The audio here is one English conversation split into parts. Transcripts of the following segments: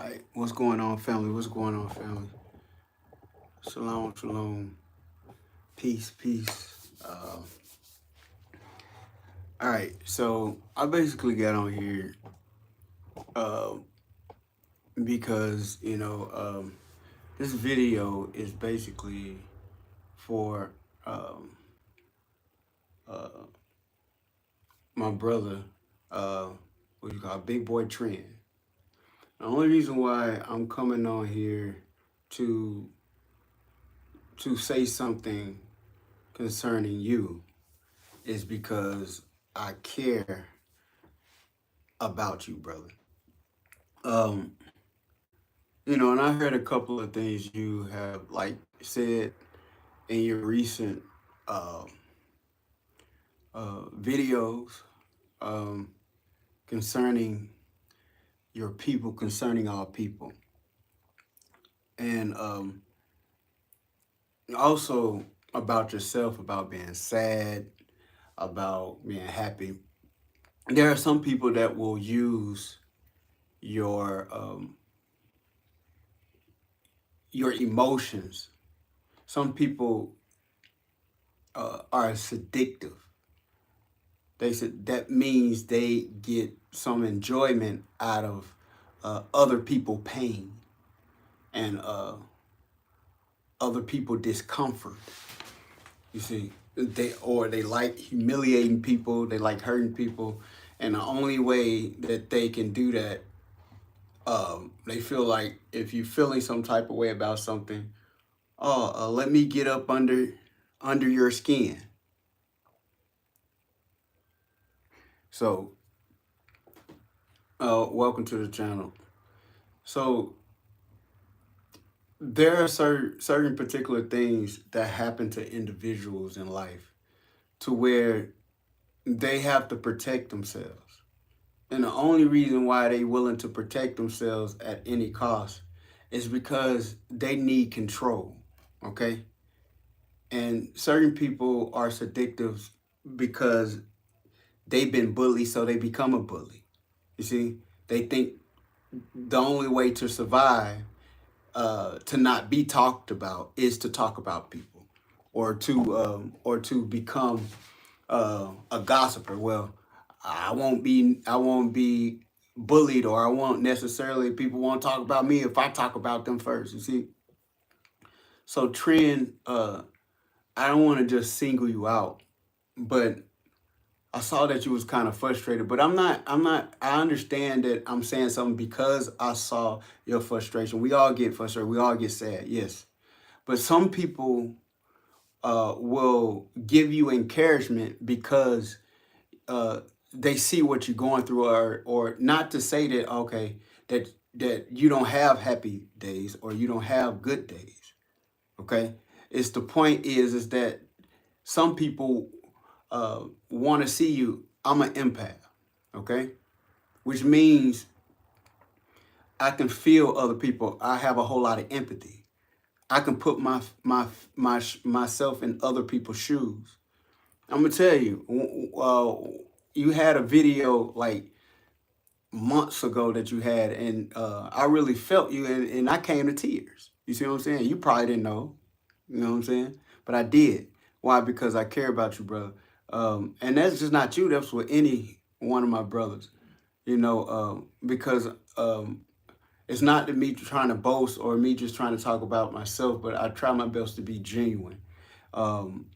Alright, what's going on, family? What's going on, family? Shalom, shalom. Peace, peace. Alright, so I basically got on here uh, because, this video is basically for um, uh, my brother, uh, what you call Big Boy Trend. The only reason why I'm coming on here to say something concerning you is because I care about you, brother. Um, and I heard a couple of things you have like said in your recent uh, videos um, concerning your people, concerning our people, and also about yourself, about being sad, about being happy. There are some people that will use your your emotions. Some people are seductive. They said that means they get some enjoyment out of other people pain and other people discomfort. You see, they like humiliating people, they like hurting people, and the only way that they can do that, they feel like if you're feeling some type of way about something, let me get up under your skin. So, welcome to the channel. So there are certain particular things that happen to individuals in life to where they have to protect themselves. And the only reason why they willing to protect themselves at any cost is because they need control. Okay? And certain people are seductive because they've been bullied, so they become a bully. You see? They think the only way to survive, to not be talked about, is to talk about people, or to become a gossiper. Well, I won't be bullied, or I won't necessarily people won't talk about me if I talk about them first. You see, so Trend, I don't want to just single you out, but I saw that you was kind of frustrated, but I understand that I'm saying something because I saw your frustration. We all get frustrated. We all get sad. Yes. But some people will give you encouragement because they see what you're going through, or not to say that, okay, that you don't have happy days or you don't have good days. Okay. It's the point is that some people want to see you. I'm an empath, okay? Which means I can feel other people. I have a whole lot of empathy. I can put myself in other people's shoes. I'm gonna tell you, you had a video like months ago that you had, and I really felt you, and I came to tears. You see what I'm saying? You probably didn't know, you know what I'm saying? But I did. Why? Because I care about you, brother. And that's just not you. That's with any one of my brothers. Because it's not that me trying to boast or me just trying to talk about myself, but I try my best to be genuine. Um,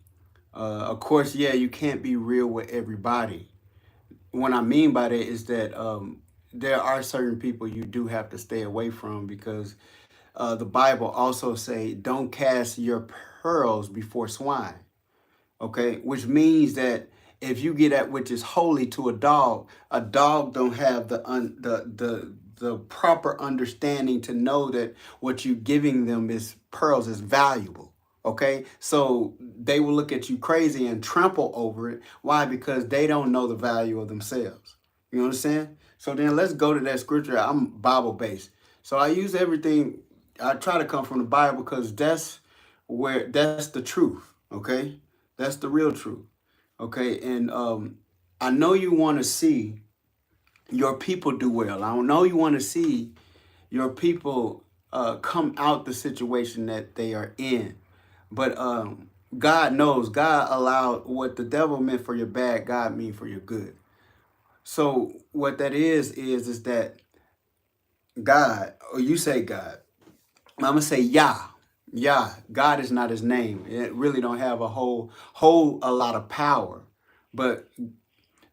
of course, yeah, you can't be real with everybody. What I mean by that is that there are certain people you do have to stay away from because the Bible also say, "Don't cast your pearls before swine." Okay, which means that if you get that which is holy to a dog don't have the proper understanding to know that what you giving them is pearls is valuable. Okay, so they will look at you crazy and trample over it. Why? Because they don't know the value of themselves. You understand? So then let's go to that scripture. I'm Bible based, so I use everything. I try to come from the Bible because that's the truth. Okay, that's the real truth. Okay. And I know you want to see your people do well. I know you want to see your people come out the situation that they are in. But God knows, God allowed what the devil meant for your bad, God mean for your good. So what that is that God, or you say God, I'm gonna say Yah. Yah. God is not his name. It really don't have a whole a lot of power. But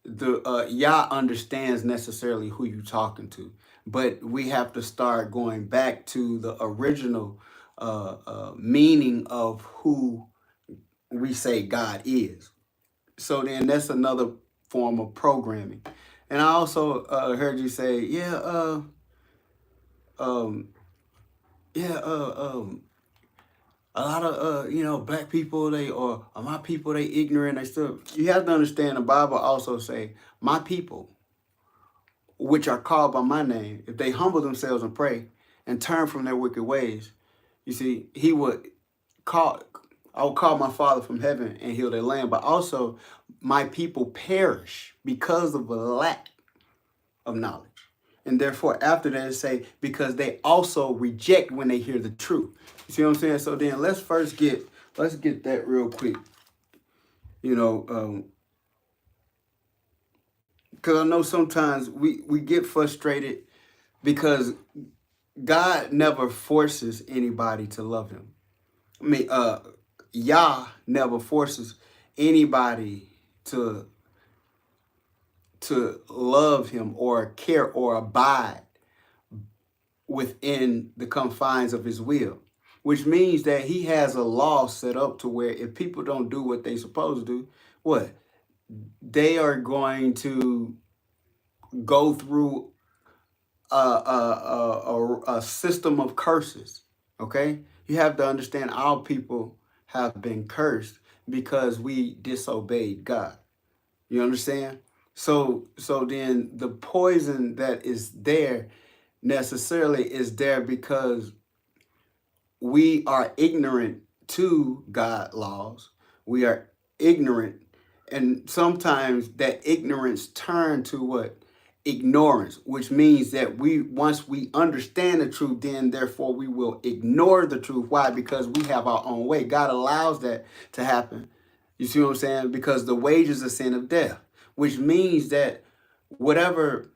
the Yah understands necessarily who you're talking to. But we have to start going back to the original meaning of who we say God is. So then that's another form of programming. And I also heard you say, um, yeah, a lot of black people or my people they ignorant. They still. You have to understand the Bible also say my people, which are called by my name, if they humble themselves and pray and turn from their wicked ways, you see, he would call. I will call my Father from heaven and heal their land. But also, my people perish because of a lack of knowledge. And therefore, after that, it say, because they also reject when they hear the truth. You see what I'm saying? So then let's get that real quick. You know, because I know sometimes we get frustrated because God never forces anybody to love him. I mean, Yah never forces anybody to love him or care or abide within the confines of his will, which means that he has a law set up to where if people don't do what they supposed to do, what? They are going to go through a system of curses, okay? You have to understand our people have been cursed because we disobeyed God. You understand? So then the poison that is there necessarily is there because we are ignorant to God laws. We are ignorant, and sometimes that ignorance turn to what? Ignorance, which means that we once we understand the truth, then therefore we will ignore the truth. Why? Because we have our own way. God allows that to happen. You see what I'm saying? Because the wages of sin of death, which means that whatever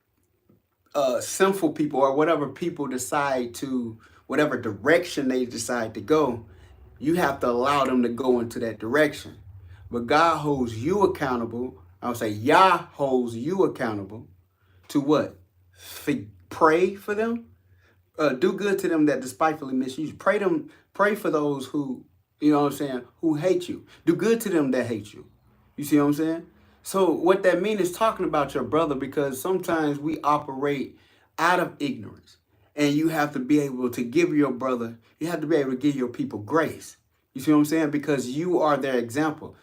sinful people or whatever people decide to, whatever direction they decide to go, you have to allow them to go into that direction. But God holds you accountable. I would say Yah holds you accountable to what? Pray for them. Do good to them that despitefully misuse. Pray for those who, you know what I'm saying, who hate you. Do good to them that hate you. You see what I'm saying? So what that means is talking about your brother, because sometimes we operate out of ignorance. And you have to be able to give your brother, you have to be able to give your people grace. You see what I'm saying? Because you are their example.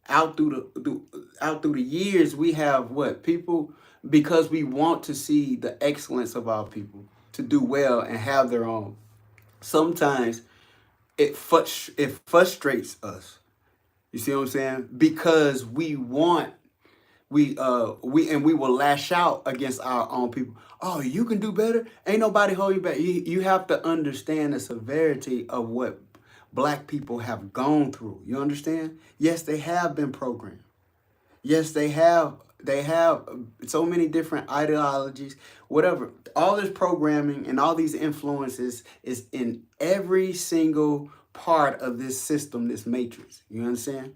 Out through the years, we have what? People, because we want to see the excellence of our people to do well and have their own. Sometimes it frustrates us. You see what I'm saying? Because we want we will lash out against our own people. Oh, you can do better. Ain't nobody hold you back. You have to understand the severity of what black people have gone through. You understand? Yes, they have been programmed. Yes, they have. They have so many different ideologies, whatever. All this programming and all these influences is in every single part of this system, this matrix. You understand?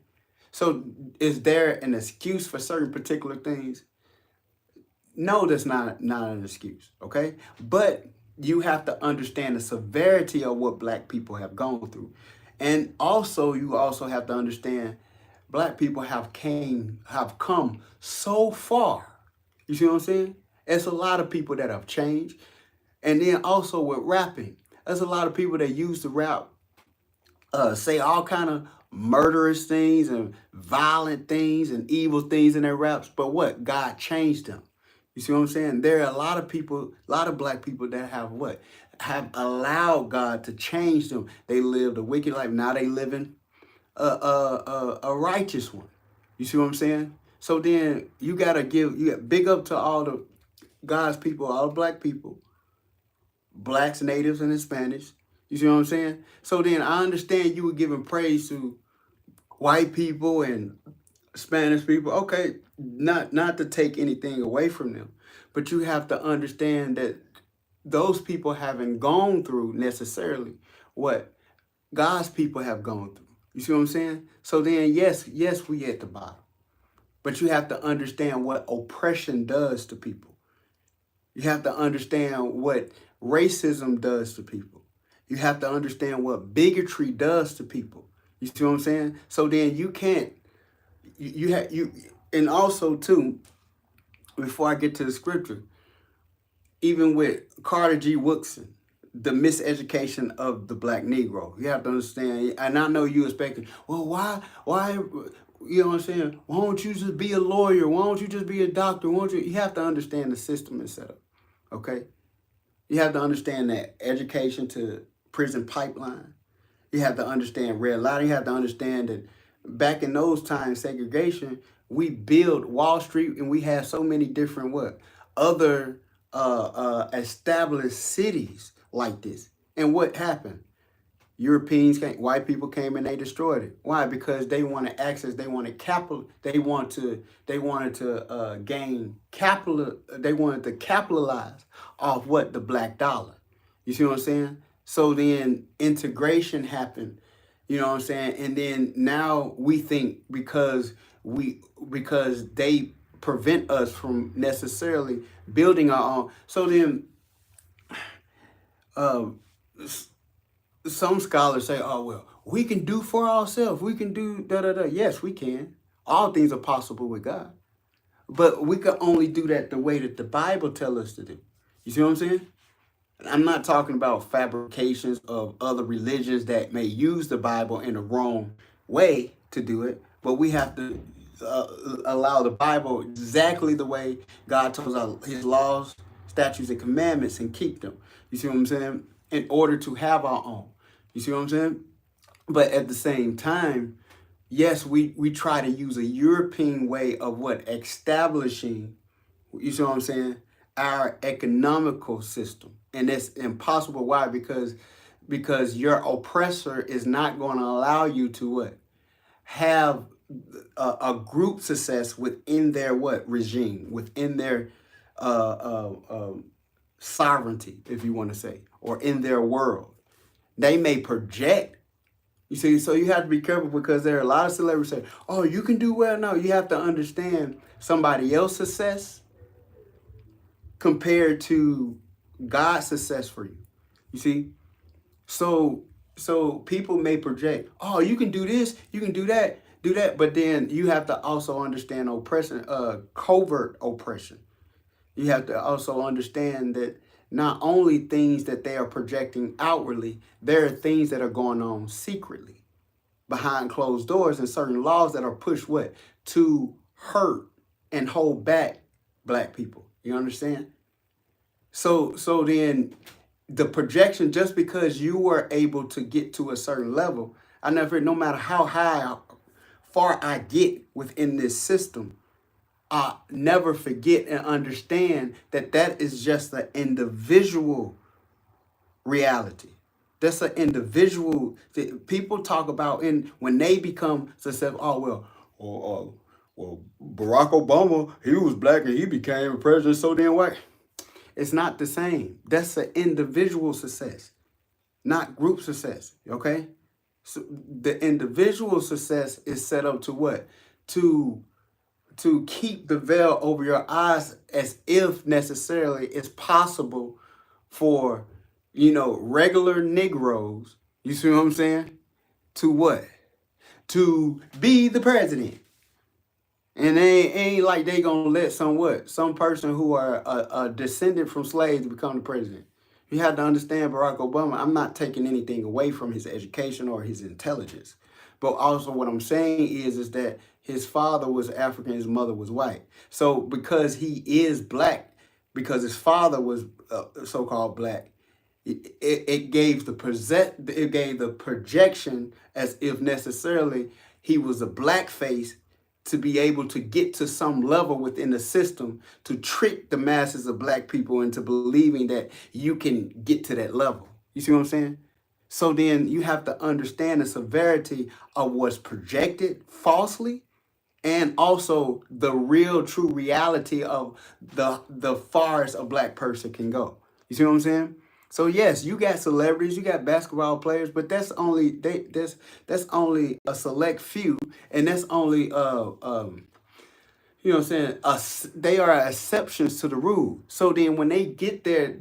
So is there an excuse for certain particular things? No, that's not an excuse, okay? But you have to understand the severity of what black people have gone through. And also you also have to understand black people have come so far. You see what I'm saying? It's a lot of people that have changed. And then also with rapping, there's a lot of people that use to rap say all kind of murderous things and violent things and evil things in their raps. But what? God changed them. You see what I'm saying? There are a lot of people, a lot of black people that have what? Have allowed God to change them. They lived a wicked life. Now they living a righteous one. You see what I'm saying? So then you got big up to all the God's people, all the black people blacks, natives, and Hispanics. You see what I'm saying? So then I understand you were giving praise to white people and Spanish people. Okay, not to take anything away from them, but you have to understand that those people haven't gone through necessarily what God's people have gone through. You see what I'm saying? So then, yes, we at the bottom, but you have to understand what oppression does to people. You have to understand what racism does to people. You have to understand what bigotry does to people. You see what I'm saying? So then you can't, you have, and also too, before I get to the scripture, even with Carter G. Woodson, the miseducation of the black Negro, you have to understand, and I know you expecting, well, why, you know what I'm saying? Why don't you just be a lawyer? Why don't you just be a doctor? Why don't you have to understand the system is set up, okay? You have to understand that education to prison pipeline. You have to understand red light. You have to understand that back in those times, segregation, we built Wall Street and we had so many different other established cities like this. And what happened? Europeans came, white people came and they destroyed it. Why? Because they wanted access. They wanted capital. They wanted to gain capital. They wanted to capitalize off what the black dollar. You see what I'm saying? So then integration happened. You know what I'm saying? And then now we think because they prevent us from necessarily building our own. So then. Some scholars say, oh, well, we can do for ourselves. We can do da-da-da. Yes, we can. All things are possible with God. But we can only do that the way that the Bible tells us to do. You see what I'm saying? I'm not talking about fabrications of other religions that may use the Bible in the wrong way to do it. But we have to allow the Bible exactly the way God tells us his laws, statutes, and commandments and keep them. You see what I'm saying? In order to have our own. You see what I'm saying? But at the same time, yes, we try to use a European way of what? Establishing, you see what I'm saying? Our economical system. And it's impossible. Why? Because your oppressor is not going to allow you to what? Have a group success within their what? Regime, within their sovereignty, if you want to say, or in their world. They may project. You see, so you have to be careful because there are a lot of celebrities say, oh, you can do well. No, you have to understand somebody else's success compared to God's success for you. You see? So people may project, oh, you can do this, you can do that, but then you have to also understand oppression, covert oppression. You have to also understand that not only things that they are projecting outwardly, there are things that are going on secretly behind closed doors and certain laws that are pushed what? To hurt and hold back black people. You understand? So then the projection, just because you were able to get to a certain level, no matter how far I get within this system, I never forget and understand that is just an individual reality. That's an individual. People talk about when they become successful. Oh well, Barack Obama, he was black and he became a president. So then what? It's not the same. That's an individual success, not group success. Okay, so the individual success is set up to what? To keep the veil over your eyes as if necessarily it's possible for, regular Negroes, you see what I'm saying? To what? To be the president. And they ain't like they gonna let some person who are a descendant from slaves become the president. You have to understand Barack Obama, I'm not taking anything away from his education or his intelligence. But also what I'm saying is that his father was African, his mother was white. So because he is black, because his father was so-called black, it gave the projection as if necessarily he was a black face to be able to get to some level within the system to trick the masses of black people into believing that you can get to that level. You see what I'm saying? So then you have to understand the severity of what's projected falsely and also the real true reality of the farthest a black person can go. You see what I'm saying? So yes, you got celebrities, you got basketball players, but that's only a select few, and that's only you know what I'm saying? They are exceptions to the rule. So then when they get there,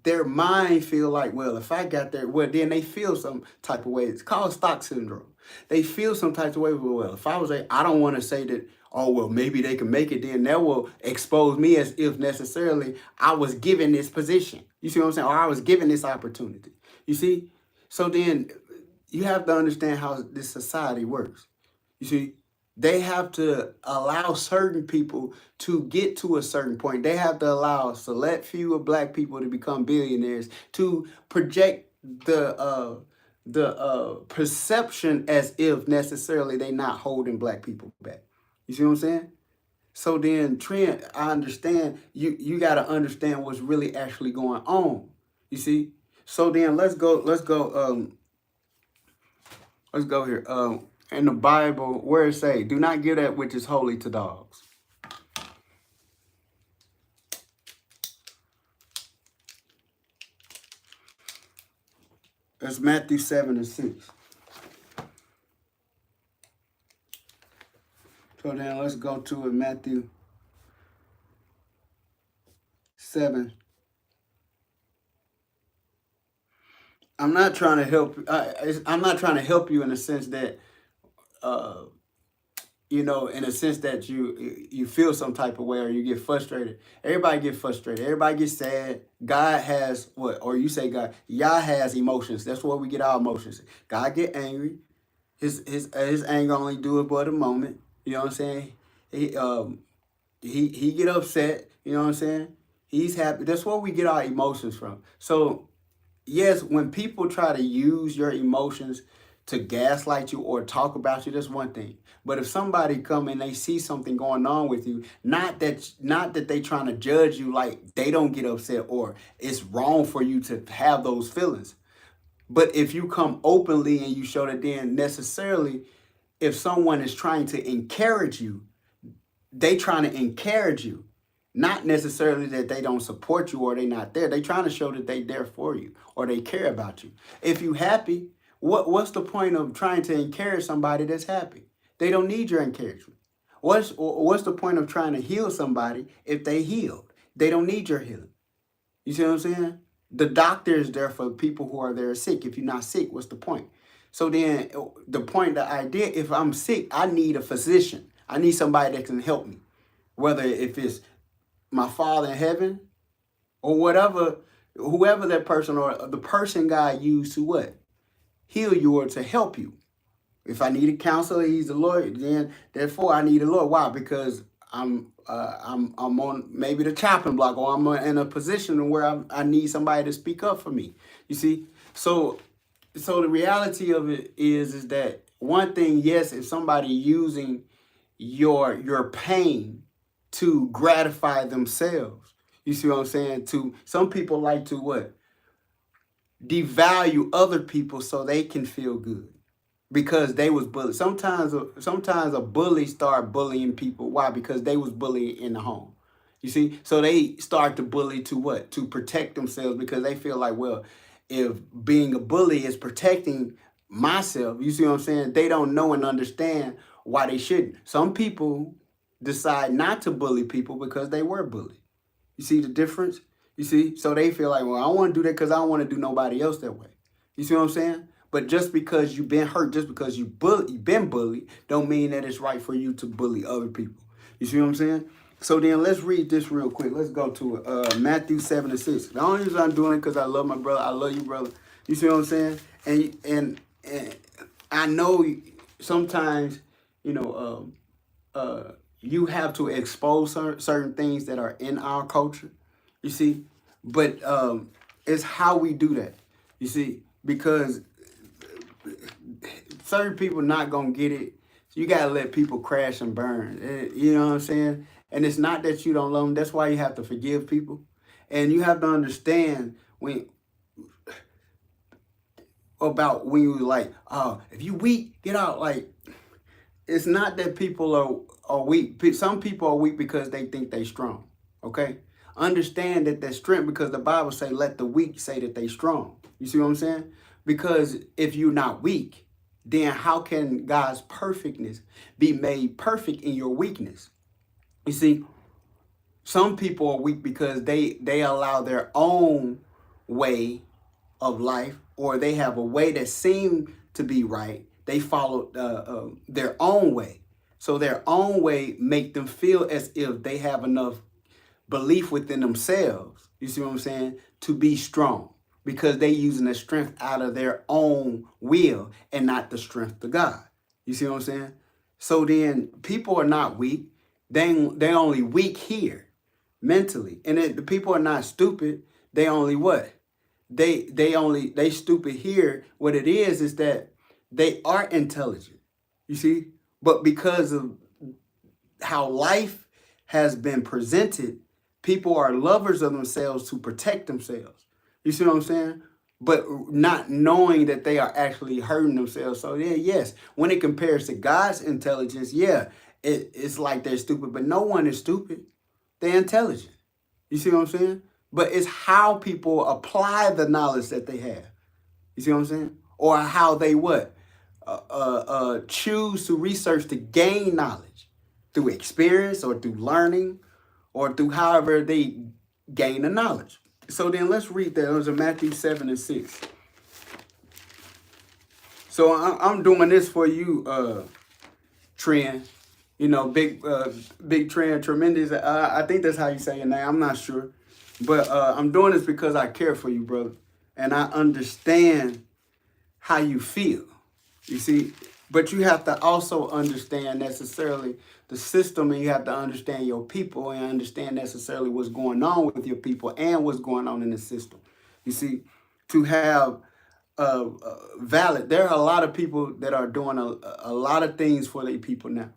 their mind feel like, well, if I got there, well, then they feel some type of way. It's called stock syndrome. They feel some type of way, well, if I was I don't want to say that, oh, well, maybe they can make it, then that will expose me as if necessarily I was given this position. You see what I'm saying? Or I was given this opportunity. You see? So then you have to understand how this society works. You see? They have to allow certain people to get to a certain point. They have to allow a select few of black people to become billionaires to project the perception as if necessarily they not holding black people back. You see what I'm saying? So then, Trent, I understand you got to understand what's really actually going on. You see? So then let's go here. In the Bible, where it say, do not give that which is holy to dogs. That's Matthew 7:6. So then let's go to it, Matthew 7. I'm not trying to help. I'm not trying to help you in the sense that, in a sense that you feel some type of way or you get frustrated. Everybody get frustrated. Everybody gets sad. God has what? Or you say God. Yah has emotions. That's where we get our emotions. God get angry. His anger only do it for the moment. You know what I'm saying? He get upset. You know what I'm saying? He's happy. That's where we get our emotions from. So yes, when people try to use your emotions to gaslight you or talk about you, that's one thing. But if somebody come and they see something going on with you, not that they trying to judge you, like they don't get upset or it's wrong for you to have those feelings. But if you come openly and you show that, then necessarily, if someone is trying to encourage you, they trying to encourage you. Not necessarily that they don't support you or they not there. They trying to show that they there for you or they care about you. If you happy, what's the point of trying to encourage somebody that's happy? They don't need your encouragement. What's the point of trying to heal somebody if they healed? They don't need your healing. You see what I'm saying? The doctor is there for people who are there sick. If you're not sick, what's the point? So then the point, the idea, if I'm sick, I need a physician. I need somebody that can help me. Whether if it's my Father in heaven or whatever, whoever that person or the person God used to what? Heal you or to help you. If I need a counselor, he's a lawyer. Then therefore I need a lawyer. Why? Because I'm on maybe the chopping block, or I'm in a position where I need somebody to speak up for me. You see, so the reality of it is that one thing, yes, if somebody using your pain to gratify themselves, you see what I'm saying? To some people like to what? Devalue other people so they can feel good because they was bullied. Sometimes a bully start bullying people. Why? Because they was bullied in the home. You see? So they start to bully to what? To protect themselves because they feel like, well, if being a bully is protecting myself, you see what I'm saying? They don't know and understand why they shouldn't. Some people decide not to bully people because they were bullied. You see the difference? You see? So they feel like, well, I want to do that because I don't want to do nobody else that way. You see what I'm saying? But just because you've been hurt, just because you've been bullied, don't mean that it's right for you to bully other people. You see what I'm saying? So then let's read this real quick. Let's go to it. Matthew 7:6. The only reason I'm doing it because I love my brother. I love you, brother. You see what I'm saying? And I know sometimes, you have to expose certain things that are in our culture, you see, but it's how we do that, you see, because certain people not gonna get it. You gotta let people crash and burn. You know what I'm saying? And it's not that you don't love them. That's why you have to forgive people, and you have to understand when you like, oh, if you weak, get out. Like, it's not that people are weak. Some people are weak because they think they strong. Okay, understand that they're strength, because the Bible say, let the weak say that they strong. You see what I'm saying? Because if you're not weak, then how can God's perfectness be made perfect in your weakness? You see, some people are weak because they allow their own way of life, or they have a way that seemed to be right. They follow their own way. So their own way make them feel as if they have enough belief within themselves, you see what I'm saying, to be strong, because they using the strength out of their own will and not the strength of God. You see what I'm saying? So then people are not weak. They only weak here mentally. And the people are not stupid. They only what? They stupid here. What it is that they are intelligent. You see? But because of how life has been presented, people are lovers of themselves to protect themselves. You see what I'm saying? But not knowing that they are actually hurting themselves. So yeah, yes, when it compares to God's intelligence, yeah, it's like they're stupid, but no one is stupid. They're intelligent. You see what I'm saying? But it's how people apply the knowledge that they have. You see what I'm saying? Or how they what? Choose to research to gain knowledge through experience or through learning or through however they gain the knowledge. So then let's read that. It was in Matthew 7 and 6. So I'm doing this for you, Trend. You know, big Trend, tremendous. I think that's how you say your name. I'm not sure. But I'm doing this because I care for you, brother. And I understand how you feel. You see? But you have to also understand necessarily the system, and you have to understand your people and understand necessarily what's going on with your people and what's going on in the system. You see, to have valid, there are a lot of people that are doing a lot of things for their people now.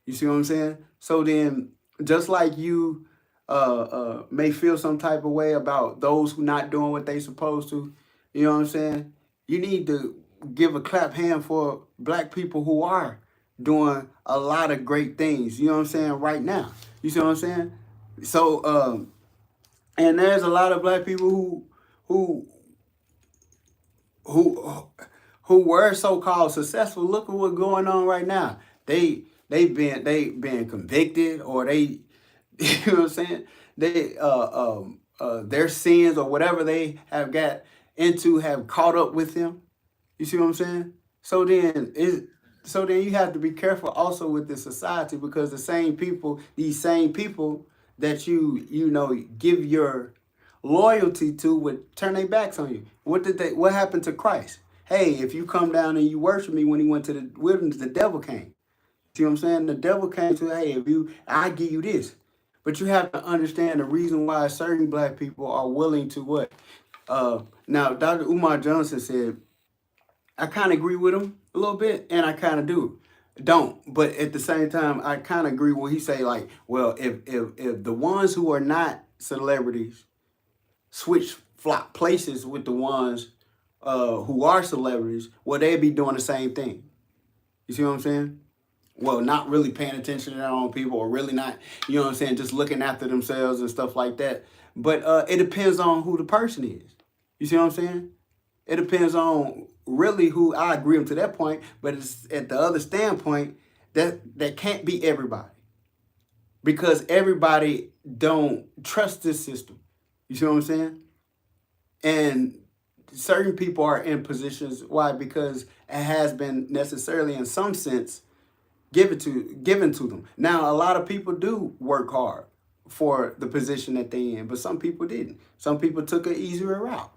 You see what I'm saying? So then, just like you may feel some type of way about those who not doing what they supposed to, you know what I'm saying? You need to give a clap hand for black people who are doing a lot of great things, you know what I'm saying, right now. You see what I'm saying? So, and there's a lot of black people who who who were so-called successful. Look at what's going on right now. They've been convicted, or they, you know what I'm saying? They their sins or whatever they have got into have caught up with them. You see what I'm saying? So then you have to be careful also with this society, because these same people that you know give your loyalty to would turn their backs on you. What happened to Christ? Hey, if you come down and you worship me, when he went to the wilderness, the devil came. See what I'm saying? The devil came to, hey, I give you this. But you have to understand the reason why certain black people are willing to what? Now, Dr. Umar Johnson said, I kind of agree with him a little bit, and I kind of don't. But at the same time, I kind of agree with what he say, like, well, if the ones who are not celebrities flop places with the ones who are celebrities, well, they'd be doing the same thing. You see what I'm saying? Well, not really paying attention to their own people, or really not, you know what I'm saying, just looking after themselves and stuff like that. But it depends on who the person is. You see what I'm saying? It depends on really who. I agree to that point, but it's at the other standpoint that can't be everybody, because everybody don't trust this system. You see what I'm saying? And certain people are in positions. Why? Because it has been necessarily, in some sense, given to them. Now, a lot of people do work hard for the position that they in, but some people didn't. Some people took an easier route,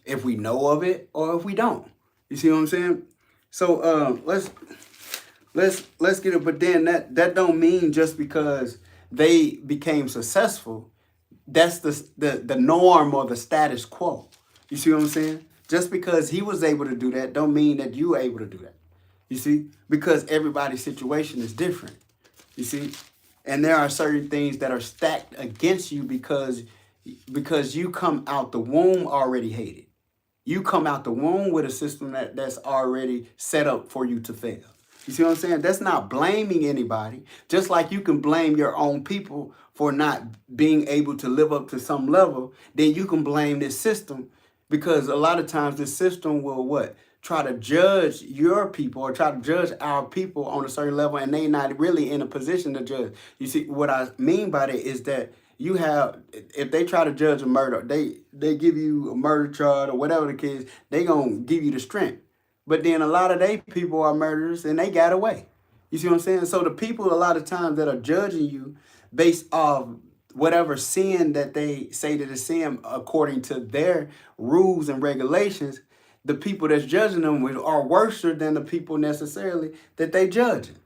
if we know of it or if we don't. You see what I'm saying? So let's get it. But then that don't mean just because they became successful, that's the norm or the status quo. You see what I'm saying? Just because he was able to do that don't mean that you're able to do that. You see, because everybody's situation is different. You see, and there are certain things that are stacked against you because you come out the womb already hated. You come out the womb with a system that's already set up for you to fail. You see what I'm saying? That's not blaming anybody. Just like you can blame your own people for not being able to live up to some level, then you can blame this system because a lot of times this system will what? Try to judge your people or try to judge our people on a certain level and they not really in a position to judge. You see, what I mean by that is that you have, if they try to judge a murder, they give you a murder charge or whatever the case, they gonna give you the strength. But then a lot of they people are murderers and they got away. You see what I'm saying? So the people a lot of times that are judging you based off whatever sin that they say that is sin according to their rules and regulations, the people that's judging them with are worse than the people necessarily that they judging.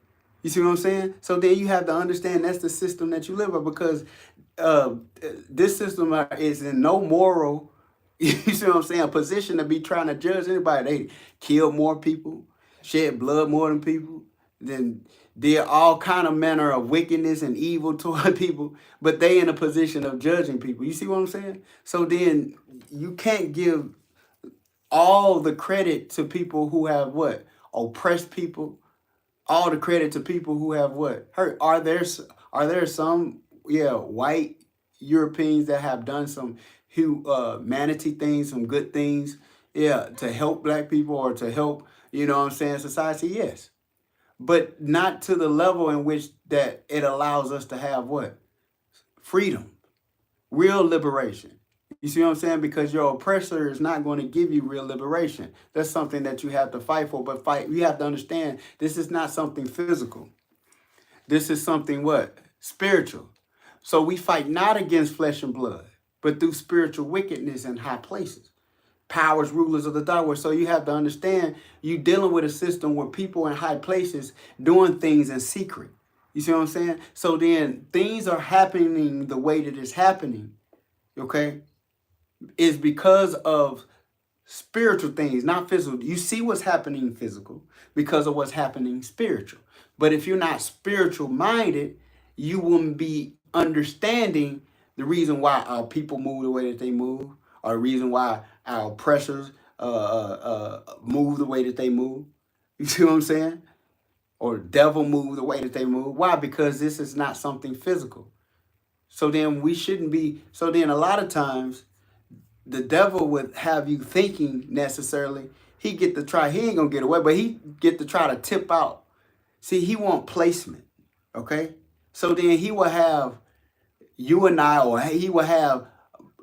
You see what I'm saying? So then you have to understand that's the system that you live by because uh, this system is in no moral, you see what I'm saying, position to be trying to judge anybody. They kill more people, shed blood more than people, then did all kind of manner of wickedness and evil toward people, but they in a position of judging people. You see what I'm saying? So then you can't give all the credit to people who have what? Oppressed people, all the credit to people who have what hurt. Are there some white Europeans that have done some humanity things, some good things, to help black people or to help what I'm saying society? Yes, but not to the level in which that it allows us to have what freedom, real liberation. You see what I'm saying? Because your oppressor is not going to give you real liberation. That's something that you have to fight for. But you have to understand this is not something physical. This is something what? Spiritual. So we fight not against flesh and blood, but through spiritual wickedness in high places. Powers, rulers of the dark world. So you have to understand you dealing with a system where people in high places doing things in secret. You see what I'm saying? So then things are happening the way that it's happening. Okay? Is because of spiritual things, not physical. You see what's happening physical because of what's happening spiritual. But if you're not spiritual minded, you wouldn't be understanding the reason why our people move the way that they move, or the reason why our oppressors move the way that they move. You see what I'm saying? Or the devil move the way that they move. Why? Because this is not something physical. So then we shouldn't be. So then a lot of times the devil would have you thinking necessarily he get to try, he ain't gonna get away, but he get to try to tip out. See, he want placement, okay? So then he will have you and I, or he will have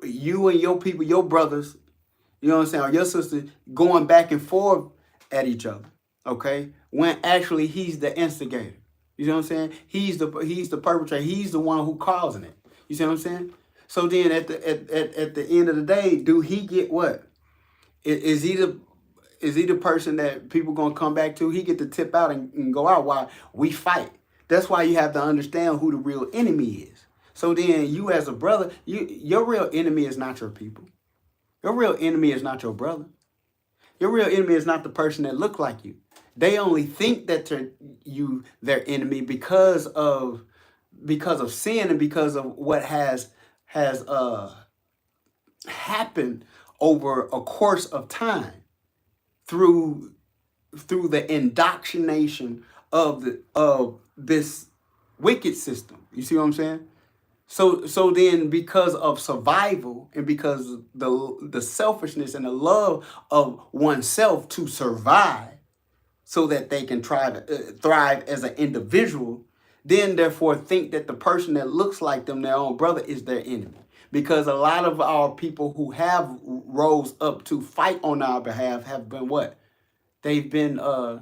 you and your people, your brothers, you know what I'm saying, or your sisters going back and forth at each other, okay? When actually he's the instigator. You know what I'm saying? He's the perpetrator. He's the one who causing it. You see what I'm saying? So then at the end of the day, do he get what? Is he the person that people gonna come back to? He get to tip out and go out while we fight. That's why you have to understand who the real enemy is. So then you as a brother, your real enemy is not your people. Your real enemy is not your brother. Your real enemy is not the person that look like you. They only think that you their enemy because of sin and because of what has happened over a course of time through the indoctrination of this wicked system. You see what I'm saying? So then because of survival and because of the selfishness and the love of oneself to survive so that they can thrive as an individual, then therefore think that the person that looks like them, their own brother, is their enemy. Because a lot of our people who have rose up to fight on our behalf have been what? They've been a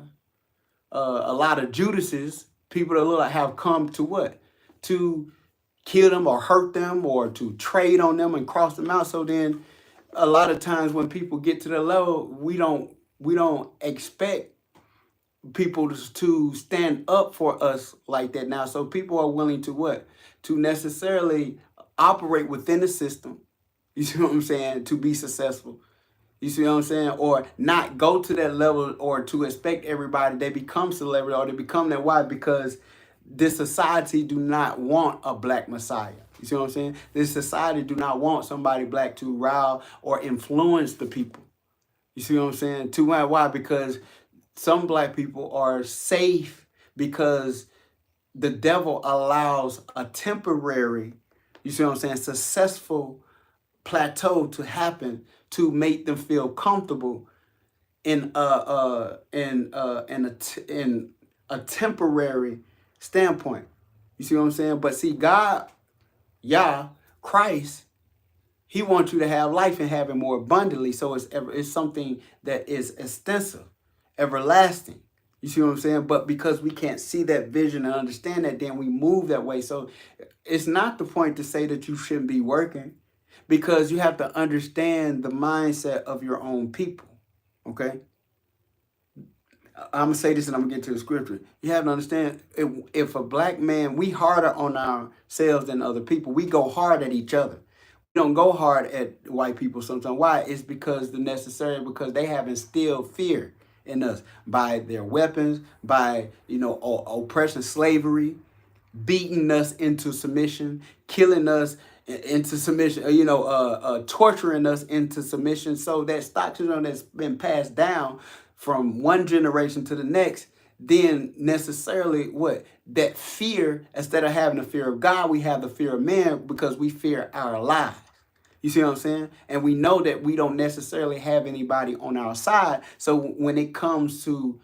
lot of Judases, people that look like have come to what? To kill them or hurt them or to trade on them and cross them out. So then a lot of times when people get to the level, we don't expect people to stand up for us like that now. So people are willing to what? To necessarily operate within the system. You see what I'm saying? To be successful. You see what I'm saying? Or not go to that level or to expect everybody, they become celebrity or they become that. Why? Because this society do not want a black messiah. You see what I'm saying? This society do not want somebody black to rile or influence the people. You see what I'm saying? To why? Why? Because some black people are safe because the devil allows a temporary, you see what I'm saying, successful plateau to happen to make them feel comfortable in a temporary standpoint. You see what I'm saying? But see, God, Yah, Christ, He wants you to have life and have it more abundantly. So it's something that is extensive, everlasting. You see what I'm saying? But because we can't see that vision and understand that, then we move that way. So it's not the point to say that you shouldn't be working, because you have to understand the mindset of your own people. Okay? I'm going to say this and I'm going to get to the scripture. You have to understand, if a black man, we harder on ourselves than other people. We go hard at each other. We don't go hard at white people sometimes. Why? It's because because they have instilled fear in us by their weapons, by, oppression, slavery, beating us into submission, killing us into submission, torturing us into submission. So that stock syndrome that's been passed down from one generation to the next, then necessarily what? That fear, instead of having the fear of God, we have the fear of man because we fear our lives. You see what I'm saying? And we know that we don't necessarily have anybody on our side. So when it comes to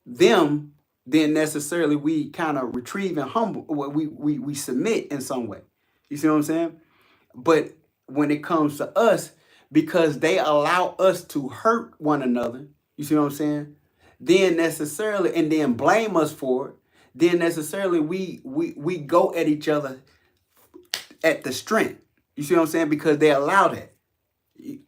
them, then necessarily we kind of retrieve and humble, we submit in some way. You see what I'm saying? But when it comes to us, because they allow us to hurt one another, you see what I'm saying? Then necessarily, and then blame us for it, then necessarily we go at each other at the strength. You see what I'm saying? Because they allow that.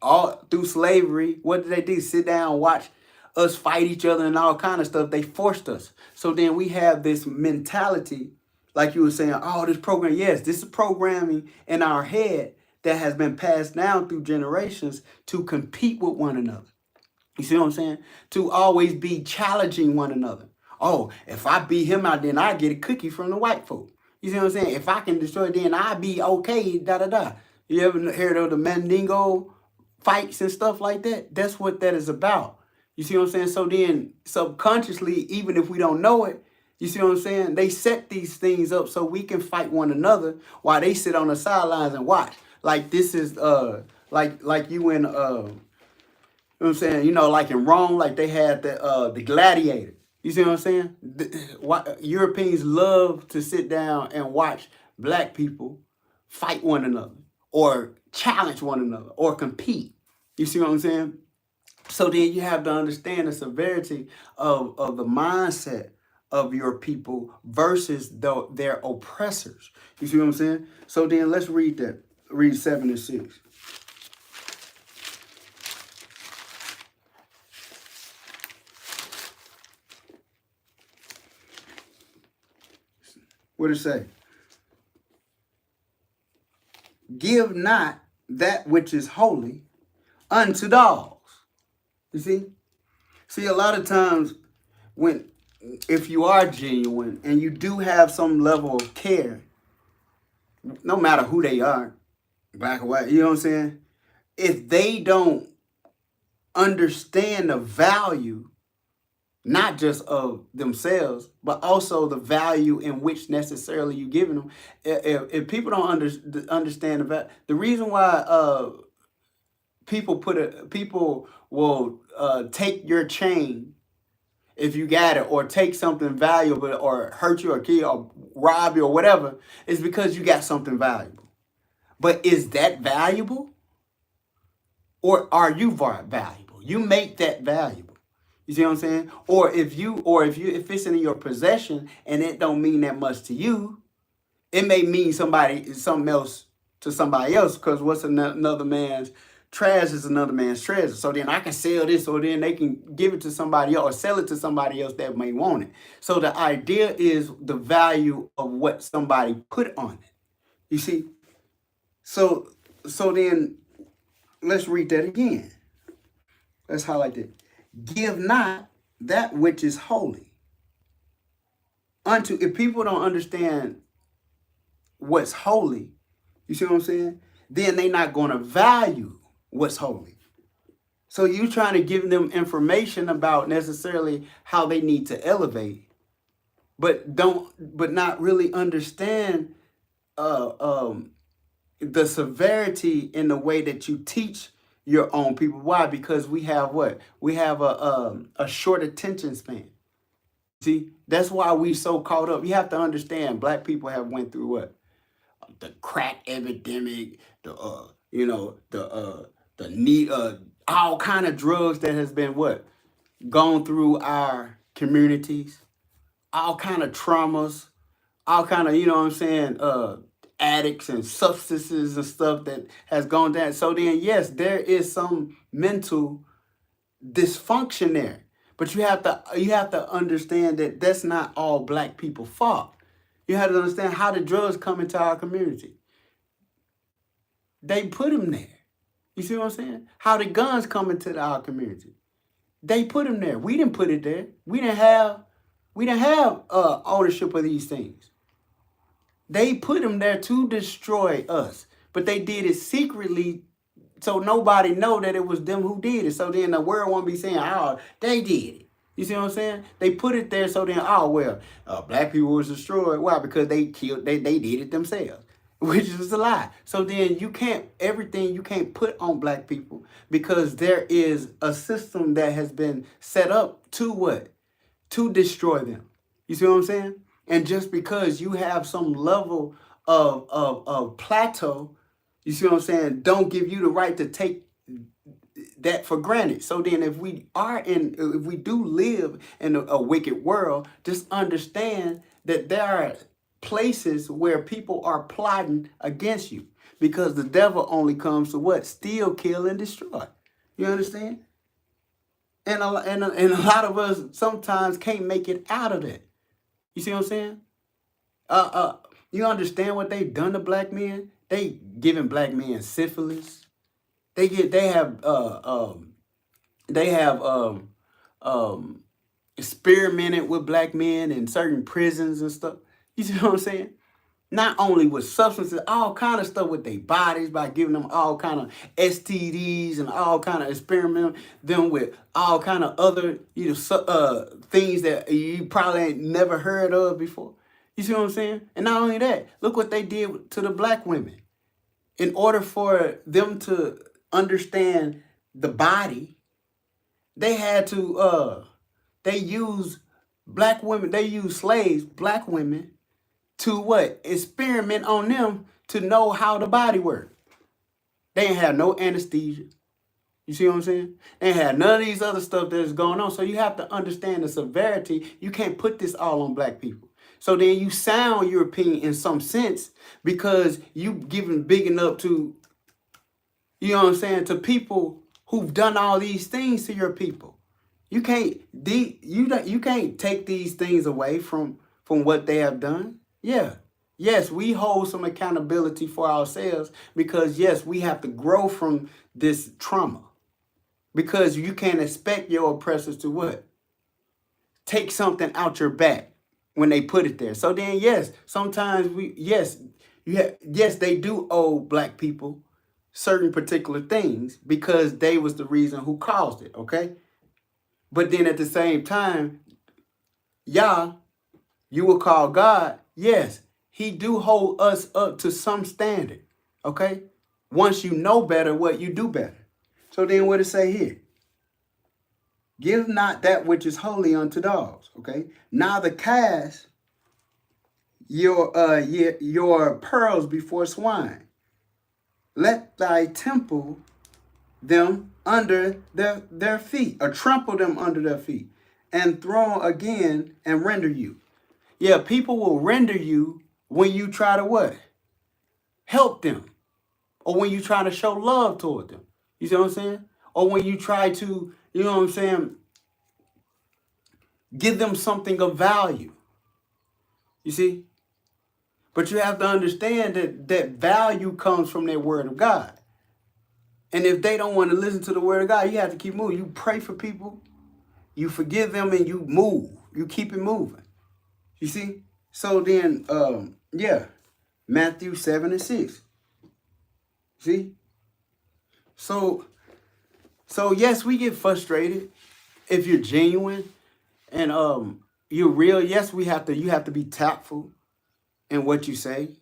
All through slavery, what did they do? Sit down and watch us fight each other and all kind of stuff. They forced us. So then we have this mentality, like you were saying, oh, this program, yes, this is programming in our head that has been passed down through generations to compete with one another. You see what I'm saying? To always be challenging one another. Oh, if I beat him out, then I get a cookie from the white folk. You see what I'm saying? If I can destroy, then I be okay, da-da-da. You ever heard of the Mandingo fights and stuff like that? That's what that is about. You see what I'm saying? So then subconsciously, even if we don't know it, you see what I'm saying? They set these things up so we can fight one another while they sit on the sidelines and watch. Like this is like you in you know what I'm saying? Like in Rome, like they had the gladiator. You see what I'm saying? Europeans love to sit down and watch black people fight one another or challenge one another or compete. You see what I'm saying? So then you have to understand the severity of the mindset of your people versus their oppressors. You see what I'm saying? So then let's read that. Read 7 and 6. What did it say? Give not that which is holy unto dogs. You see? See, a lot of times if you are genuine and you do have some level of care, no matter who they are, black or white, you know what I'm saying? If they don't understand the value, not just of themselves, but also the value in which necessarily you're giving them. If people don't understand the reason why people will take your chain if you got it, or take something valuable, or hurt you or kill or rob you or whatever, is because you got something valuable. But is that valuable? Or are you valuable? You make that valuable. You see what I'm saying? Or if it's in your possession and it don't mean that much to you, it may mean something else to somebody else, because what's another man's trash is another man's treasure. So then I can sell this, or then they can give it to somebody else or sell it to somebody else that may want it. So the idea is the value of what somebody put on it. You see? So then let's read that again. Let's highlight that. Give not that which is holy unto. If people don't understand what's holy, you see what I'm saying? Then they not going to value what's holy. So you trying to give them information about necessarily how they need to elevate, but not really understand uh, um, the severity in the way that you teach your own people. Why? Because we have what? We have a short attention span. See, that's why we so caught up. You have to understand, black people have went through what? The crack epidemic, the need all kind of drugs that has been what? Gone through our communities, all kind of traumas, all kind of, what I'm saying, addicts and substances and stuff that has gone down. So then, yes, there is some mental dysfunction there. But you have to understand that that's not all black people fault. You have to understand how the drugs come into our community. They put them there. You see what I'm saying? How the guns come into our community. They put them there. We didn't put it there. We didn't have ownership of these things. They put them there to destroy us, but they did it secretly, so nobody know that it was them who did it. So then the world won't be saying, "Oh, they did it." You see what I'm saying? They put it there so then, oh well, black people was destroyed. Why? Because they killed. They did it themselves, which is a lie. So then you can't put on black people because there is a system that has been set up to what? To destroy them. You see what I'm saying? And just because you have some level of plateau, you see what I'm saying, don't give you the right to take that for granted. So then if we do live in a wicked world, just understand that there are places where people are plotting against you because the devil only comes to what? Steal, kill, and destroy. You understand? And a lot of us sometimes can't make it out of that. You see what I'm saying? Uh, uh, you understand what they done to black men? They giving black men syphilis. They have experimented with black men in certain prisons and stuff. You see what I'm saying? Not only with substances, all kind of stuff with their bodies by giving them all kind of STDs and all kind of experiment them with all kind of other things that you probably ain't never heard of before. You see what I'm saying? And not only that, look what they did to the black women. In order for them to understand the body, they had to they use black women, they use slaves, black women, to what? Experiment on them to know how the body works. They ain't have no anesthesia. You see what I'm saying? They ain't have none of these other stuff that's going on. So you have to understand the severity. You can't put this all on black people. So then you sound European in some sense because you giving big enough to, you know what I'm saying, to people who've done all these things to your people. You can't take these things away from what they have done. Yeah. Yes, we hold some accountability for ourselves because, yes, we have to grow from this trauma. Because you can't expect your oppressors to what? Take something out your back when they put it there. So then, yes, sometimes they do owe black people certain particular things because they was the reason who caused it, okay? But then at the same time, you will call God, yes, he do hold us up to some standard, okay? Once you know better, what you do better. So then what it say here? Give not that which is holy unto dogs, okay? Neither cast your pearls before swine. Let thy temple them under their feet, or trample them under their feet, and throw again and render you. Yeah, people will render you when you try to what? Help them. Or when you try to show love toward them. You see what I'm saying? Or when you try to, you know what I'm saying, give them something of value. You see? But you have to understand that value comes from that word of God. And if they don't want to listen to the word of God, you have to keep moving. You pray for people, you forgive them, and you move. You keep it moving. You see? So then, yeah, Matthew 7 and 6. See? So yes, we get frustrated if you're genuine and you're real. Yes, you have to be tactful in what you say.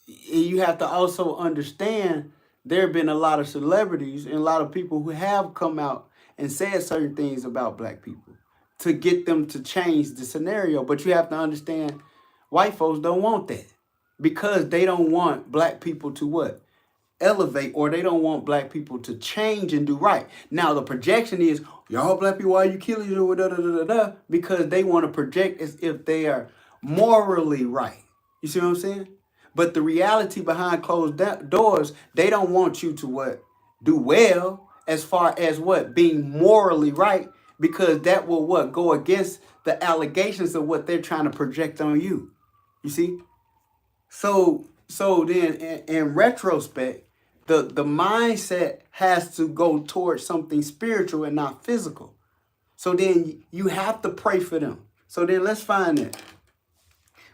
You have to also understand there have been a lot of celebrities and a lot of people who have come out and said certain things about black people to get them to change the scenario. But you have to understand white folks don't want that because they don't want black people to what? Elevate, or they don't want black people to change and do right. Now the projection is, y'all black people, why are you killing you? Da, da, da, da, da, because they want to project as if they are morally right. You see what I'm saying? But the reality behind closed doors, they don't want you to what? Do well as far as what? Being morally right, because that will what? Go against the allegations of what they're trying to project on you. You see? So then in retrospect, the mindset has to go towards something spiritual and not physical. So then you have to pray for them. So then let's find that.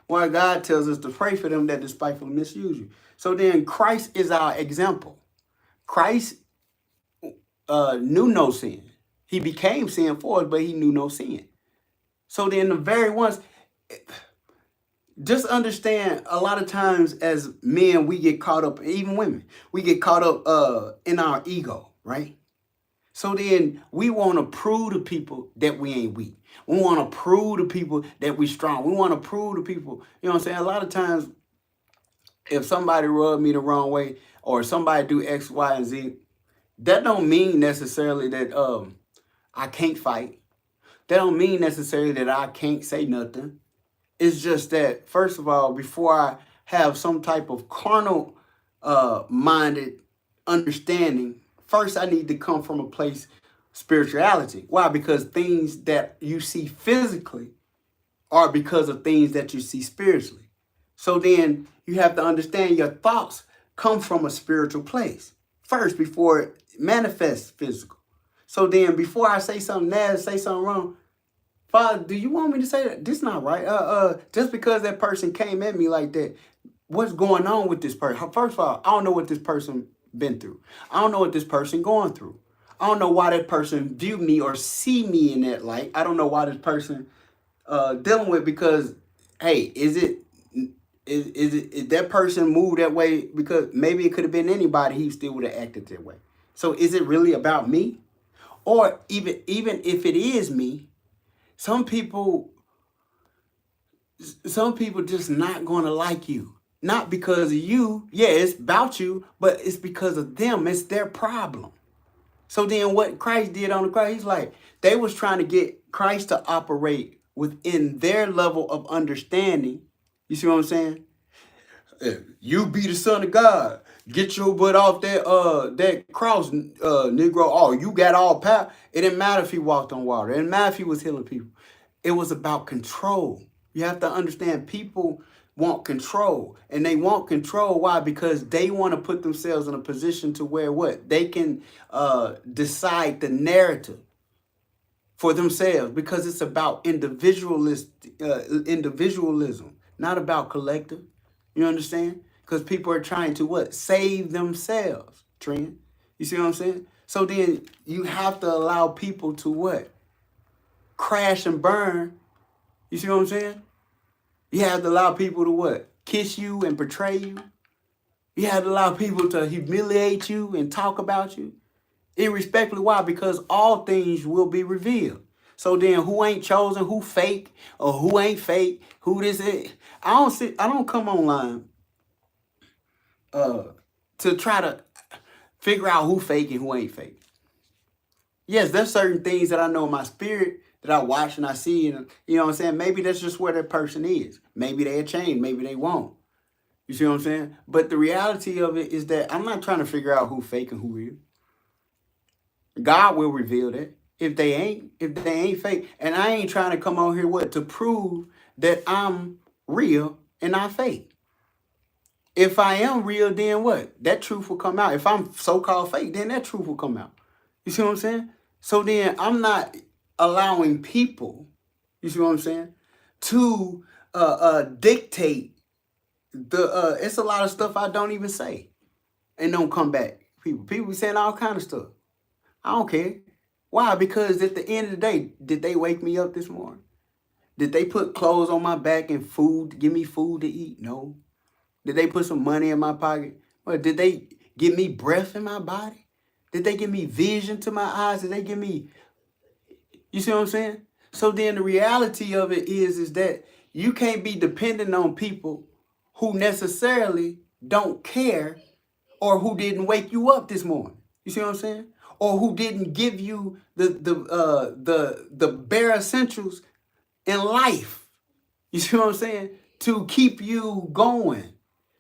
Why God tells us to pray for them that despitefully misuse you. So then Christ is our example. Christ knew no sin. He became sin for us, but he knew no sin. So then the very ones, just understand, a lot of times as men, we get caught up, even women, we get caught up in our ego, right? So then we want to prove to people that we ain't weak. We want to prove to people that we strong. We want to prove to people, you know what I'm saying? A lot of times, if somebody rub me the wrong way or somebody do X, Y, and Z, that don't mean necessarily that I can't fight. That don't mean necessarily that I can't say nothing. It's just that, first of all, before I have some type of carnal minded understanding, first I need to come from a place of spirituality. Why? Because things that you see physically are because of things that you see spiritually. So then you have to understand your thoughts come from a spiritual place first before it manifests physical. So then before I say something nasty, say something wrong, Father, do you want me to say that? This not right. Just because that person came at me like that, what's going on with this person? First of all, I don't know what this person been through. I don't know what this person going through. I don't know why that person view me or see me in that light. I don't know why this person dealing with, because, hey, is that person moved that way because maybe it could have been anybody, he still would have acted that way. So is it really about me? Or even if it is me, some people just not going to like you. Not because of you. Yeah, it's about you, but it's because of them. It's their problem. So then what Christ did on the cross, he's like, they was trying to get Christ to operate within their level of understanding. You see what I'm saying? You be the son of God. Get your butt off that cross, Negro. Oh, you got all power. It didn't matter if he walked on water. It didn't matter if he was healing people. It was about control. You have to understand, people want control. And they want control. Why? Because they want to put themselves in a position to where what? They can decide the narrative for themselves, because it's about individualism, not about collective. You understand? Because people are trying to what? Save themselves, Trent. You see what I'm saying? So then you have to allow people to what? Crash and burn. You see what I'm saying? You have to allow people to what? Kiss you and betray you. You have to allow people to humiliate you and talk about you. Irrespectively, why? Because all things will be revealed. So then who ain't chosen, who fake, or who ain't fake, who this is. I don't come online to try to figure out who fake and who ain't fake. Yes, there's certain things that I know in my spirit that I watch and I see, and you know what I'm saying? Maybe that's just where that person is. Maybe they'll change, maybe they won't. You see what I'm saying? But the reality of it is that I'm not trying to figure out who fake and who real. God will reveal that. If they ain't fake. And I ain't trying to come on here to prove that I'm real and not fake. If I am real, then what? That truth will come out. If I'm so-called fake, then that truth will come out. You see what I'm saying? So then I'm not allowing people, you see what I'm saying, to dictate it's a lot of stuff I don't even say and don't come back. People be saying all kind of stuff. I don't care. Why? Because at the end of the day, did they wake me up this morning? Did they put clothes on my back and food, give me food to eat? No. Did they put some money in my pocket? Well, did they give me breath in my body? Did they give me vision to my eyes? Did they give me, you see what I'm saying? So then the reality of it is that you can't be dependent on people who necessarily don't care or who didn't wake you up this morning. You see what I'm saying? Or who didn't give you the bare essentials in life. You see what I'm saying? To keep you going.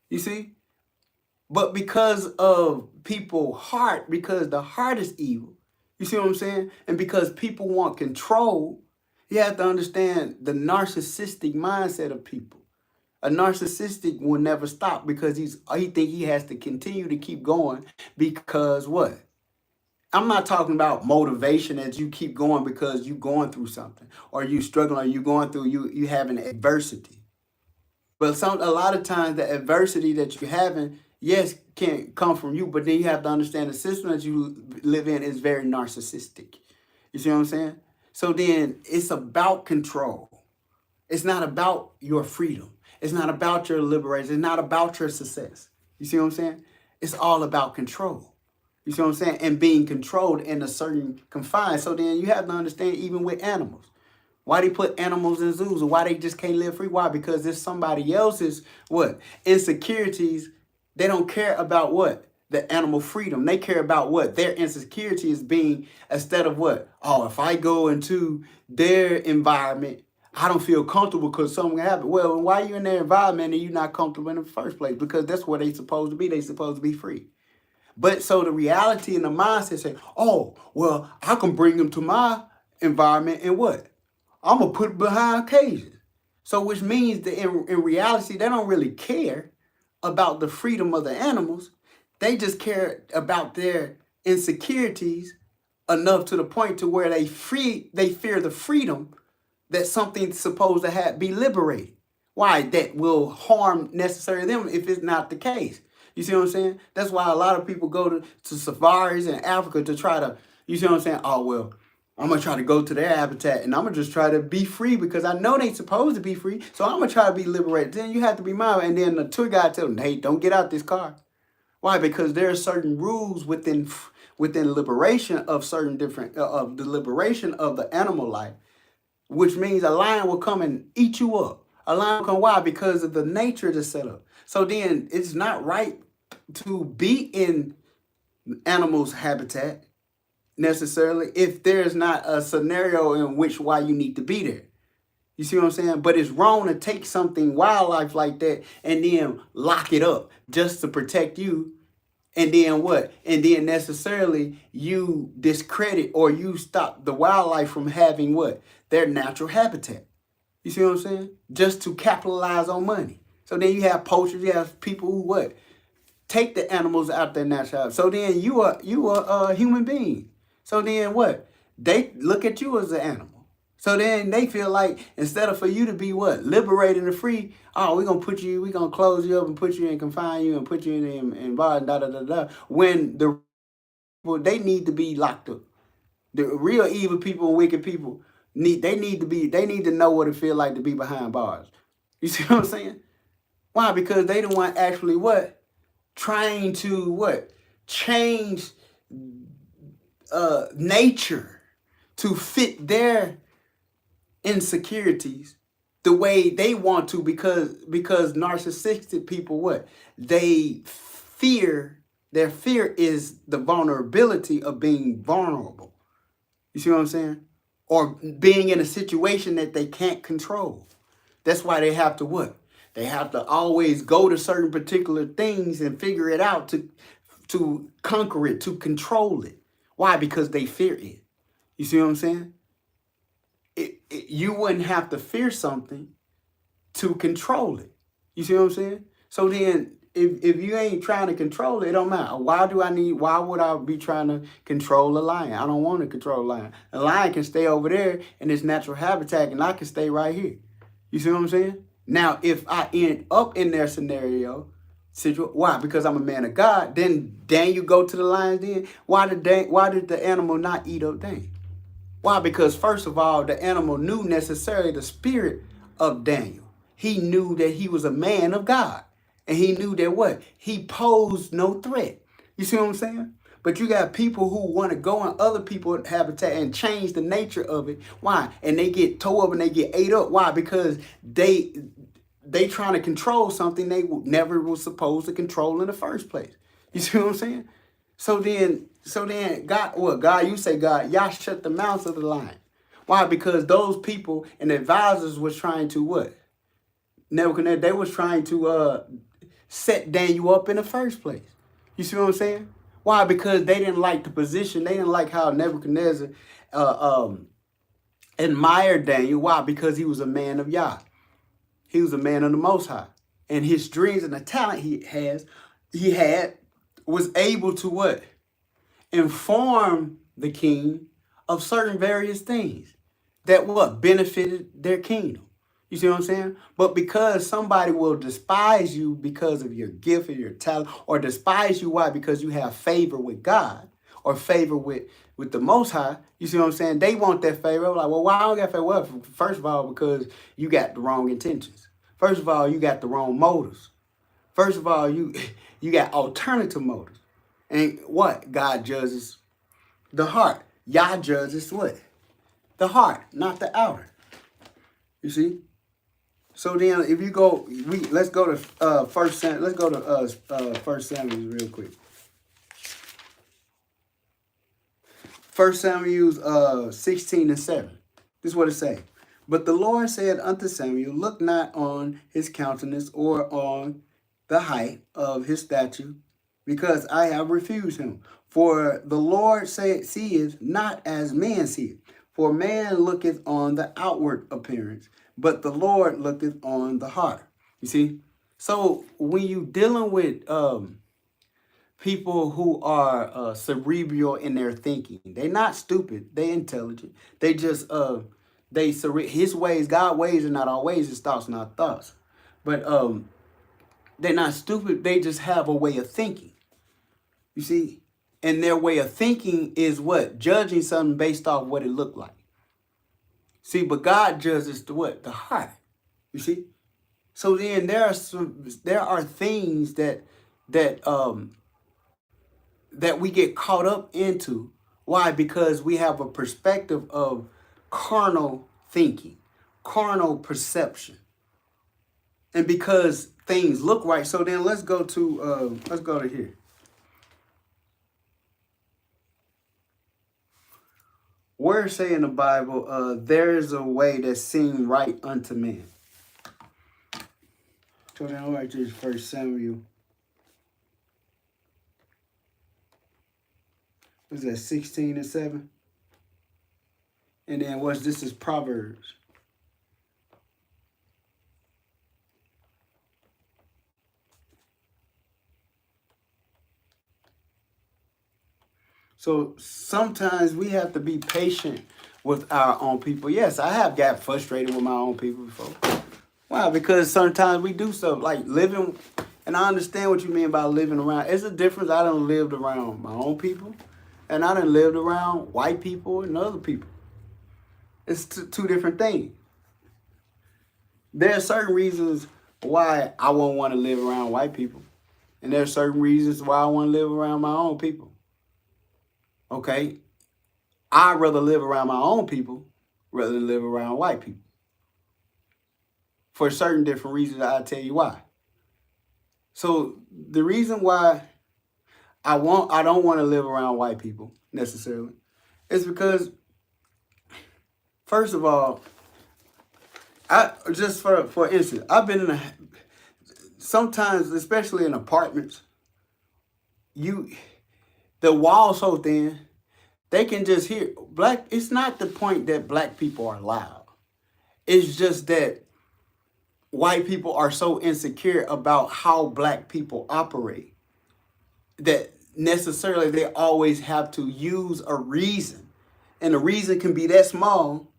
You see? But because of people's heart, because the heart is evil, you see what I'm saying? And because people want control, you have to understand the narcissistic mindset of people. A narcissistic will never stop because he think he has to continue to keep going because what? I'm not talking about motivation as you keep going because you going through something or you struggling or you going through you having adversity. But a lot of times the adversity that you're having, yes, can come from you, but then you have to understand the system that you live in is very narcissistic. You see what I'm saying? So then it's about control. It's not about your freedom. It's not about your liberation. It's not about your success. You see what I'm saying? It's all about control. You see what I'm saying? And being controlled in a certain confines. So then you have to understand even with animals. Why they put animals in zoos or why they just can't live free? Why? Because there's somebody else's what? Insecurities. They don't care about what? The animal freedom. They care about what? Their insecurity is being instead of what? Oh, if I go into their environment, I don't feel comfortable because something happened. Well, why are you in their environment and you're not comfortable in the first place? Because that's where they're supposed to be. They're supposed to be free. But so the reality and the mindset say, oh, well, I can bring them to my environment and what? I'm going to put it behind cages. So which means that in reality, they don't really care about the freedom of the animals. They just care about their insecurities enough to the point to where they fear the freedom that something's supposed to be liberated. Why? That will harm necessarily them if it's not the case. You see what I'm saying? That's why a lot of people go to safaris in Africa to try to, you see what I'm saying? Oh, well, I'm going to try to go to their habitat and I'm going to just try to be free because I know they're supposed to be free. So I'm going to try to be liberated. Then you have to be mindful. And then the tour guide tells them, hey, don't get out this car. Why? Because there are certain rules within liberation of certain different, of the liberation of the animal life, which means a lion will come and eat you up. A lion will come, why? Because of the nature of the setup. So then it's not right to be in animals' habitat necessarily if there's not a scenario in which why you need to be there. You see what I'm saying? But it's wrong to take something wildlife like that and then lock it up just to protect you. And then what? And then necessarily you discredit or you stop the wildlife from having what? Their natural habitat. You see what I'm saying? Just to capitalize on money. So then you have poachers, you have people who what? Take the animals out their natural habitat. So then you are a human being. So then what? They look at you as an animal. So then they feel like instead of for you to be what? Liberated and free, oh, we're going to close you up and put you in, confine you and put you in bar, da, da, da, da. When the people, they need to be locked up. The real evil people and wicked people, need to know what it feels like to be behind bars. You see what I'm saying? Why? Because they the one actually what? Trying to what? Change nature to fit their insecurities the way they want to because narcissistic people what? They fear, their fear is the vulnerability of being vulnerable. You see what I'm saying? Or being in a situation that they can't control. That's why they have to what? They have to always go to certain particular things and figure it out to conquer it, to control it. Why? Because they fear it. You see what I'm saying? You wouldn't have to fear something to control it. You see what I'm saying? So then if you ain't trying to control it, it don't matter. Why would I be trying to control a lion? I don't want to control a lion. A lion can stay over there in its natural habitat and I can stay right here. You see what I'm saying? Now, if I end up in their scenario, why? Because I'm a man of God, then Daniel go to the lion's den. Why did the animal not eat up Daniel? Why? Because first of all, the animal knew necessarily the spirit of Daniel. He knew that he was a man of God. And he knew that what? He posed no threat. You see what I'm saying? But you got people who want to go in other people's habitat and change the nature of it. Why? And they get tore up and they get ate up. Why? Because they trying to control something they never was supposed to control in the first place. You see what I'm saying? So then God, you say God, y'all shut the mouths of the lion. Why? Because those people and advisors was trying to what? Nebuchadnezzar, they was trying to set Daniel up in the first place. You see what I'm saying? Why? Because they didn't like the position. They didn't like how Nebuchadnezzar admired Daniel. Why? Because he was a man of Yah. He was a man of the Most High. And his dreams and the talent he had was able to what? Inform the king of certain various things that what? Benefited their kingdom. You see what I'm saying? But because somebody will despise you because of your gift or your talent, or despise you, why? Because you have favor with God or favor with the Most High. You see what I'm saying? They want that favor. I'm like, well, why I don't get favor? Well, first of all, because you got the wrong intentions. First of all, you got the wrong motives. First of all, you got alternative motives. And what? God judges the heart. Yah judges what? The heart, not the outer. You see? So then, if you go, let's go to First Samuel. Let's go to First Samuel real quick. First Samuel 16:7. This is what it says. But the Lord said unto Samuel, look not on his countenance or on the height of his stature, because I have refused him. For the Lord seeth not as man seeth. For man looketh on the outward appearance, but the Lord looketh on the heart. You see? So when you dealing with people who are cerebral in their thinking, they're not stupid, they intelligent. They just his ways, God's ways are not our ways, his thoughts not thoughts. But they're not stupid, they just have a way of thinking. You see? And their way of thinking is what? Judging something based off what it looked like. See, but God judges the what? The heart. You see? So then there are things that we get caught up into. Why? Because we have a perspective of carnal thinking, carnal perception. And because things look right, so then let's go to here. Where say in the Bible, there is a way that seems right unto man. So then I'll write this First Samuel. What's that, 16:7? And then this is Proverbs. So sometimes we have to be patient with our own people. Yes, I have got frustrated with my own people before. Why? Because sometimes we do stuff like living, and I understand what you mean by living around. It's a difference. I done lived around my own people, and I done lived around white people and other people. It's two different things. There are certain reasons why I won't want to live around white people, and there are certain reasons why I want to live around my own people. Okay, I'd rather live around my own people rather than live around white people. For certain different reasons, I'll tell you why. So the reason why I don't want to live around white people necessarily is because, first of all, for instance, I've been in sometimes, especially in apartments, the walls so thin, they can just hear it's not the point that black people are loud. It's just that white people are so insecure about how black people operate that necessarily they always have to use a reason. And the reason can be that small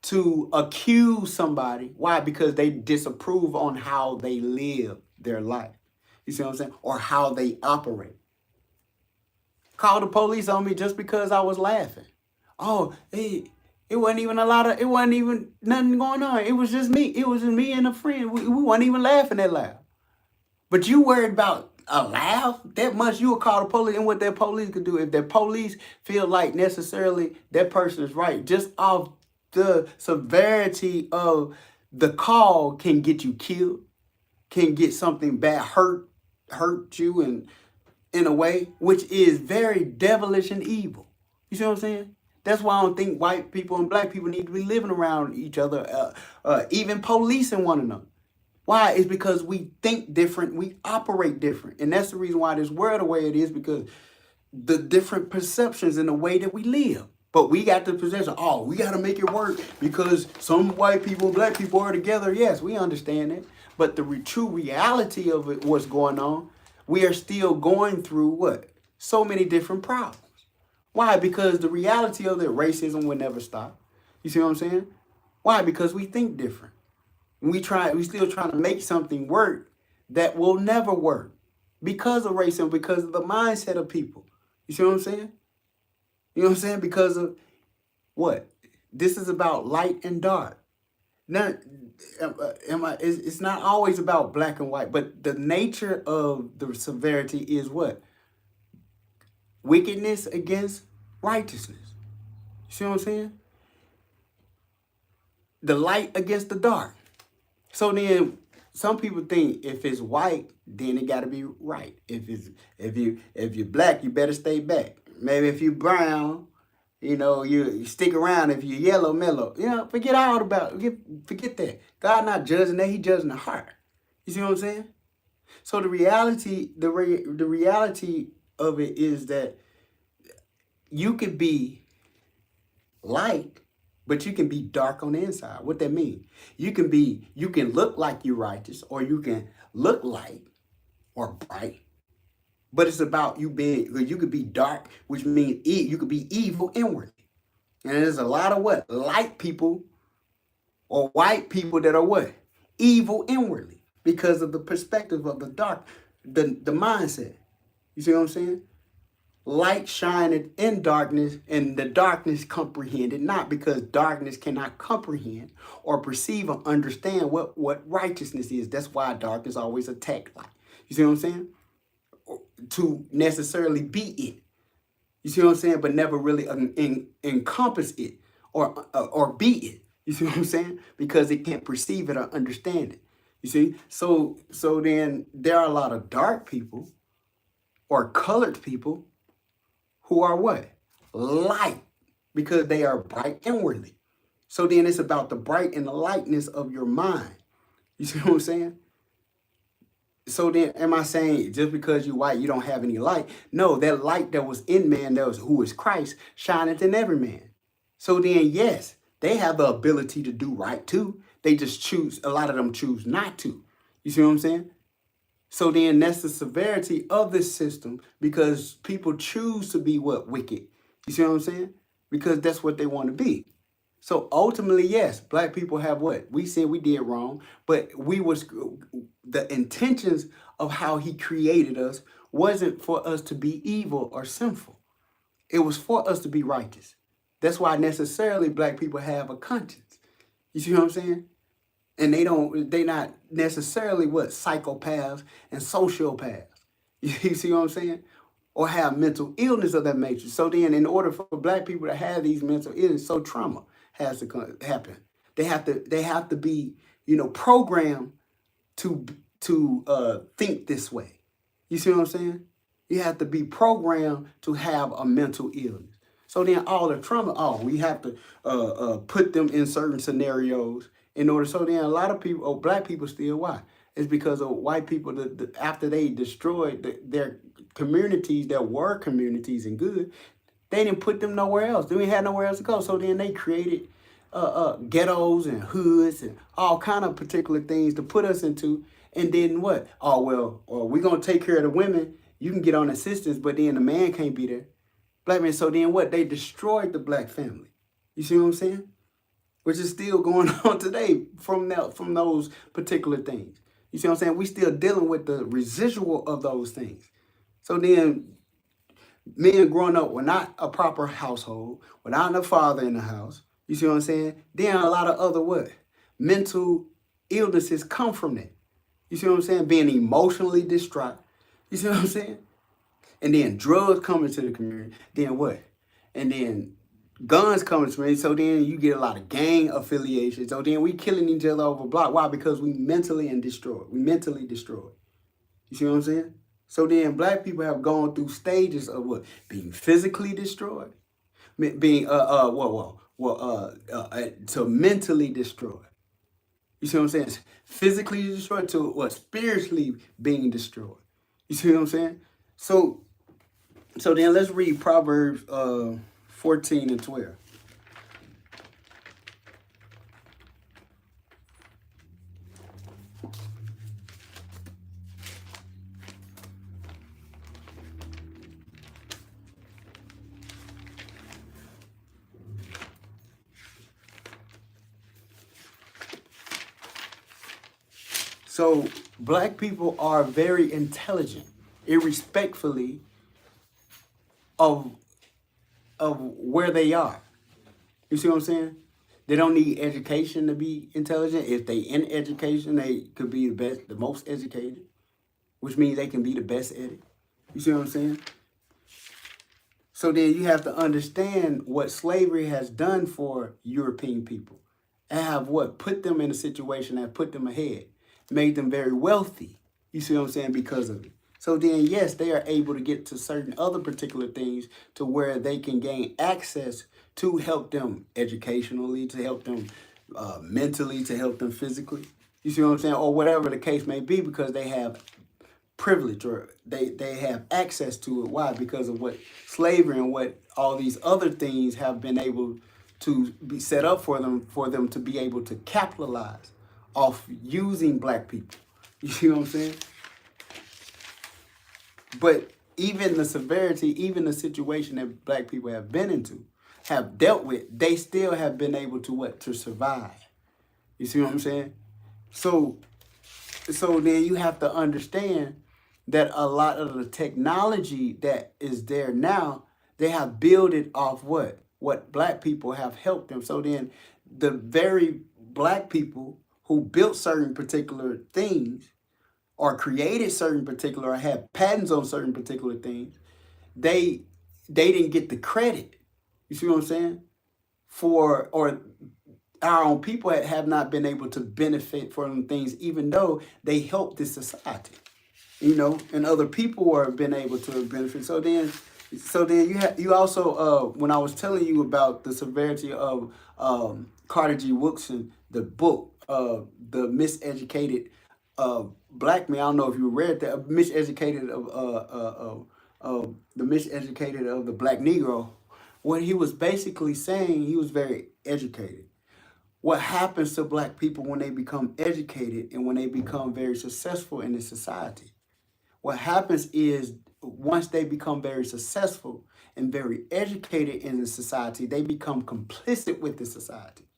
to accuse somebody. Why? Because they disapprove on how they live their life. You see what I'm saying? Or how they operate. Call the police on me just because I was laughing. Oh, it wasn't even it wasn't even nothing going on. It was just me. It was just me and a friend. We weren't even laughing that loud. But you worried about a laugh that much, you will call the police. And what that police could do, if that police feel like necessarily that person is right, just off the severity of the call can get you killed, can get something bad, hurt you in a way, which is very devilish and evil. You see what I'm saying? That's why I don't think white people and black people need to be living around each other, even policing one another. Why? It's because we think different, we operate different. And that's the reason why this world the way it is, because the different perceptions in the way that we live. But we got the perception, oh, we got to make it work because some white people and black people are together. Yes, we understand it. But the true reality of it, what's going on, we are still going through what? So many different problems. Why? Because the reality of the racism will never stop. You see what I'm saying? Why? Because we think different. We still trying to make something work that will never work because of racism, because of the mindset of people. You see what I'm saying? You know what I'm saying? Because of what? This is about light and dark. Now, it's not always about black and white, but the nature of the severity is what? Wickedness against righteousness. You see what I'm saying? The light against the dark. So then some people think if it's white, then it gotta be right. If you're black, you better stay back. Maybe if you're brown, you stick around. If you're yellow, mellow. Forget forget that. God not judging that, He judging the heart. You see what I'm saying? So the reality of it is that you could be light, but you can be dark on the inside. What that mean? You can look like you're righteous, or you can look light or bright. But it's about you could be dark, which means you could be evil inwardly. And there's a lot of what? Light people or white people that are what? Evil inwardly because of the perspective of the dark, the mindset. You see what I'm saying? Light shineth in darkness, and the darkness comprehended not, because darkness cannot comprehend or perceive or understand what righteousness is. That's why darkness always attack light. You see what I'm saying? To necessarily be it. You see what I'm saying? But never really encompass it or be it. You see what I'm saying? Because it can't perceive it or understand it. You see? So then there are a lot of dark people or colored people who are what? Light, because they are bright inwardly. So then it's about the bright and the lightness of your mind. You see what I'm saying? So then am I saying just because you're white, you don't have any light? No, that light that was in man, who is Christ, shineth in every man. So then, yes, they have the ability to do right too. They just a lot of them choose not to. You see what I'm saying? So then that's the severity of this system, because people choose to be what? Wicked. You see what I'm saying? Because that's what they want to be. So ultimately, yes, black people have what? We said we did wrong, but the intentions of how He created us wasn't for us to be evil or sinful. It was for us to be righteous. That's why necessarily black people have a conscience. You see what I'm saying? And they not necessarily what? Psychopaths and sociopaths. You see what I'm saying? Or have mental illness of that nature. So then in order for black people to have these mental illness, so trauma has to happen. They have to be, programmed to think this way. You see what I'm saying? You have to be programmed to have a mental illness. So then all the trauma, we have to put them in certain scenarios in order. So then a lot of people, black people still, why? It's because of white people, after they destroyed their communities that were communities and good, they didn't put them nowhere else. They didn't have nowhere else to go. So then they created ghettos and hoods and all kind of particular things to put us into. And then what? Oh, well, we're going to take care of the women. You can get on assistance, but then the man can't be there. Black men. So then what? They destroyed the black family. You see what I'm saying? Which is still going on today from those particular things. You see what I'm saying? We still dealing with the residual of those things. So then men growing up with not a proper household, without a father in the house, you see what I'm saying? Then a lot of other what? Mental illnesses come from that. You see what I'm saying? Being emotionally distraught. You see what I'm saying? And then drugs come into the community. Then what? And then guns coming to me. So then you get a lot of gang affiliation. So then we killing each other over block. Why? Because we mentally destroyed. We mentally destroyed. You see what I'm saying? So then black people have gone through stages of what? Being physically destroyed. Being to mentally destroyed. You see what I'm saying? Physically destroyed to what? Spiritually being destroyed. You see what I'm saying? So then let's read Proverbs 14 and 12. So black people are very intelligent, irrespectfully of where they are. You see what I'm saying? They don't need education to be intelligent. If they in education, they could be the most educated, which means they can be the best at it. You see what I'm saying? So then you have to understand what slavery has done for European people and have what put them in a situation that put them ahead, made them very wealthy. You see what I'm saying? Because of it. So then, yes, they are able to get to certain other particular things to where they can gain access to help them educationally, to help them mentally, to help them physically. You see what I'm saying? Or whatever the case may be, because they have privilege or they have access to it. Why? Because of what slavery and what all these other things have been able to be set up for them to be able to capitalize off using black people. You see what I'm saying? But even the severity, even the situation that black people have been into, have dealt with, they still have been able to what? To survive. You see what I'm saying? So then you have to understand that a lot of the technology that is there now, they have built it off what? What black people have helped them. So then the very black people who built certain particular things or created certain particular or had patents on certain particular things, they didn't get the credit. You see what I'm saying? For or our own people have not been able to benefit from things, even though they helped this society. You know, and other people have been able to benefit. So then you also when I was telling you about the severity of Carter G. Woodson, the book, the Miseducated Black Man. I don't know if you read that. Miseducated of the Miseducated of the Black Negro. What he was basically saying, he was very educated. What happens to black people when they become educated and when they become very successful in this society? What happens is once they become very successful and very educated in the society, they become complicit with the society.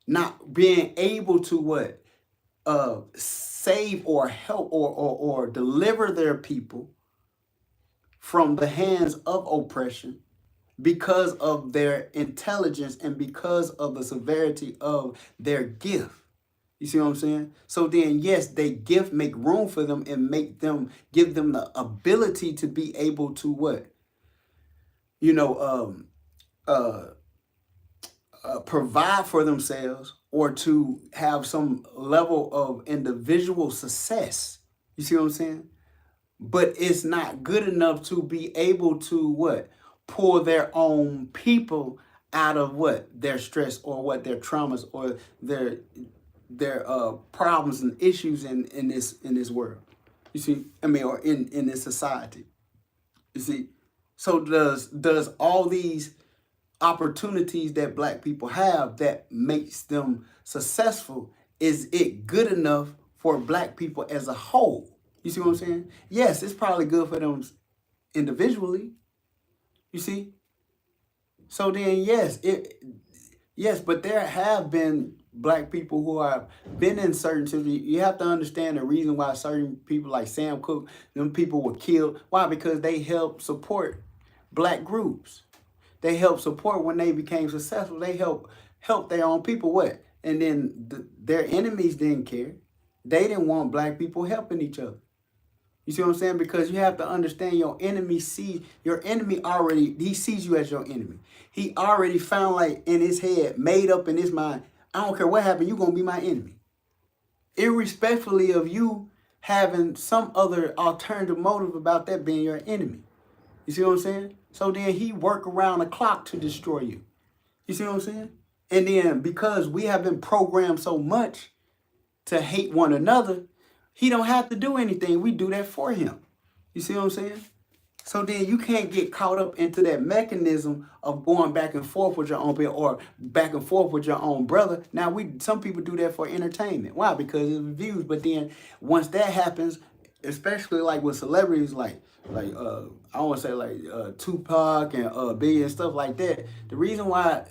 Not being able to what? Save or help or deliver their people from the hands of oppression because of their intelligence and because of the severity of their gift. You see what I'm saying? So then, yes, they make room for them and give them the ability to be able to what? You know, provide for themselves or to have some level of individual success. You see what I'm saying? But it's not good enough to be able to what? Pull their own people out of what? Their stress or what? Their traumas or their problems and issues in this world. You see, I mean, or in this society. You see, so does all these opportunities that black people have that makes them successful, is it good enough for black people as a whole? You see what I'm saying? Yes, it's probably good for them individually. You see? So then, yes, but there have been black people who have been in certain situations. You have to understand the reason why certain people like Sam Cooke, them people were killed. Why? Because they helped support black groups. They helped support when they became successful. They help their own people. What? And then their enemies didn't care. They didn't want black people helping each other. You see what I'm saying? Because you have to understand your enemy already, he sees you as your enemy. He already found, like, in his head, made up in his mind, I don't care what happened, you're going to be my enemy. Irrespectfully of you having some other alternative motive about that being your enemy. You see what I'm saying? So then he work around the clock to destroy you. You see what I'm saying? And then because we have been programmed so much to hate one another, he don't have to do anything. We do that for him. You see what I'm saying? So then you can't get caught up into that mechanism of going back and forth with your own brother or back and forth with your own brother. Now, some people do that for entertainment. Why? Because it's views. But then once that happens, especially like with celebrities like I want to say like Tupac and Biggie and stuff like that, the reason why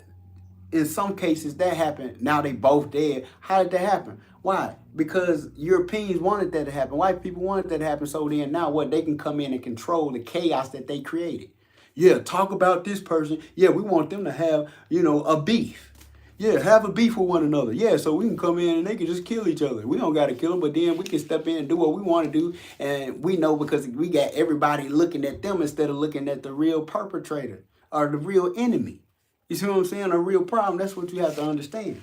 in some cases that happened, now they both dead. How did that happen? Why? Because Europeans wanted that to happen. White people wanted that to happen. So then now what? They can come in and control the chaos that they created. Yeah, talk about this person. Yeah, we want them to have, a beef. Yeah, have a beef with one another. Yeah, so we can come in and they can just kill each other. We don't got to kill them, but then we can step in and do what we want to do. And we know because we got everybody looking at them instead of looking at the real perpetrator or the real enemy. You see what I'm saying? A real problem. That's what you have to understand.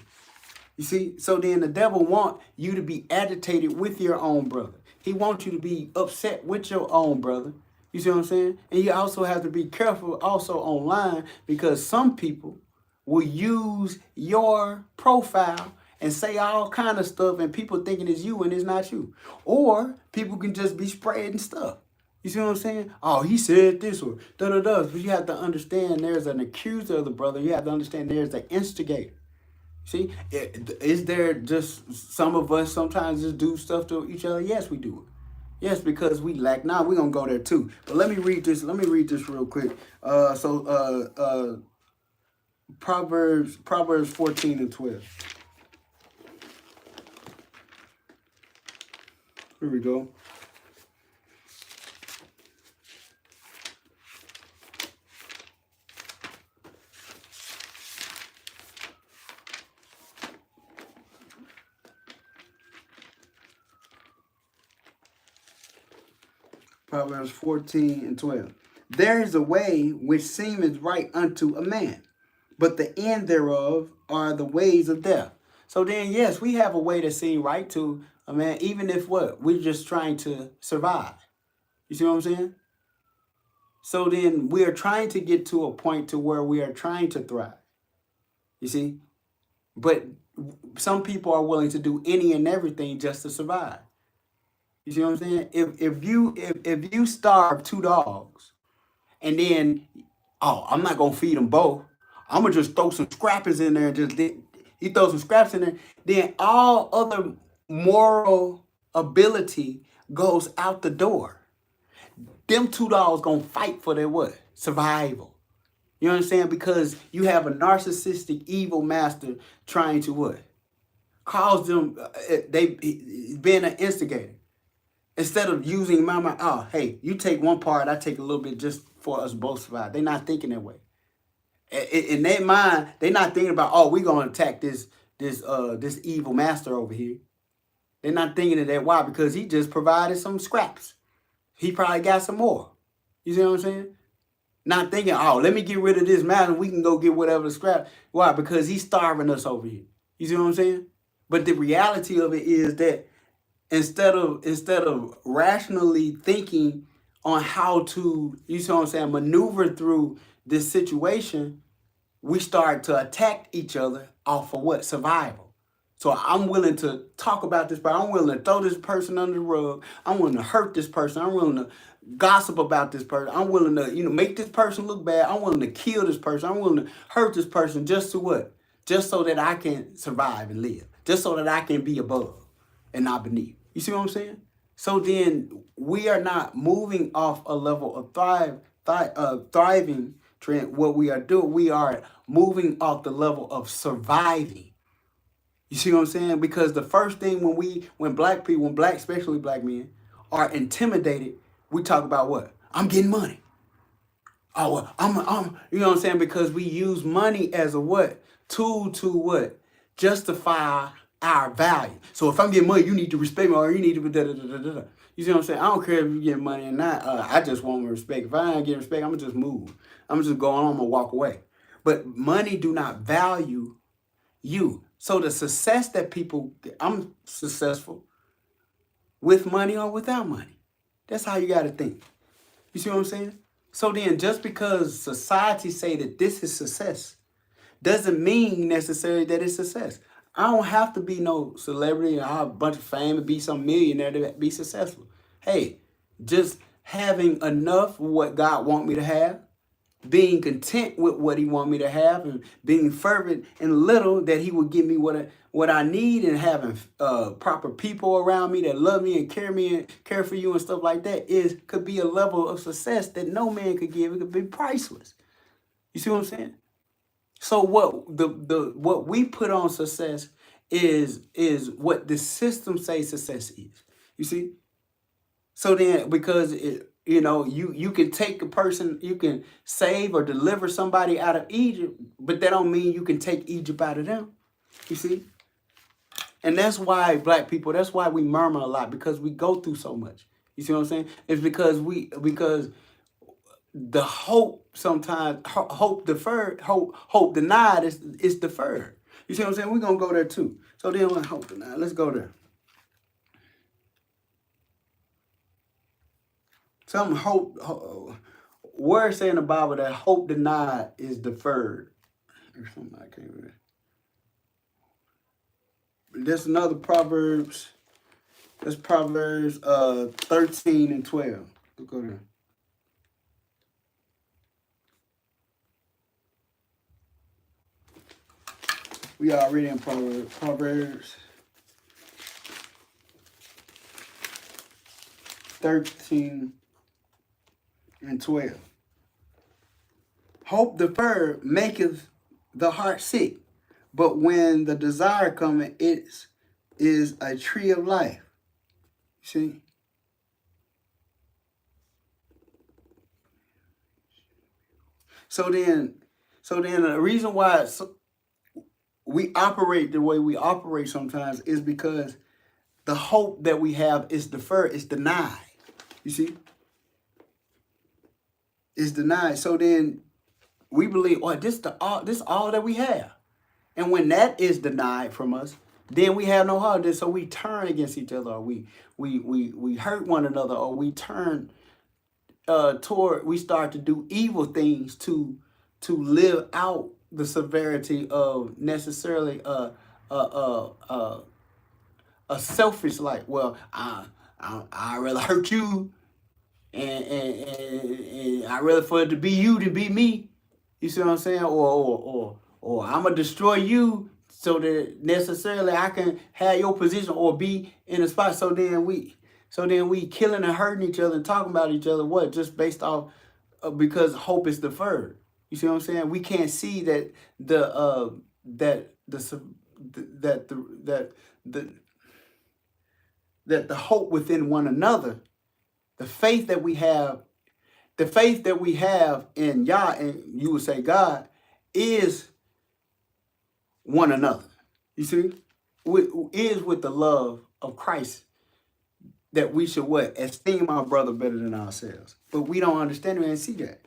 You see? So then the devil wants you to be agitated with your own brother. He wants you to be upset with your own brother. You see what I'm saying? And you also have to be careful also online because some people will use your profile and say all kind of stuff and people thinking it's you and it's not you. Or people can just be spreading stuff. You see what I'm saying? Oh, he said this or da-da-da. But you have to understand there's an accuser of the brother. You have to understand there's an instigator. See, is there just some of us sometimes just do stuff to each other? Yes, we do it. Yes, because we lack. Now we're gonna go there too. But let me read this. Let me read this real quick. Proverbs 14 and 12. Here we go. Proverbs 14 and 12. There is a way which seemeth right unto a man, but the end thereof are the ways of death. So then, yes, we have a way that seems right to a man, even if what? We're just trying to survive. You see what I'm saying? So then we are trying to get to a point to where we are trying to thrive. You see? But some people are willing to do any and everything just to survive. You see what I'm saying? If you starve two dogs and then, oh, I'm not gonna feed them both. I'm gonna just throw some scrappers in there and you throw some scraps in there. Then all other moral ability goes out the door. Them two dogs gonna fight for their what? Survival. You understand? Because you have a narcissistic evil master trying to what? Cause them, being an instigator. Instead of using my mind, oh, hey, you take one part, I take a little bit just for us both survive. They're not thinking that way. In their mind, they're not thinking about, oh, we're gonna attack this evil master over here. They're not thinking of that. Why? Because he just provided some scraps. He probably got some more. You see what I'm saying? Not thinking, oh, let me get rid of this master. We can go get whatever the scrap. Why? Because he's starving us over here. You see what I'm saying? But the reality of it is that instead of rationally thinking on how to, you see what I'm saying, maneuver through this situation, we start to attack each other off of what? Survival. So I'm willing to talk about this, but I'm willing to throw this person under the rug. I'm willing to hurt this person. I'm willing to gossip about this person. I'm willing to, make this person look bad. I'm willing to kill this person. I'm willing to hurt this person just to what? Just so that I can survive and live. Just so that I can be above and not beneath. You see what I'm saying? So then we are not moving off a level of thriving trend. What we are doing, we are moving off the level of surviving. You see what I'm saying? Because the first thing when black people, especially black men, are intimidated, we talk about what? I'm getting money. Oh, well, you know what I'm saying? Because we use money as a what? Tool to what? Justify our value. So if I'm getting money, you need to respect me, or you need to da da da da da. You see what I'm saying? I don't care if you get money or not. I just want respect. If I ain't getting respect, I'm gonna just move. I'm just going on. I'm gonna walk away. But money do not value you. So the success that people, I'm successful with money or without money. That's how you got to think. You see what I'm saying? So then just because society say that this is success doesn't mean necessarily that it's success. I don't have to be no celebrity or have a bunch of fame and be some millionaire to be successful. Hey, just having enough of what God want me to have, being content with what he want me to have, and being fervent in little that he would give me what I need, and having proper people around me that love me and care for you and stuff like that could be a level of success that no man could give. It could be priceless. You see what I'm saying? So what we put on success is what the system says success is. You see? So then, because you can take a person, you can save or deliver somebody out of Egypt, but that don't mean you can take Egypt out of them. You see? And that's why black people, that's why we murmur a lot, because we go through so much. You see what I'm saying? It's because the hope sometimes, hope deferred, hope denied is deferred. You see what I'm saying? We're gonna go there too. So then when hope denied, let's go there. Some words say in the Bible that hope denied is deferred. Or something I can't read. There's another Proverbs. That's Proverbs 13 and 12. Let's go there. We already in Proverbs 13 and 12. Hope deferred maketh the heart sick, but when the desire cometh, it is a tree of life. See? So then the reason why we operate the way we operate sometimes is because the hope that we have is deferred, is denied. You see? It's denied. So then we believe, oh, this all that we have. And when that is denied from us, then we have no heart. So we turn against each other, or we hurt one another, or we turn we start to do evil things to live out the severity of necessarily a selfish, like, well, I rather hurt you, and I rather for it to be you than be me. You see what I'm saying? Or I'm gonna destroy you so that necessarily I can have your position or be in a spot. So then we killing and hurting each other and talking about each other. What? Just based off because hope is deferred. You see what I'm saying? We can't see that the hope within one another, the faith that we have in Yah, and you would say God, is one another. You see? Is with the love of Christ, that we should what? Esteem our brother better than ourselves. But we don't understand it and see that.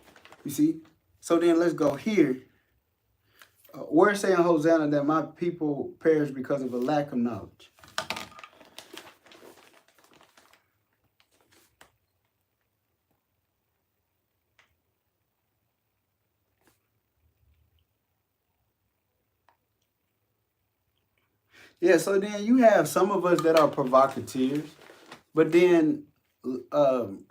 You see? So then let's go here. We're saying, Hosanna, that my people perish because of a lack of knowledge. Yeah, so then you have some of us that are provocateurs, but then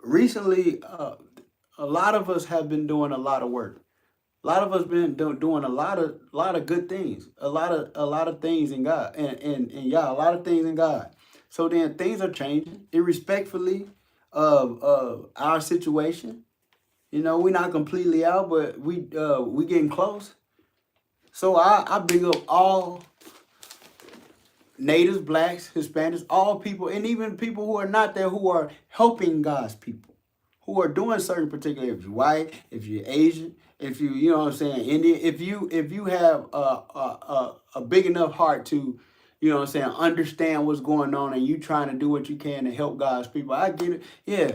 recently, a lot of us have been doing a lot of work. A lot of us been doing a lot of good things, a lot of things in God, and yeah, a lot of things in God. So then things are changing, irrespectfully of our situation. We're not completely out, but we getting close. So I big up all natives, blacks, Hispanics, all people, and even people who are not there, who are helping God's people, who are doing certain particular. If you're white, if you're Asian, if you know what I'm saying, Indian, if you have a big enough heart to, what I'm saying, understand what's going on, and you trying to do what you can to help God's people, I get it. Yeah,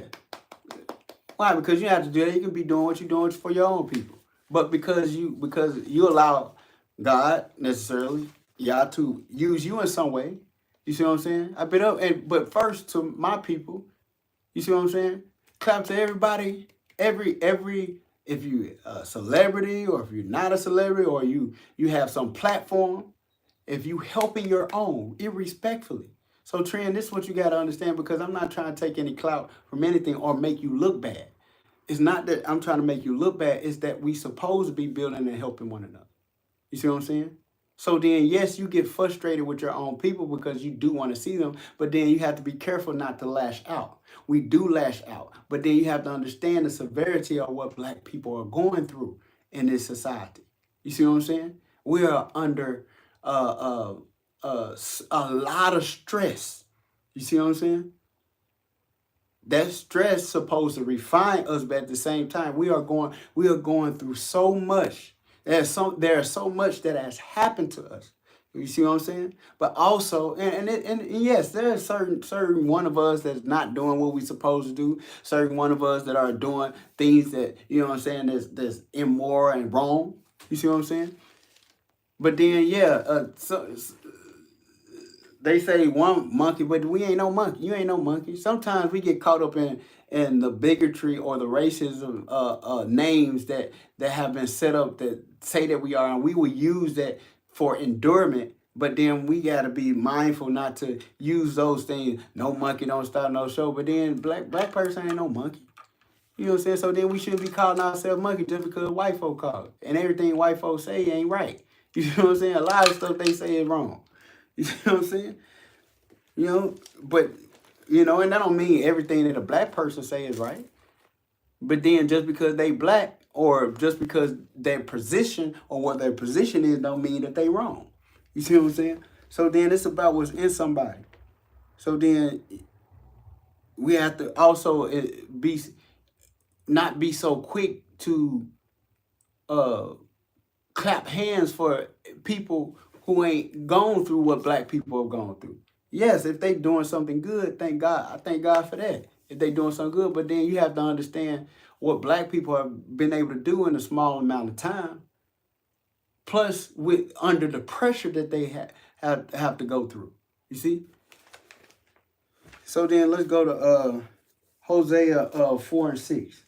why? Because you have to do that. You can be doing what you're doing for your own people, but because you allow God necessarily, y'all, to use you in some way. You see what I'm saying? I been up, and but first to my people. You see what I'm saying? Clap to everybody. Every if you a celebrity, or if you're not a celebrity, or you have some platform, if you helping your own, irrespectfully. So Trent, this is what you got to understand, because I'm not trying to take any clout from anything or make you look bad. It's not that I'm trying to make you look bad. It's that we supposed to be building and helping one another. You see what I'm saying? So then, yes, you get frustrated with your own people because you do want to see them, but then you have to be careful not to lash out. We do lash out, but then you have to understand the severity of what black people are going through in this society. You see what I'm saying? We are under a lot of stress. You see what I'm saying? That stress supposed to refine us, but at the same time, we are going through so much. There's so much that has happened to us. You see what I'm saying? But also, and yes, there's certain one of us that's not doing what we supposed to do. Certain one of us that are doing things that, what I'm saying, that's immoral and wrong. You see what I'm saying? But then, yeah, they say one monkey, but we ain't no monkey. You ain't no monkey. Sometimes we get caught up in the bigotry or the racism names that have been set up that say that we are, and we will use that for endurement. But then we gotta be mindful not to use those things. No monkey don't start no show. But then black person ain't no monkey. You know what I'm saying? So then we shouldn't be calling ourselves monkey just because white folk call it. And everything white folks say ain't right. You know what I'm saying? A lot of stuff they say is wrong. You see what I'm saying? But and that don't mean everything that a black person say is right. But then just because they black, or just because their position or what their position is, don't mean that they wrong. You see what I'm saying? So then it's about what's in somebody. So then we have to also be not be so quick to uh clap hands for people who ain't gone through what black people have gone through. Yes, if they doing something good, thank God. I thank God for that. If they doing something good, but then you have to understand what black people have been able to do in a small amount of time. Plus, with under the pressure that they have to go through. You see. So then let's go to Hosea 4:6.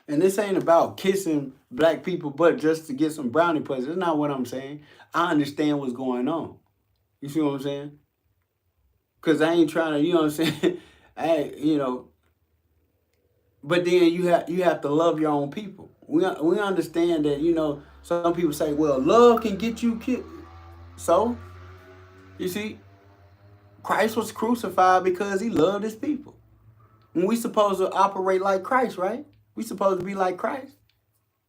And this ain't about kissing black people, but just to get some brownie points. That's not what I'm saying. I understand what's going on. You see what I'm saying? Because I ain't trying to, what I'm saying? But then you have to love your own people. We understand that, some people say, well, love can get you killed. So, you see, Christ was crucified because he loved his people. And we supposed to operate like Christ, right? We supposed to be like Christ.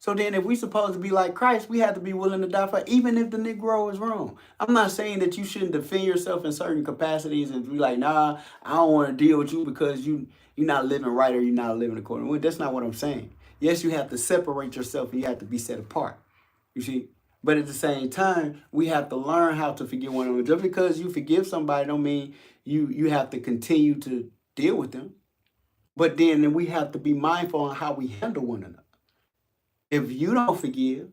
So then if we supposed to be like Christ, we have to be willing to die for it, even if the Negro is wrong. I'm not saying that you shouldn't defend yourself in certain capacities and be like, nah, I don't want to deal with you because you're not living right, or you're not living according. Well, that's not what I'm saying. Yes, you have to separate yourself and you have to be set apart. You see? But at the same time, we have to learn how to forgive one another. Just because you forgive somebody don't mean you have to continue to deal with them. But then we have to be mindful on how we handle one another. If you don't forgive,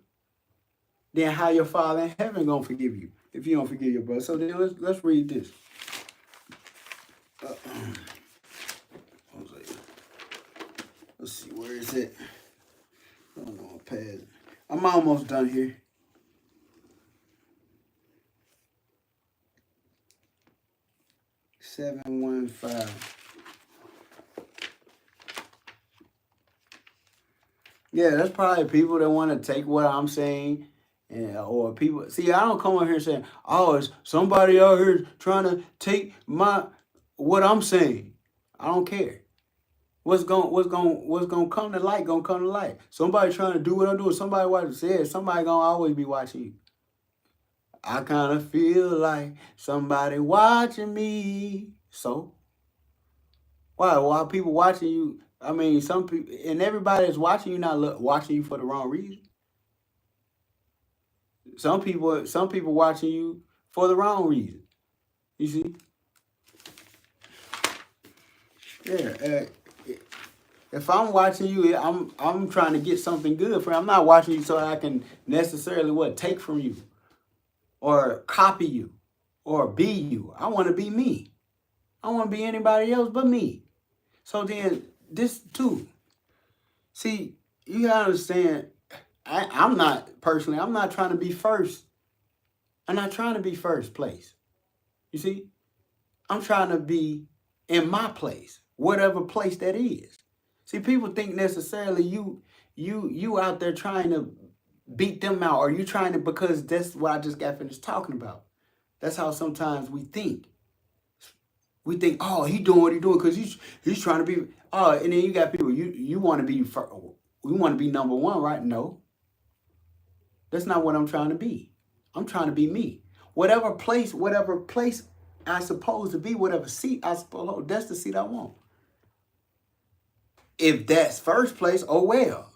then how your Father in heaven gonna forgive you if you don't forgive your brother? So then let's read this. Let's see, where is it? I don't know, pad. I'm almost done here. $715. Yeah, that's probably people that want to take what I'm saying, and or people. See, I don't come on here saying, "Oh, it's somebody out here trying to take what I'm saying." I don't care. What's gonna come to light? Gonna come to light. Somebody trying to do what I'm doing. Somebody watching. Said somebody gonna always be watching you. I kind of feel like somebody watching me. So why people watching you? I mean, some people and everybody that's watching you not watching you for the wrong reason. Some people watching you for the wrong reason. You see? Yeah. If I'm watching you, I'm trying to get something good for you. I'm not watching you so I can necessarily take from you or copy you or be you. I want to be me. I want to be anybody else but me. So then this too. See, you gotta understand. I'm not trying to be first. I'm not trying to be first place. You see, I'm trying to be in my place, whatever place that is. See, people think necessarily you out there trying to beat them out, or you trying to, because that's what I just got finished talking about. That's how sometimes we think. We think, oh, he doing what he doing because he's trying to be. Oh, and then you got people you want to be. We want to be number one, right? No, that's not what I'm trying to be. I'm trying to be me. Whatever place I supposed to be, whatever seat I suppose, that's the seat I want. If that's first place, oh well.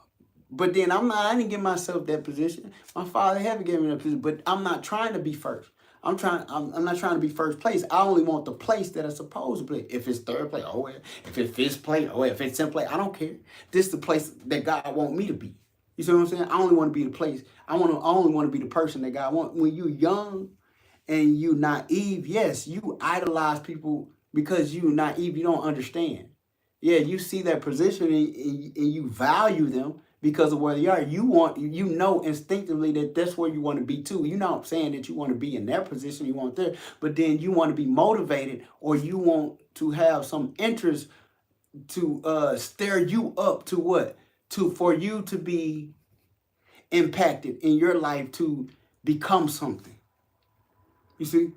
But then I didn't give myself that position. My Father heaven gave me that position, but I'm not trying to be first. I'm not trying to be first place. I only want the place that I'm supposed to play. If it's third place, oh well. If it's fifth place, oh well. If it's 10th place, I don't care. This is the place that God want me to be. You see what I'm saying? I only want to be the place. I only want to be the person that God wants. When you young and you naive, yes, you idolize people because you naive. You don't understand. Yeah, you see that position and you value them because of where they are. You know instinctively that that's where you want to be too. You're not saying that you want to be in their position, you want there, but then you want to be motivated, or you want to have some interest to stir you up to what? For you to be impacted in your life to become something. You see?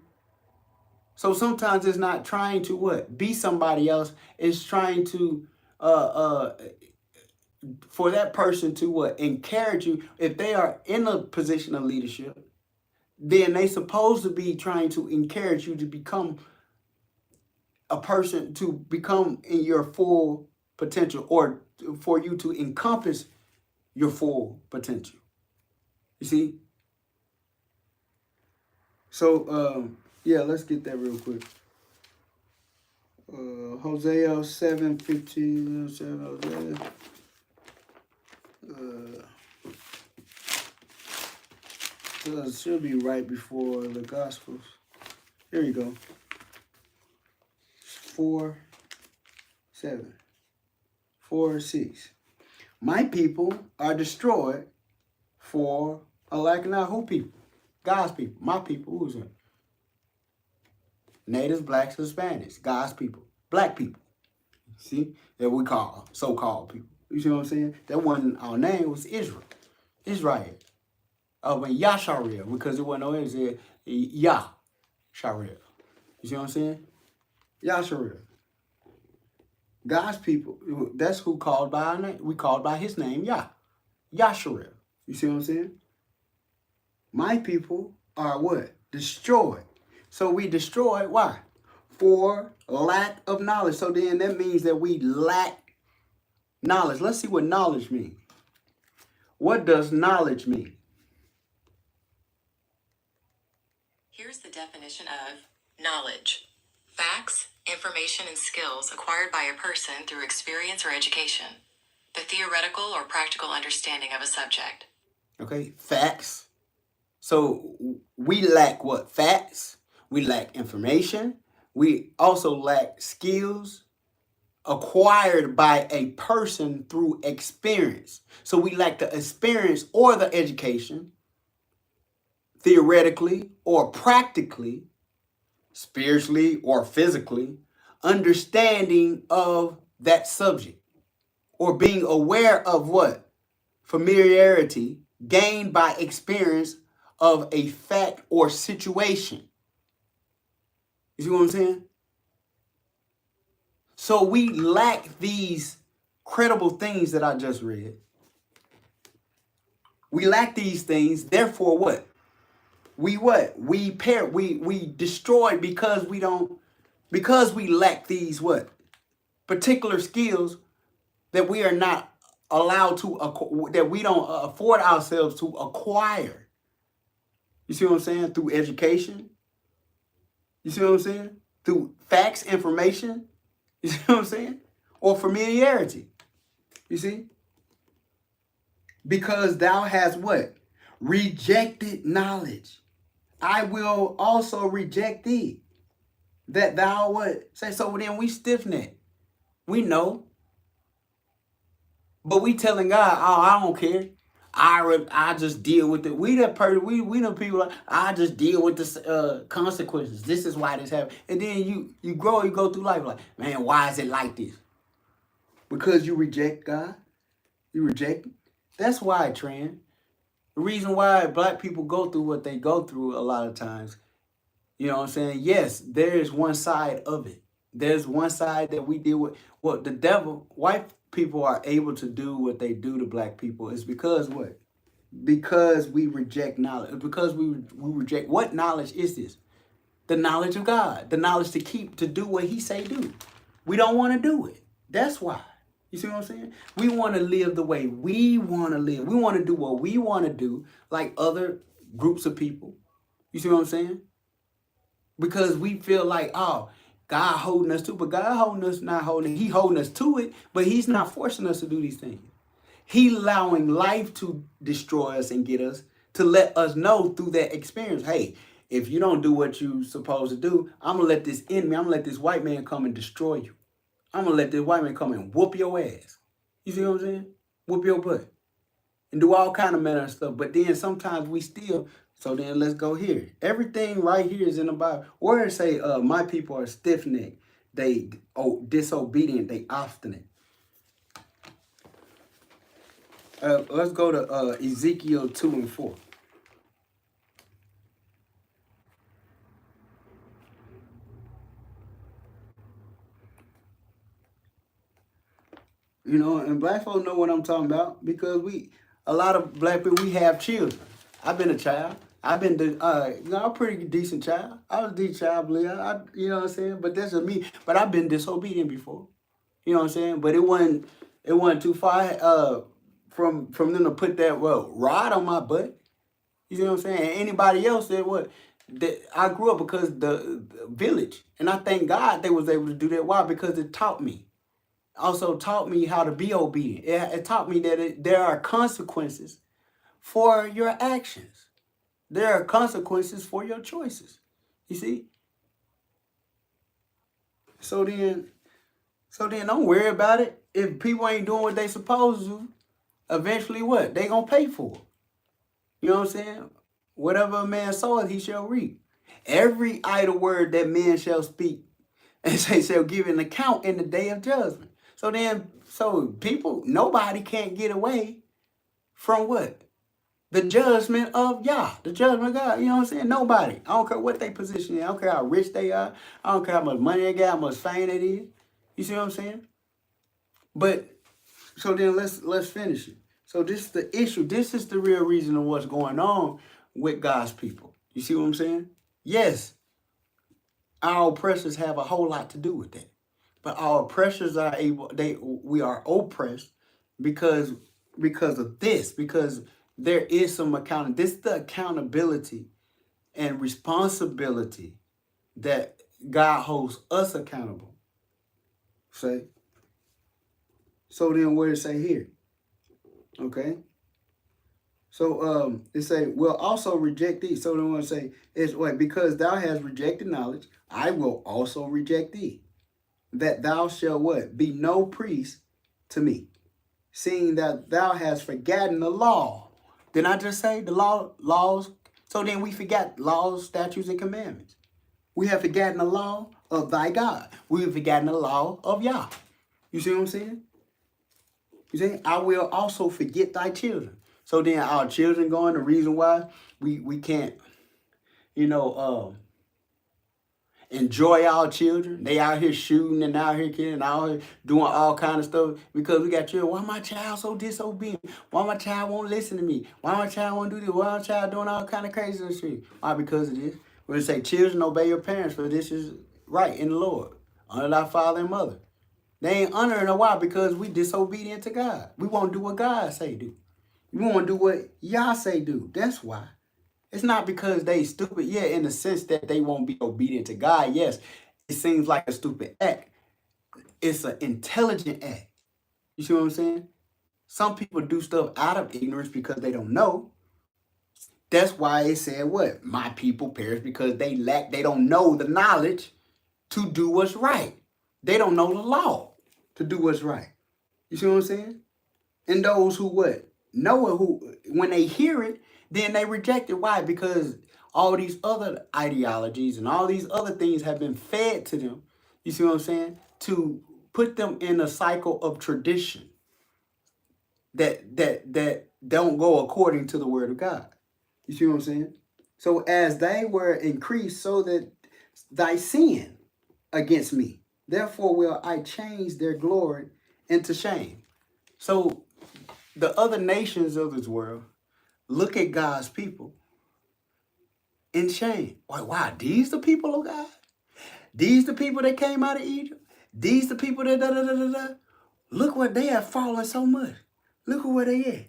So sometimes it's not trying to be somebody else. It's trying to for that person to encourage you. If they are in a position of leadership, then they supposed to be trying to encourage you to become a person, to become in your full potential, or for you to encompass your full potential. You see? So yeah, let's get that real quick. Hosea 7:15, 7 Hosea. It should be right before the Gospels. Here you go. 4:7. 4:6. My people are destroyed for a lack of knowledge. Who people? God's people. My people. Who's it? Natives, blacks, Hispanics. God's people. Black people. See? That we call so-called people. You see what I'm saying? That wasn't our name. It was Israel. Israel. Yasharel, because it wasn't no it said Yasharel. You see what I'm saying? Yasharel. God's people, that's who called by our name. We called by his name, Yasharel. You see what I'm saying? My people are what? Destroyed. So we destroyed, why? For lack of knowledge. So then that means that we lack knowledge. Let's see what knowledge means. What does knowledge mean? Here's the definition of knowledge. Facts, information, and skills acquired by a person through experience or education. The theoretical or practical understanding of a subject. Okay, facts. So we lack what? Facts. We lack information. We also lack skills. acquired by a person through experience. So we lack the experience or the education, theoretically or practically, spiritually or physically, understanding of that subject, or being aware of what? Familiarity gained by experience of a fact or situation. You see what I'm saying? So we lack these credible things that I just read. We lack these things, therefore what? We what? We destroy because we lack these what? Particular skills that we are not allowed to, that we don't afford ourselves to acquire. You see what I'm saying? Through education. You see what I'm saying? Through facts, information. You see what I'm saying? Or familiarity. You see? Because thou hast what? Rejected knowledge. I will also reject thee. That thou what? Say, so then we stiff neck. We know. But we telling God, oh, I don't care. I just deal with it. We that person, we the people. I just deal with the consequences. This is why this happened. And then you grow, you go through life like, man, why is it like this? Because you reject God. You reject it. That's why, Tran. The reason why black people go through what they go through a lot of times, you know what I'm saying? Yes, there is one side of it. There's one side that we deal with. Well, the devil, white people are able to do what they do to black people is because what? Because we reject knowledge. Because we reject, what knowledge is this? The knowledge of God. The knowledge to do what he say do. We don't want to do it. That's why. You see what I'm saying? We want to live the way we want to live. We want to do what we want to do, like other groups of people. You see what I'm saying? Because we feel like, oh, God holding us to, but God holding us, not holding, he holding us to it, but he's not forcing us to do these things. He allowing life to destroy us and get us, to let us know through that experience, hey, if you don't do what you supposed to do, I'm going to let this enemy, I'm going to let this white man come and destroy you. I'm going to let this white man come and whoop your ass. You see what I'm saying? Whoop your butt. And do all kind of manner of stuff. But then sometimes we still, so then let's go here. Everything right here is in the Bible. Where it say, my people are stiff-necked, they disobedient, they obstinate. Let's go to Ezekiel 2 and 4. You know, and black folks know what I'm talking about because a lot of black people, we have children. I've been a child. I'm a pretty decent child. I was a decent child, believe you know what I'm saying? But that's just me. But I've been disobedient before. You know what I'm saying? But it wasn't too far from them to put that rod on my butt. You see what I'm saying? And anybody else said what? That I grew up because the village. And I thank God they was able to do that. Why? Because it taught me. Also taught me how to be obedient. It taught me that there are consequences for your actions. There are consequences for your choices. You see? So then don't worry about it. If people ain't doing what they supposed to, eventually what? They gonna pay for it. You know what I'm saying? Whatever a man soweth, he shall reap. Every idle word that man shall speak, and they shall give an account in the day of judgment. So people, nobody can't get away from what? The judgment of Yah, the judgment of God. You know what I'm saying? Nobody. I don't care what they position is. I don't care how rich they are. I don't care how much money they got, how much fame it is. You see what I'm saying? But so then let's finish it. So this is the issue. This is the real reason of what's going on with God's people. You see what I'm saying? Yes, our oppressors have a whole lot to do with that. But our oppressors are we are oppressed because of this, because there is some accountability. This is the accountability and responsibility that God holds us accountable. Say. So then what does it say here? Okay. So it say, will also reject thee. So then what say is what? Because thou hast rejected knowledge, I will also reject thee. that thou shalt what? Be no priest to me, seeing that thou hast forgotten the law. Didn't I just say the laws? So then we forgot laws, statutes, and commandments. We have forgotten the law of thy God. We have forgotten the law of Yah. You see what I'm saying? You see, I will also forget thy children. So then our children going, the reason why we can't, you know, enjoy our children. They out here shooting and out here killing, out here doing all kind of stuff because we got children. Why my child so disobedient? Why my child won't listen to me? Why my child won't do this? Why my child doing all kind of crazy shit? Why? Because of this. When they say children obey your parents, for this is right in the Lord. Honor thy father and mother. They ain't honoring her. Why? Because we disobedient to God. We won't do what God say do. We won't do what Yah say do. That's why. It's not because they stupid. Yeah, in the sense that they won't be obedient to God. Yes, it seems like a stupid act. It's an intelligent act. You see what I'm saying? Some people do stuff out of ignorance because they don't know. That's why it said what? My people perish because they don't know the knowledge to do what's right. They don't know the law to do what's right. You see what I'm saying? And those who what? Know it, who when they hear it, then they reject it. Why? Because all these other ideologies and all these other things have been fed to them. You see what I'm saying? To put them in a cycle of tradition that don't go according to the word of God. You see what I'm saying? So as they were increased, so that thy sin against me, therefore will I change their glory into shame. So the other nations of this world look at God's people in shame. Like, wow, these the people of God? These the people that came out of Egypt? These the people that da-da-da-da-da? Look what they have fallen so much. Look at where they at.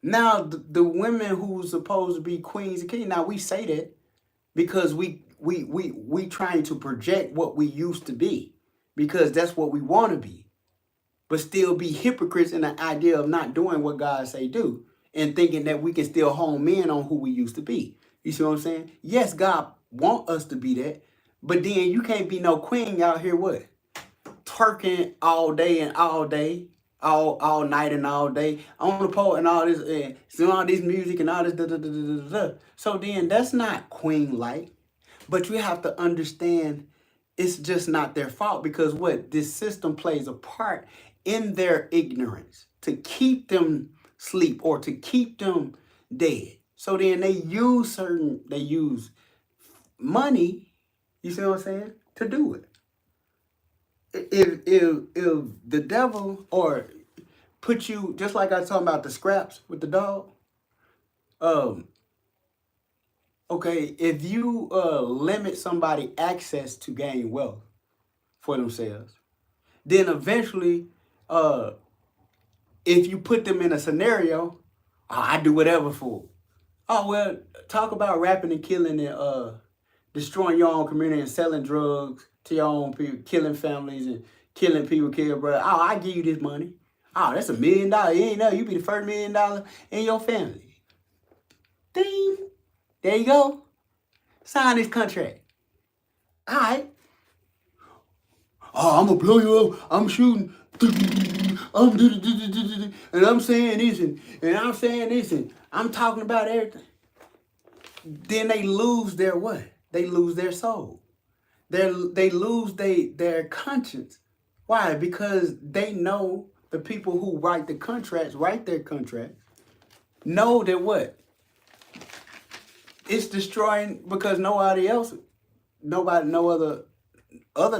Now, the women who's supposed to be queens and kings, now we say that because we trying to project what we used to be because that's what we want to be, but still be hypocrites in the idea of not doing what God say do and thinking that we can still home in on who we used to be. You see what I'm saying? Yes, God want us to be that, but then you can't be no queen out here what? Twerking all day and all day, all night and all day on the pole and all this and all this music and all this da, da, da, da, da, da. So then that's not queen like. But you have to understand it's just not their fault because what this system plays a part in their ignorance to keep them sleep or to keep them dead. So then they use money, you see what I'm saying, to do it. If the devil or put you just like I was talking about the scraps with the dog, okay, if you limit somebody access to gain wealth for themselves, then eventually, if you put them in a scenario, oh, I do whatever for. Oh well, talk about rapping and killing and destroying your own community and selling drugs to your own people, killing families and killing people, brother. Oh, I give you this money. Oh, that's $1 million. You ain't know you be the first $1 million in your family. Ding. There you go. Sign this contract. All right. Oh, I'm gonna blow you up. I'm shooting. And I'm saying this and I'm saying this and I'm talking about everything. Then they lose their what? They lose their soul. They lose their conscience. Why? Because they know the people who write their contracts, know that what? It's destroying because no other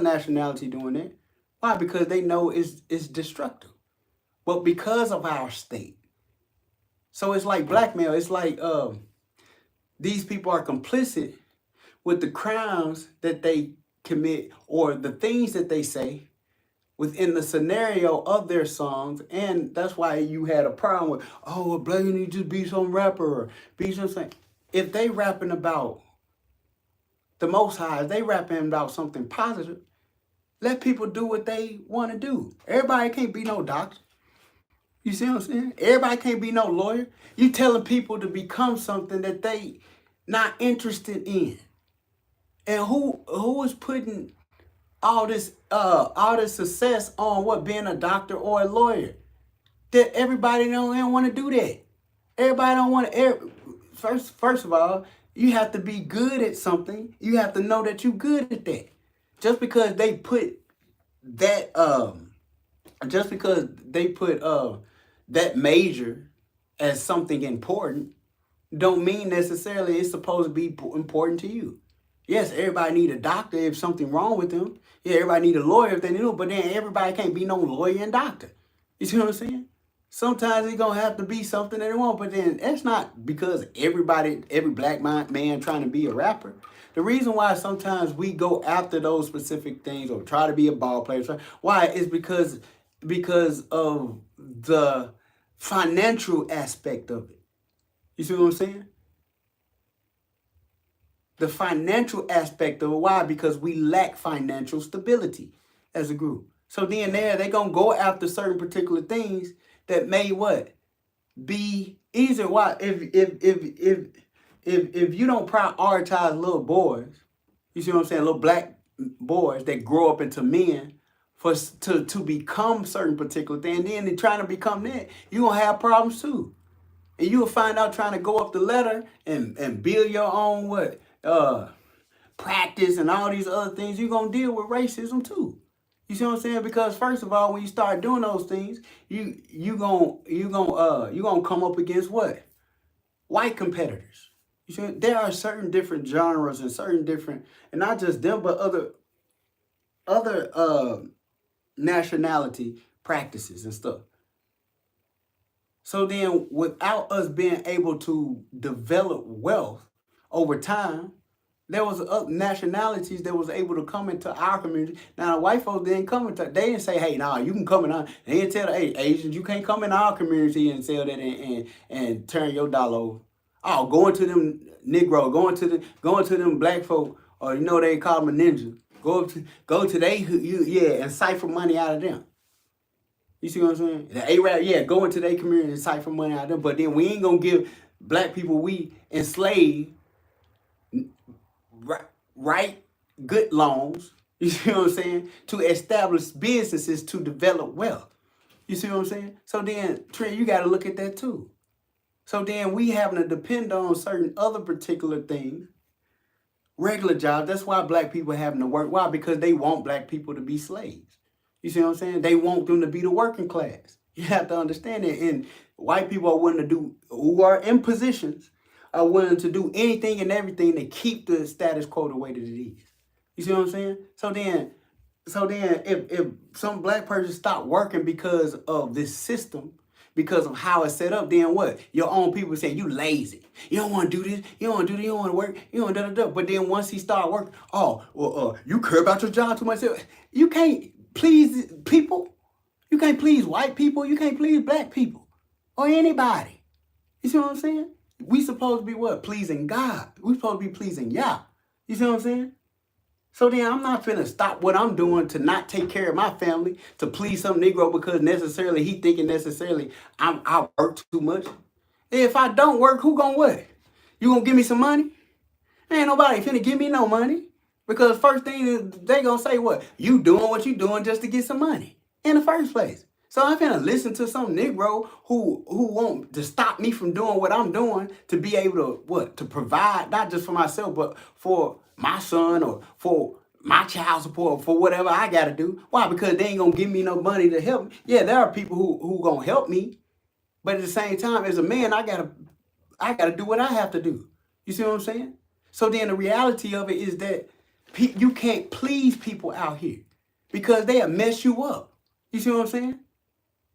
nationality doing it. Why? Because they know it's destructive. But because of our state. So it's like blackmail. It's like these people are complicit with the crimes that they commit or the things that they say within the scenario of their songs. And that's why you had a problem with, oh, well, Blake need to just be some rapper or be something. If they rapping about the Most High, if they rapping about something positive, let people do what they want to do. Everybody can't be no doctor. You see what I'm saying? Everybody can't be no lawyer. You telling people to become something that they not interested in. And who is putting all this success on what being a doctor or a lawyer. That everybody don't want to do that. Everybody don't want to. First of all, you have to be good at something. You have to know that you're good at that. Just because they put that just because they put that major as something important, don't mean necessarily it's supposed to be important to you. Yes, everybody need a doctor if something wrong with them. Yeah, everybody need a lawyer if they know, but then everybody can't be no lawyer and doctor. You see what I'm saying? Sometimes it's gonna have to be something that they want, but then that's not because every black man trying to be a rapper. The reason why sometimes we go after those specific things or try to be a ball player, why is because of the financial aspect of it. You see what I'm saying? The financial aspect of it. Why? Because we lack financial stability as a group. So then they're gonna go after certain particular things that may what? Be easier. Why? If you don't prioritize little boys, you see what I'm saying? Little black boys that grow up into men to become certain particular things, and then they're trying to become that, you're gonna have problems too. And you'll find out trying to go up the ladder and build your own what practice and all these other things, you're gonna deal with racism too. You see what I'm saying? Because first of all, when you start doing those things, you gonna come up against what? White competitors. You see, there are certain different genres and certain different, and not just them, but other nationality practices and stuff. So then, without us being able to develop wealth over time, there was nationalities that was able to come into our community. Now, the white folks didn't come into. They didn't say, "Hey, nah, you can come in." They didn't tell the Asians, "You can't come in our community and sell that and turn your dollar over." Oh, going to them Negro, going to them black folk, or they call them a ninja. Go to they yeah, and cipher money out of them. You see what I'm saying? The Arab, yeah, go into their community and cipher money out of them. But then we ain't gonna give black people we enslaved right good loans. You see what I'm saying? To establish businesses to develop wealth. You see what I'm saying? So then, Trent, you got to look at that too. So then we having to depend on certain other particular things, regular jobs. That's why black people having to work. Why? Because they want black people to be slaves. You see what I'm saying? They want them to be the working class. You have to understand that. And white people are willing to do, who are in positions, are willing to do anything and everything to keep the status quo the way that it is. You see what I'm saying? So then if some black person stop working because of this system, because of how it's set up, then what? Your own people say you lazy. You don't want to do this. You don't want to do this. You don't want to work. You don't want to. But then once he start working, oh, well, you care about your job too much. You can't please people. You can't please white people. You can't please black people or anybody. You see what I'm saying? We supposed to be what? Pleasing God. We supposed to be pleasing Yah. You see what I'm saying? So then I'm not finna stop what I'm doing to not take care of my family to please some Negro because necessarily he thinking necessarily I work too much. If I don't work, who gonna what? You gonna give me some money? Ain't nobody finna give me no money. Because first thing they gonna say what? You doing what you doing just to get some money in the first place. So I'm finna listen to some Negro who want to stop me from doing what I'm doing to be able to what? To provide not just for myself, but for my son or for my child support, for whatever I gotta do. Why? Because they ain't gonna give me no money to help me. Yeah, there are people who gonna help me, but at the same time, as a man, I gotta do what I have to do. You see what I'm saying? So then the reality of it is that you can't please people out here because they'll mess you up. You see what I'm saying?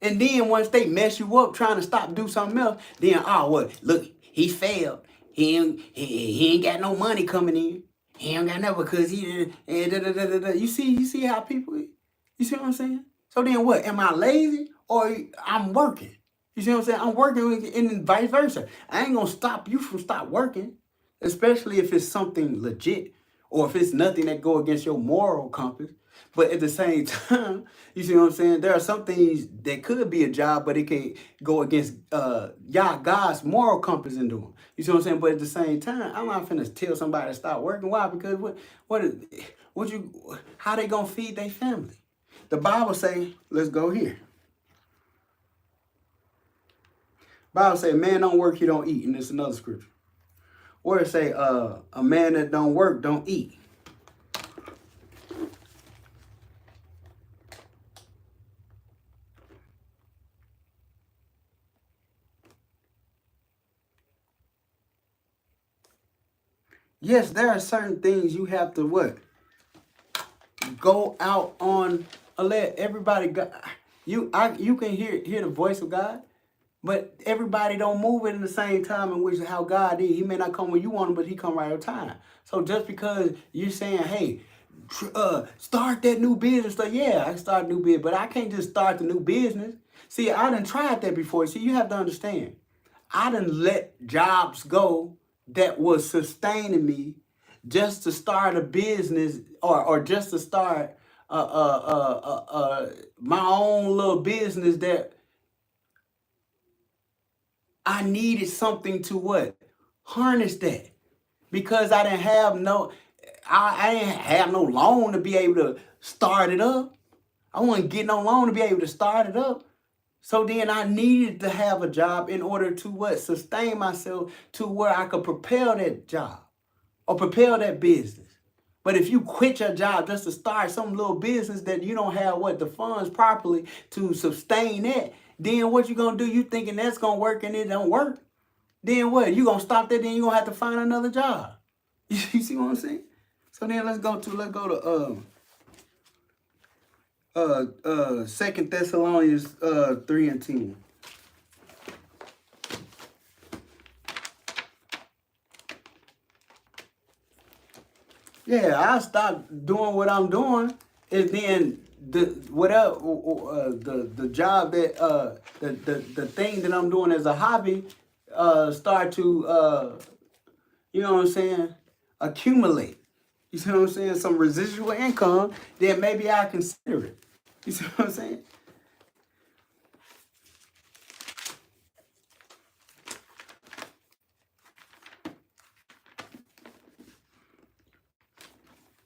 And then once they mess you up trying to stop do something else, then what? Look, he failed. He ain't got no money coming in. He ain't got no because he You see how people. You see what I'm saying? So then what? Am I lazy or I'm working? You see what I'm saying? I'm working and vice versa. I ain't gonna stop you from stop working, especially if it's something legit or if it's nothing that go against your moral compass. But at the same time, you see what I'm saying? There are some things that could be a job, but it can go against God's moral compass in doing. You see what I'm saying? But at the same time, I'm not finna tell somebody to stop working. Why? Because How they gonna feed their family? The Bible say, let's go here. Bible say, man don't work, he don't eat. And it's another scripture. Or it say, a man that don't work, don't eat. Yes, there are certain things you have to what? Go out on let everybody go. You can hear the voice of God, but everybody don't move it in the same time in which how God did. He may not come when you want him, but he come right on time. So just because you're saying, hey, start that new business, so yeah, I can start a new business, but I can't just start the new business. See, I done tried that before. See, you have to understand. I done let jobs go that was sustaining me just to start a business or just to start my own little business that I needed something to what? Harness that. Because I didn't have I didn't have no loan to be able to start it up. I wasn't getting no loan to be able to start it up. So then I needed to have a job in order to what? Sustain myself to where I could propel that job or propel that business. But if you quit your job just to start some little business that you don't have the funds properly to sustain that, then what you gonna do? You thinking that's gonna work and it don't work. Then what? You gonna stop that, then you gonna have to find another job. You see what I'm saying? So then let's go to 2 Thessalonians 3:10. Yeah, I stop doing what I'm doing, and then the job that the thing that I'm doing as a hobby start to you know what I'm saying, accumulate. You see what I'm saying? Some residual income, then maybe I consider it. You see what I'm saying?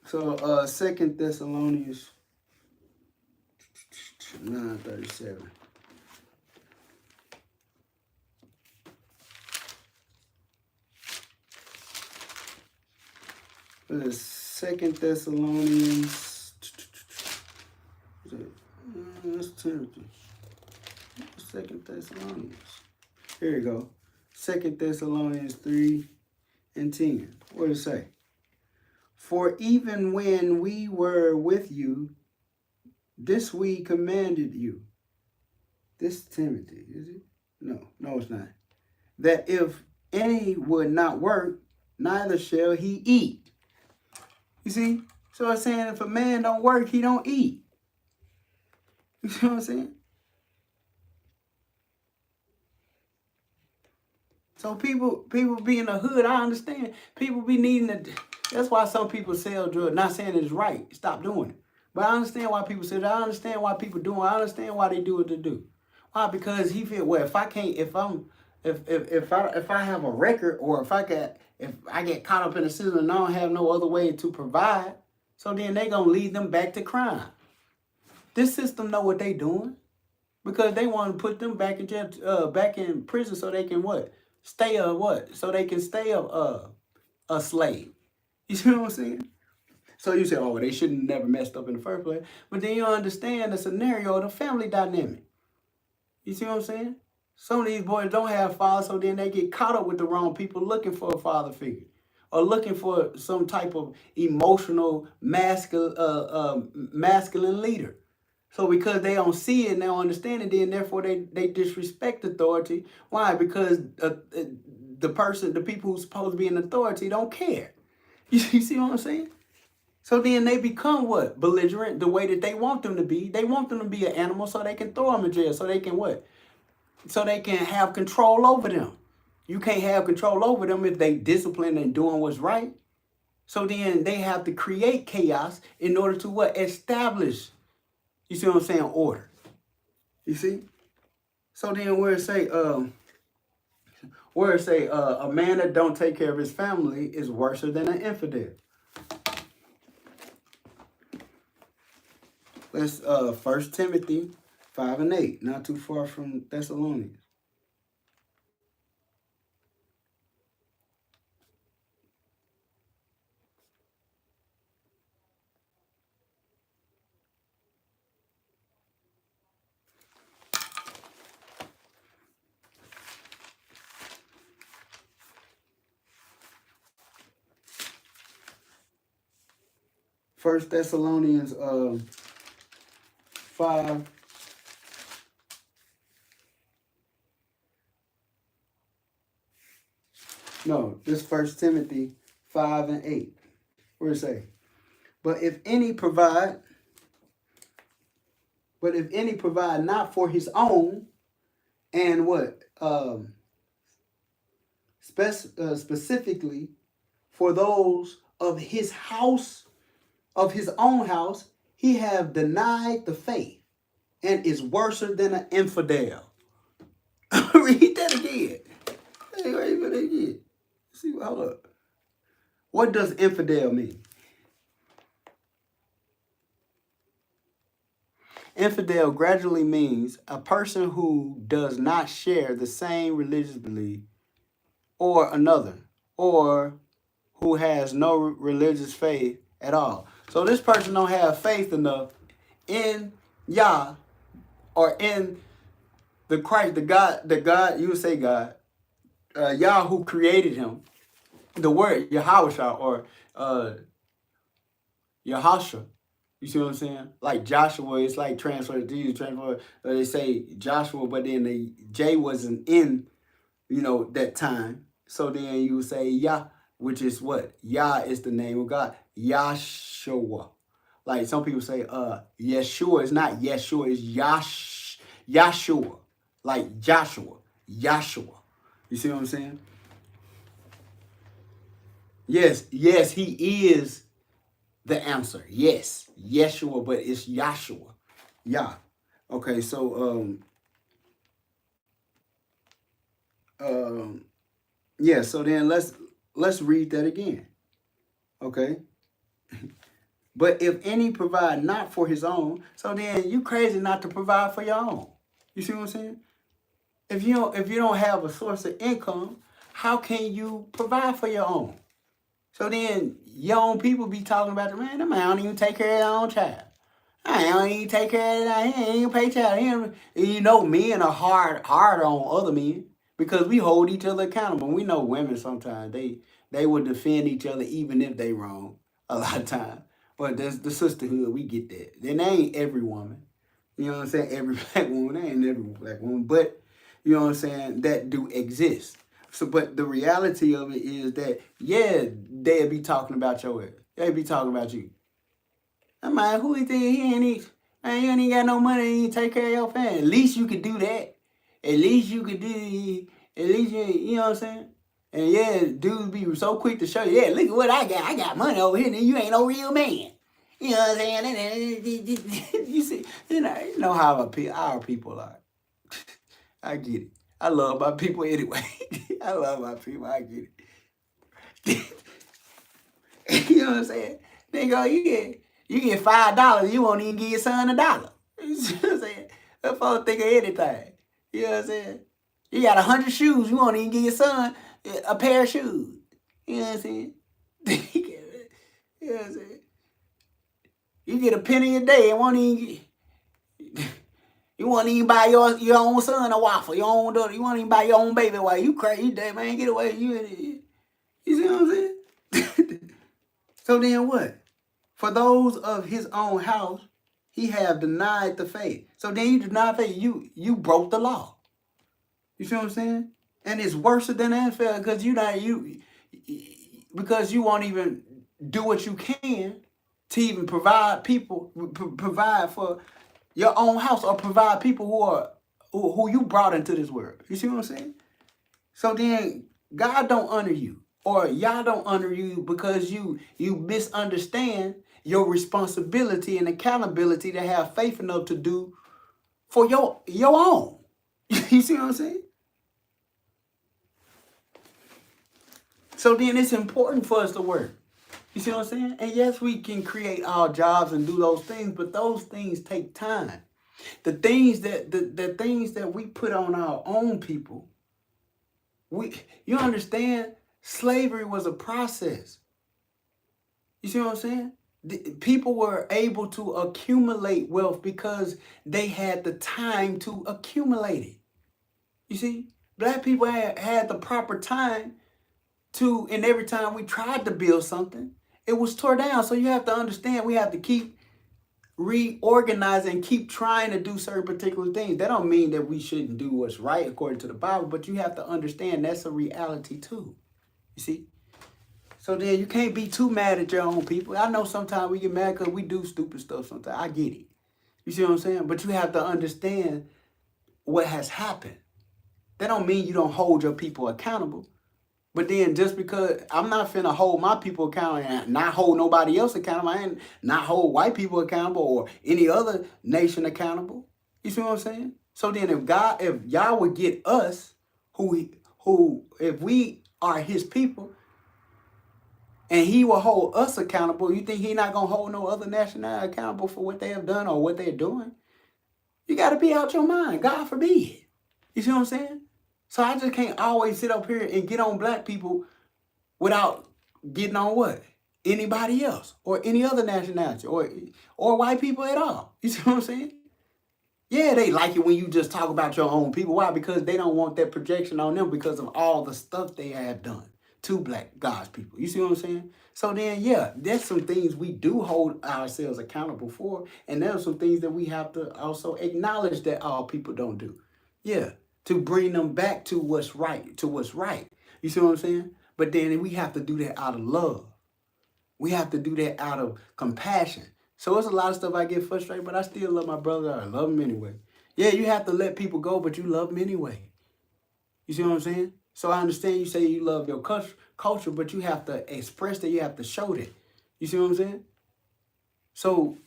So 2 Thessalonians 9:37. What is 2 Thessalonians? That's Timothy. 2 Thessalonians. Here you go. 2 Thessalonians 3:10. What does it say? For even when we were with you, this we commanded you. This Timothy, is it? No, it's not. That if any would not work, neither shall he eat. You see? So it's saying if a man don't work, he don't eat. You see what I'm saying? So people be in the hood, I understand. People be needing to, that's why some people sell drugs. Not saying it's right. Stop doing it. But I understand why people say that. I understand why people do it. I understand why they do what they do. Why? Because he feel, well, if I can't, if I have a record, or if I get caught up in the system and I don't have no other way to provide, so then they gonna lead them back to crime. This system know what they doing, because they want to put them back in jail, back in prison, so they can what? Stay a what? So they can stay a slave. You see what I'm saying? So you say, oh, they shouldn't never messed up in the first place. But then you understand the scenario of the family dynamic. You see what I'm saying? Some of these boys don't have fathers, so then they get caught up with the wrong people looking for a father figure, or looking for some type of emotional masculine leader. So because they don't see it and they don't understand it, then therefore they disrespect authority. Why? Because the people who's supposed to be in authority don't care. You see what I'm saying? So then they become what? Belligerent, the way that they want them to be. They want them to be an animal so they can throw them in jail, so they can what? So they can have control over them. You can't have control over them if they disciplined and doing what's right. So then they have to create chaos in order to what? Establish, you see what I'm saying, order. You see? So then where it say a man that don't take care of his family is worse than an infidel. Let's 1 Timothy 5:8, not too far from Thessalonians. First Thessalonians 5. No, this 1 Timothy 5:8. What does it say? But if any provide not for his own, and what? Specifically for those of his house, of his own house, he have denied the faith and is worse than an infidel. Read that again. Hey, wait a minute again. See, hold up. What does infidel mean? Infidel gradually means a person who does not share the same religious belief or another, or who has no religious faith at all. So this person don't have faith enough in Yah or in the Christ, the God, you would say God, Yah who created him, the word Yahusha or Yahusha. You see what I'm saying? Like Joshua, it's like transferred to you, they say Joshua, but then the J wasn't in, that time. So then you would say Yah, which is what? Yah is the name of God. Yahshua. Like some people say, Yeshua. It's not Yeshua, it's Yahshua. Like Joshua. Yahshua. You see what I'm saying? Yes, he is the answer. Yes, Yeshua, but it's Yahshua. Yah. Okay, so yeah, so then let's read that again. Okay. But if any provide not for his own, so then you crazy not to provide for your own. You see what I'm saying? If you don't have a source of income, how can you provide for your own? So then your own people be talking about, man, that man don't even take care of their own child. I don't even take care of that. He ain't even pay child. Men are hard on other men because we hold each other accountable. We know women sometimes they will defend each other even if they wrong a lot of times. But there's the sisterhood, we get that. Then they ain't every woman. You know what I'm saying? Every black woman, they ain't every black woman. But you know what I'm saying? That do exist. So, but the reality of it is that, yeah, they'll be talking about your ass. They'll be talking about you. I'm like, who he think he ain't eat? Man, you ain't got no money to take care of your family. At least you could do that. At least you could do, at least you know what I'm saying? And yeah, dudes be so quick to show you, yeah, look at what I got. I got money over here, and you ain't no real man. You know what I'm saying? You see, you know how our people are. I get it. I love my people anyway. I love my people. I get it. You know what I'm saying? They go, you get $5, you won't even give your son $1. You see what I'm saying? That folks think of anything. You know what I'm saying? You got 100 shoes, you won't even give your son a pair of shoes. You know what I'm saying? You know what I'm saying? You get a penny a day and won't even you won't even buy your own son a waffle, your own daughter. You won't even buy your own baby a waffle. You crazy, man, get away. You see what I'm saying? So then what? For those of his own house, he have denied the faith. So then you deny faith, you broke the law. You see what I'm saying? And it's worse than unfair because because you won't even do what you can to even provide for your own house or provide people who you brought into this world. You see what I'm saying? So then God don't honor you, or y'all don't honor you because you misunderstand your responsibility and accountability to have faith enough to do for your own. You see what I'm saying? So then it's important for us to work. You see what I'm saying? And yes, we can create our jobs and do those things, but those things take time. The things that we put on our own people, you understand, slavery was a process. You see what I'm saying? People were able to accumulate wealth because they had the time to accumulate it. You see, black people had the proper time to, and every time we tried to build something, it was tore down. So you have to understand, we have to keep reorganizing and keep trying to do certain particular things. That don't mean that we shouldn't do what's right according to the Bible, but you have to understand that's a reality too. You see? So then you can't be too mad at your own people. I know sometimes we get mad because we do stupid stuff sometimes. I get it. You see what I'm saying? But you have to understand what has happened. That don't mean you don't hold your people accountable. But then just because I'm not finna hold my people accountable and not hold nobody else accountable, and not hold white people accountable or any other nation accountable. You see what I'm saying? So then if y'all would get us, if we are his people, and he will hold us accountable, you think he not gonna hold no other nationality accountable for what they have done or what they're doing? You gotta be out your mind. God forbid. You see what I'm saying? So I just can't always sit up here and get on black people without getting on what? Anybody else or any other nationality or white people at all. You see what I'm saying? Yeah, they like it when you just talk about your own people. Why? Because they don't want that projection on them because of all the stuff they have done to black God's people. You see what I'm saying? So then, yeah, there's some things we do hold ourselves accountable for, and there's some things that we have to also acknowledge that all people don't do. Yeah, to bring them back to what's right, You see what I'm saying? But then we have to do that out of love. We have to do that out of compassion. So it's a lot of stuff I get frustrated, but I still love my brother. I love him anyway. Yeah, you have to let people go, but you love them anyway. You see what I'm saying? So I understand you say you love your culture, but you have to express that. You have to show that. You see what I'm saying? So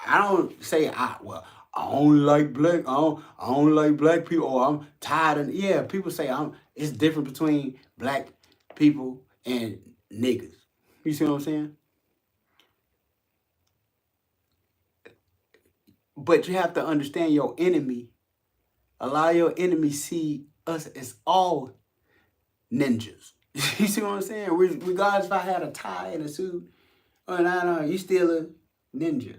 I don't say I don't like black. I don't like black people. Or I'm tired of. Yeah, people say It's different between black people and niggas. You see what I'm saying? But you have to understand your enemy. A lot of your enemies see us as all ninjas. You see what I'm saying? Regardless if I had a tie and a suit, or not, you still a ninja.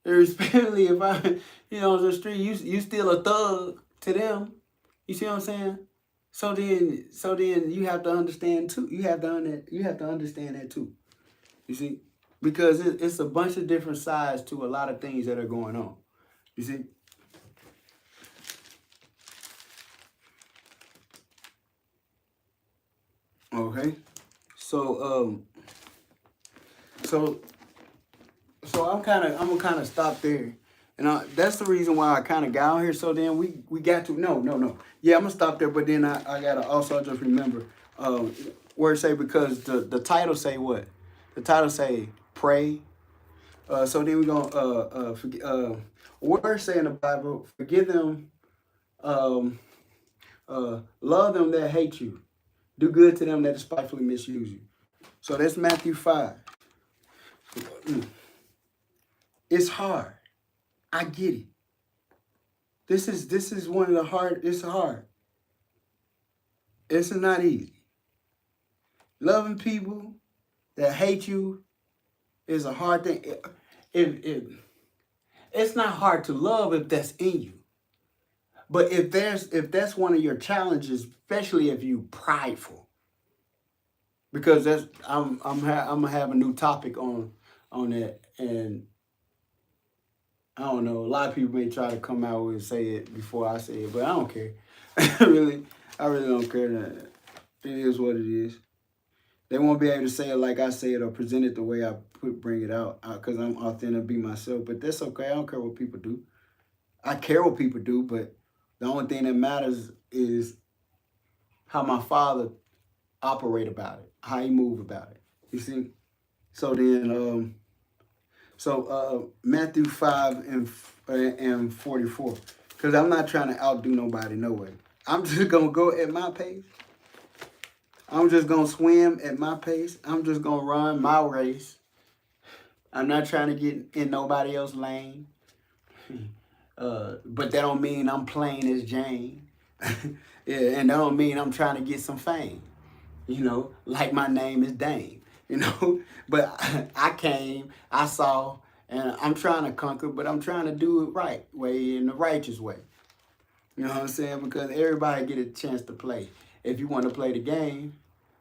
Especially if on the street, you still a thug to them. You see what I'm saying? So then you have to understand too. You have to understand that too. You see, because it's a bunch of different sides to a lot of things that are going on. You see. Okay. So so I'm gonna kind of stop there, and that's the reason why I kind of got on here. So then we got to no. Yeah, I'm gonna stop there, but then I gotta also just remember where it say, because the title say what? The title say pray. So then we gonna word say in the Bible, forgive them, love them that hate you, do good to them that despitefully misuse you. So that's Matthew 5. It's hard. I get it. This is one of the hard. It's hard. It's not easy. Loving people that hate you is a hard thing. It's not hard to love if that's in you. But if that's one of your challenges, especially if you prideful, because I'm gonna have a new topic on that, and I don't know. A lot of people may try to come out and say it before I say it, but I don't care. I really don't care. It is what it is. They won't be able to say it like I say it or present it the way I bring it out, because I'm authentic, be myself. But that's okay. I don't care what people do. I care what people do, but the only thing that matters is how my Father operate about it, how he move about it. You see? So then, Matthew 5 and 44, because I'm not trying to outdo nobody, no way. I'm just gonna go at my pace. I'm just going to swim at my pace. I'm just going to run my race. I'm not trying to get in nobody else's lane. But that don't mean I'm playing as Jane. Yeah, and that don't mean I'm trying to get some fame. Like my name is Dame. But I came, I saw, and I'm trying to conquer, but I'm trying to do it right way, in the righteous way. You know what I'm saying? Because everybody get a chance to play if you want to play the game.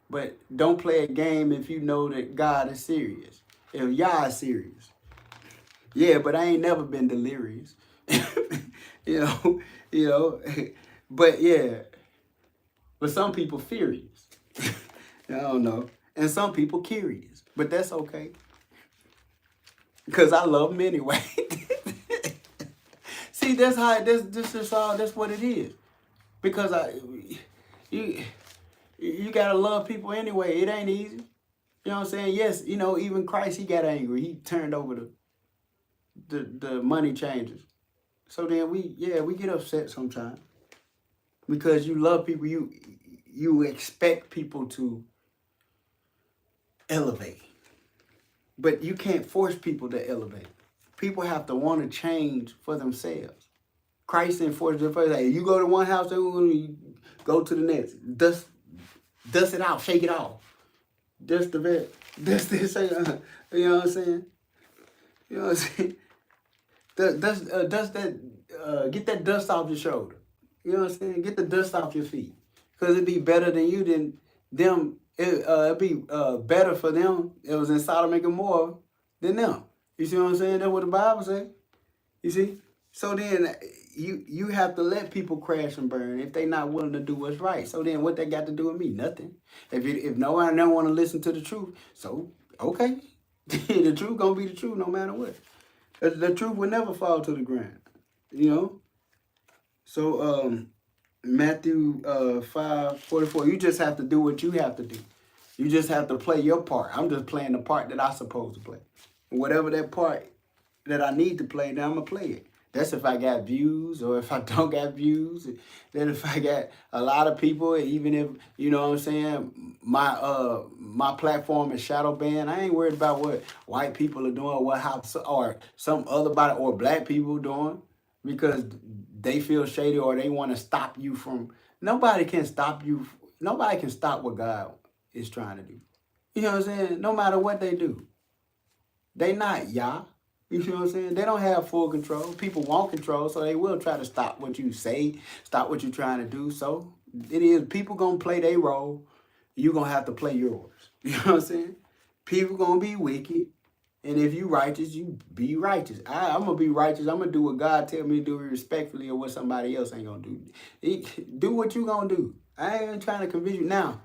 But don't play a game if you know that God is serious. If y'all is serious. Yeah, but I ain't never been delirious. you know, you know. But yeah. But some people furious. I don't know. And some people curious. But that's okay. Because I love them anyway. See, that's how this is all. That's what it is. Because you gotta love people anyway. It ain't easy. You know what I'm saying? Yes, even Christ, he got angry. He turned over the money changers. So then we get upset sometimes because you love people. You expect people to elevate, but you can't force people to elevate. People have to want to change for themselves. Christ enforced it first. Hey, you go to one house, you go to the next. Dust it out, shake it off. Dust the bed. Dust it, shake it off. You know what I'm saying? You know what I'm saying? Dust that. Get that dust off your shoulder. You know what I'm saying? Get the dust off your feet. Because it'd be better than you than them. It'd be better for them. It was in Sodom and Gomorrah than them. You see what I'm saying? That's what the Bible say. You see? So then you have to let people crash and burn if they not willing to do what's right. So then what they got to do with me? Nothing. If no one don't want to listen to the truth, so okay. The truth gonna be the truth no matter what. The truth will never fall to the ground. So Matthew 5:44, you just have to do what you have to do. You just have to play your part. I'm just playing the part that I'm supposed to play. And whatever that part that I need to play, then I'm going to play it. That's if I got views or if I don't got views. Then if I got a lot of people, even if, you know what I'm saying, my platform is shadow banned, I ain't worried about what white people are doing, or some other body or black people doing because they feel shady or they want to stop you from. Nobody can stop you. Nobody can stop what God is trying to do. You know what I'm saying? No matter what they do. They not Yah. You know what I'm saying? They don't have full control. People want control, so they will try to stop what you say, stop what you're trying to do. So it is people gonna play their role. You gonna have to play yours. You know what I'm saying? People gonna be wicked. And if you righteous, you be righteous. I'm gonna be righteous. I'm gonna do what God tell me to do respectfully or what somebody else ain't gonna do. Do what you gonna do. I ain't trying to convince you. Now,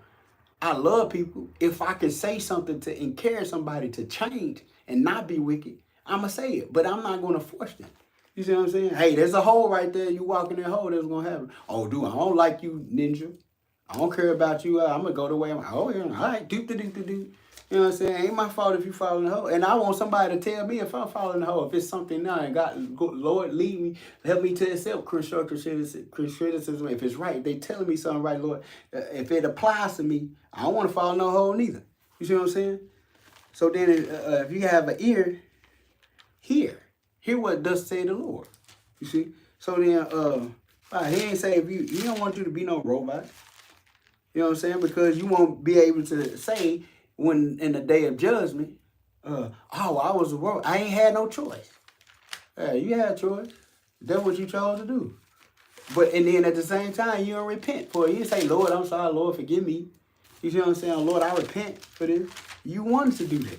I love people. If I can say something to encourage somebody to change and not be wicked, I'm going to say it. But I'm not going to force them. You see what I'm saying? Hey, there's a hole right there. You walk in that hole, that's going to happen. Oh, dude, I don't like you, ninja. I don't care about you. I'm going to go the way I'm. Oh, yeah, all right. Do. You know what I'm saying? Ain't my fault if you fall in the hole. And I want somebody to tell me if I'm falling in the hole. If it's something now, and Lord, lead me, help me to accept constructive criticism. If it's right, they telling me something right, Lord. If it applies to me, I don't want to fall in no hole neither. You see what I'm saying? So then if you have an ear, hear what thus say the Lord. You see? So then he ain't say he don't want you to be no robot. You know what I'm saying? Because you won't be able to say when in the day of judgment, I was a robot. I ain't had no choice. You had a choice. That's what you chose to do. And then at the same time, you don't repent for it. You say, Lord, I'm sorry, Lord, forgive me. You see what I'm saying? Lord, I repent for this. You wanted to do that.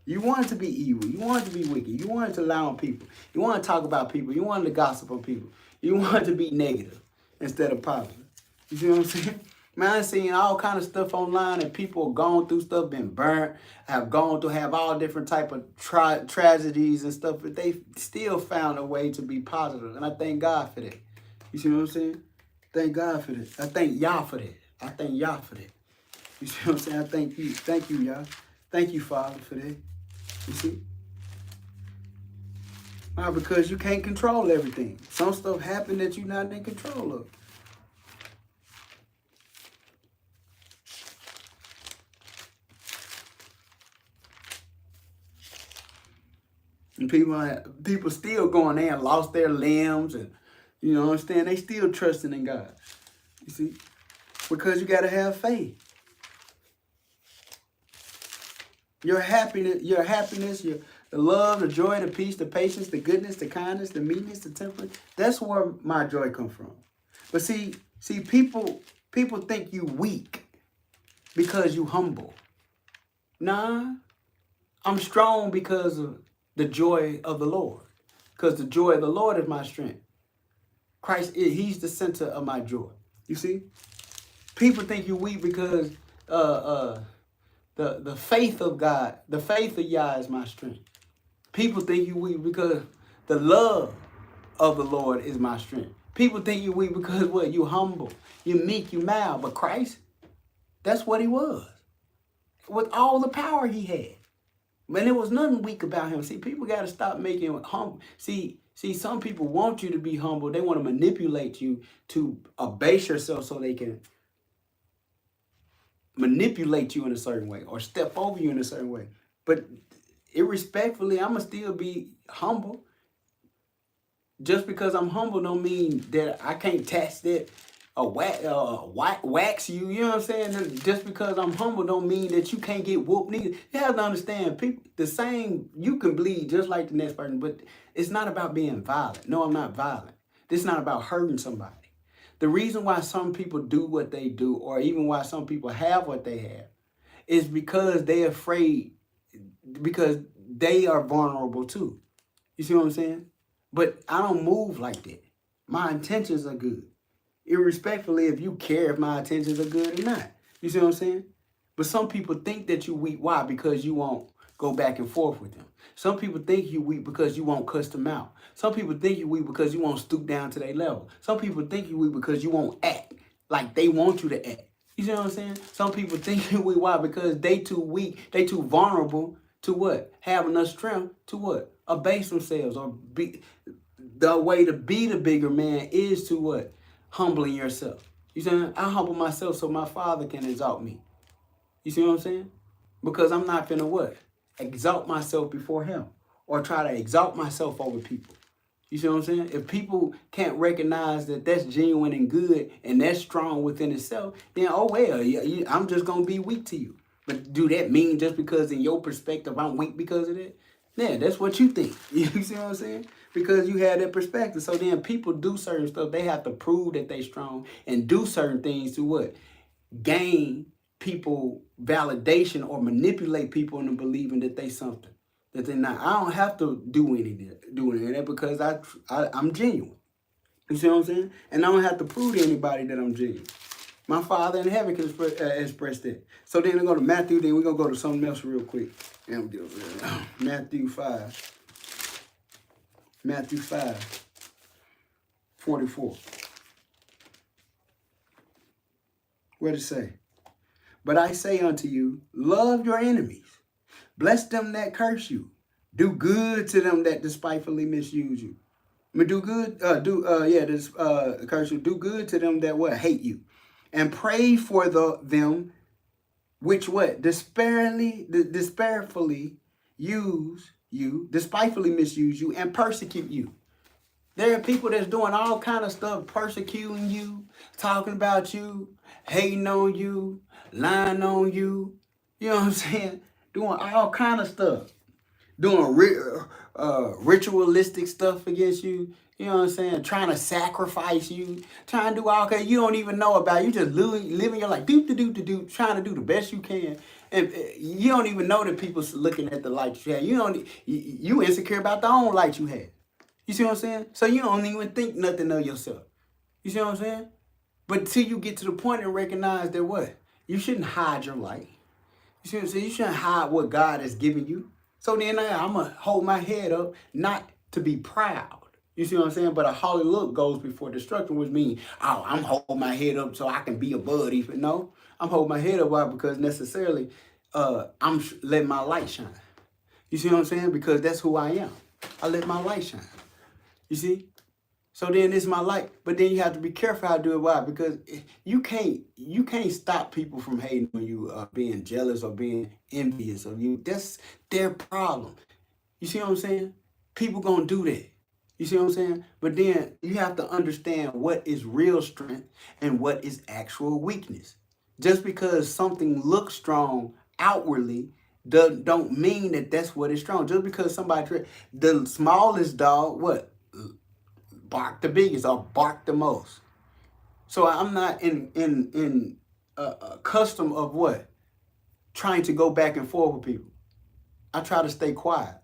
You wanted to be evil. You wanted to be wicked. You wanted to lie on people. You wanted to talk about people. You wanted to gossip on people. You wanted to be negative instead of positive. You see what I'm saying? Man, I've seen all kind of stuff online and people have gone through stuff, been burnt, have all different type of tragedies and stuff, but they still found a way to be positive. And I thank God for that. You see what I'm saying? Thank God for that. I thank Yah for that. I thank Yah for that. You see what I'm saying? I thank you. Thank you, Yah. Thank you, Father, for that. You see? Why? Because you can't control everything. Some stuff happen that you're not in control of. And people still going there and lost their limbs, and you know what I'm saying? They still trusting in God. You see? Because you gotta have faith. Your happiness, the love, the joy, the peace, the patience, the goodness, the kindness, the meekness, the temperance. That's where my joy comes from. But see, people think you weak because you humble. Nah, I'm strong because of the joy of the Lord. Because the joy of the Lord is my strength. Christ, he's the center of my joy. You see? People think you weak because the faith of God, the faith of Yah is my strength. People think you weak because the love of the Lord is my strength. People think you weak because what? You humble, you meek, you mild. But Christ, that's what he was. With all the power he had. Man, there was nothing weak about him. See, people got to stop making him humble. See, some people want you to be humble. They want to manipulate you to abase yourself so they can manipulate you in a certain way or step over you in a certain way. But irrespectfully, I'm going to still be humble. Just because I'm humble don't mean that I can't test it or wax you. You know what I'm saying? Just because I'm humble don't mean that you can't get whooped neither. You have to understand, people, the same, you can bleed just like the next person, but it's not about being violent. No, I'm not violent. This is not about hurting somebody. The reason why some people do what they do, or even why some people have what they have, is because they're afraid, because they are vulnerable too. You see what I'm saying? But I don't move like that. My intentions are good. Irrespectfully if you care if my intentions are good or not. You see what I'm saying? But some people think that you weak. Why? Because you won't go back and forth with them. Some people think you weak because you won't cuss them out. Some people think you weak because you won't stoop down to their level. Some people think you weak because you won't act like they want you to act. You see what I'm saying? Some people think you weak. Why? Because they too weak. They too vulnerable to what? Have enough strength to what? Abase themselves, or be. The way to be the bigger man is to what? Humbling yourself. You see what I'm saying? I humble myself so my Father can exalt me. You see what I'm saying? Because I'm not finna what? Exalt myself before him or try to exalt myself over people. You see what I'm saying? If people can't recognize that that's genuine and good and that's strong within itself, then oh well, I'm just gonna be weak to you. But do that mean just because in your perspective I'm weak because of that? Yeah, that's what you think. You see what I'm saying? Because you have that perspective. So then people do certain stuff. They have to prove that they strong and do certain things to what? Gain people validation or manipulate people into believing that they something that they're not. I don't have to do any of that because I'm genuine. You see what I'm saying? And I don't have to prove to anybody that I'm genuine. My Father in heaven can express that. So then we go to Matthew. Then we're going to go to something else real quick. Matthew 5. Matthew 5, 44. What did it say? But I say unto you, love your enemies. Bless them that curse you. Do good to them that despitefully misuse you. I mean, do good, curse you. Do good to them that what? Hate you. And pray for them which what? Despitefully use you, despitefully misuse you, and persecute you. There are people that's doing all kind of stuff, persecuting you, talking about you, hating on you, lying on you. You know what I'm saying? Doing all kind of stuff. Doing ritualistic stuff against you. You know what I'm saying? Trying to sacrifice you. Trying to do all kind you don't even know about. You just living your life. Trying to do the best you can. And you don't even know that people's looking at the light you have. You insecure about the own light you have. You see what I'm saying? So you don't even think nothing of yourself. You see what I'm saying? But till you get to the point and recognize that what? You shouldn't hide your light. You see what I'm saying? You shouldn't hide what God has given you. So then I'm going to hold my head up, not to be proud. You see what I'm saying? But a haughty look goes before destruction, which means, oh, I'm holding my head up so I can be above these. But no, I'm holding my head up. Why? Because necessarily I'm letting my light shine. You see what I'm saying? Because that's who I am. I let my light shine. You see? So then it's my light. But then you have to be careful how to do it. Why? Because you can't stop people from hating on you, being jealous or being envious of you. That's their problem. You see what I'm saying? People gonna do that. You see what I'm saying? But then you have to understand what is real strength and what is actual weakness. Just because something looks strong outwardly don't mean that that's what is strong. Just because the smallest dog, what, bark the biggest or bark the most. So I'm not in custom of what, trying to go back and forth with people. I try to stay quiet.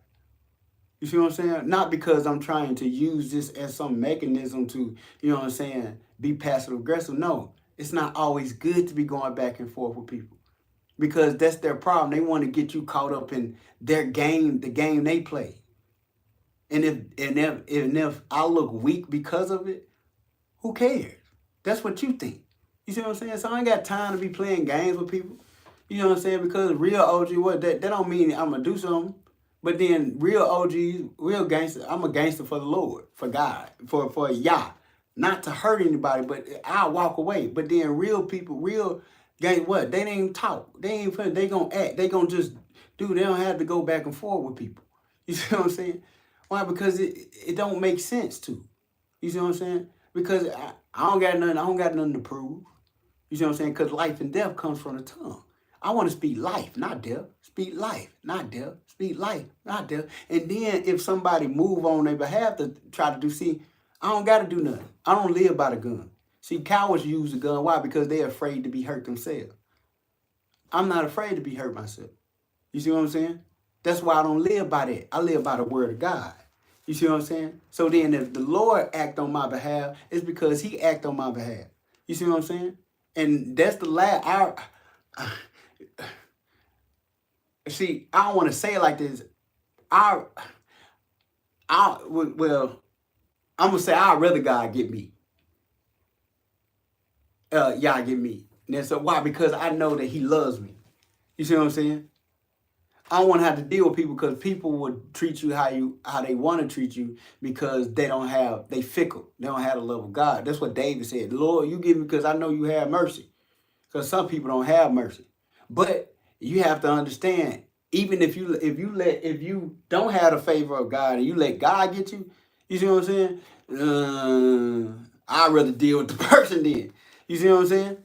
You see what I'm saying? Not because I'm trying to use this as some mechanism to, you know what I'm saying, be passive aggressive. No, it's not always good to be going back and forth with people because that's their problem. They want to get you caught up in their game, the game they play. And if I look weak because of it, who cares? That's what you think. You see what I'm saying? So I ain't got time to be playing games with people. You know what I'm saying? Because real OG, what that don't mean I'm gonna do something. But then real OGs, real gangster, I'm a gangster for the Lord, for God, for Yah. Not to hurt anybody, but I'll walk away. But then real people, real gang, what? They ain't talk. They ain't they gonna act. They gonna just do. They don't have to go back and forth with people. You see what I'm saying? Why? Because it don't make sense to. You see what I'm saying? Because I don't got nothing to prove. You see what I'm saying? Because life and death comes from the tongue. I want to speak life, not death. Speak life, not death. Speak life, not death. And then if somebody move on their behalf to try to do, see, I don't got to do nothing. I don't live by the gun. See, cowards use the gun. Why? Because they're afraid to be hurt themselves. I'm not afraid to be hurt myself. You see what I'm saying? That's why I don't live by that. I live by the word of God. You see what I'm saying? So then if the Lord act on my behalf, it's because he act on my behalf. You see what I'm saying? And that's the last. See, I don't want to say it like this. Well, I'm gonna say I'd rather God get me. Y'all get me. And so why? Because I know that he loves me. You see what I'm saying? I don't want to have to deal with people because people would treat you how they want to treat you because they fickle. They don't have the love of God. That's what David said. Lord, you give me because I know you have mercy. Because some people don't have mercy. But you have to understand, even if you don't have the favor of God and you let God get you, you see what I'm saying? I'd rather deal with the person then. You see what I'm saying?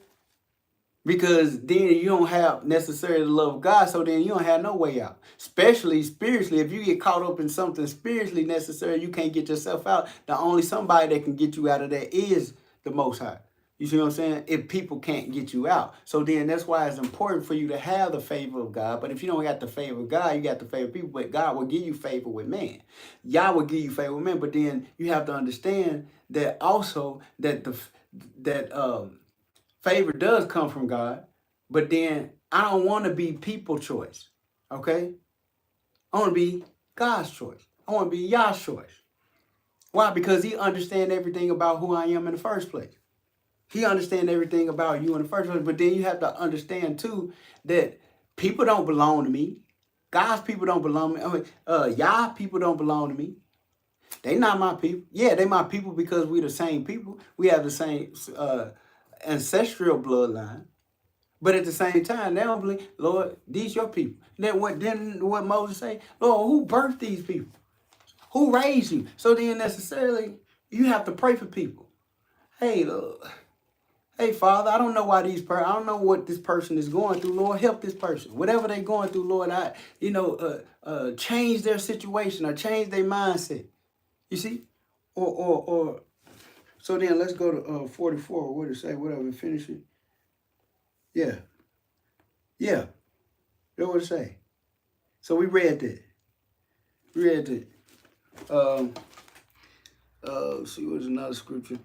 Because then you don't have necessarily the love of God, so then you don't have no way out. Especially spiritually, if you get caught up in something spiritually necessary, you can't get yourself out. The only somebody that can get you out of that is the Most High. You see what I'm saying? If people can't get you out. So then that's why it's important for you to have the favor of God. But if you don't got the favor of God, you got the favor of people. But God will give you favor with man. Yah will give you favor with man. But then you have to understand that also that favor does come from God, but then I don't want to be people choice, okay? I want to be God's choice. I want to be Yah's choice. Why? Because he understands everything about who I am in the first place. He understands everything about you in the first place, but then you have to understand too that people don't belong to me. God's people don't belong to me. Yah people don't belong to me. They not my people. Yeah, they my people because we the same people. We have the same ancestral bloodline, but at the same time, they don't believe, Lord, these your people. Then what Moses say? Lord, who birthed these people? Who raised you? So then necessarily, you have to pray for people. Hey, Lord, hey, Father, I don't know why I don't know what this person is going through. Lord, help this person. Whatever they're going through, Lord, change their situation or change their mindset. You see? Or so then let's go to 44. What did it say? Whatever, finish it. Yeah. Yeah. That's what it say. So we read that. See what's another scripture.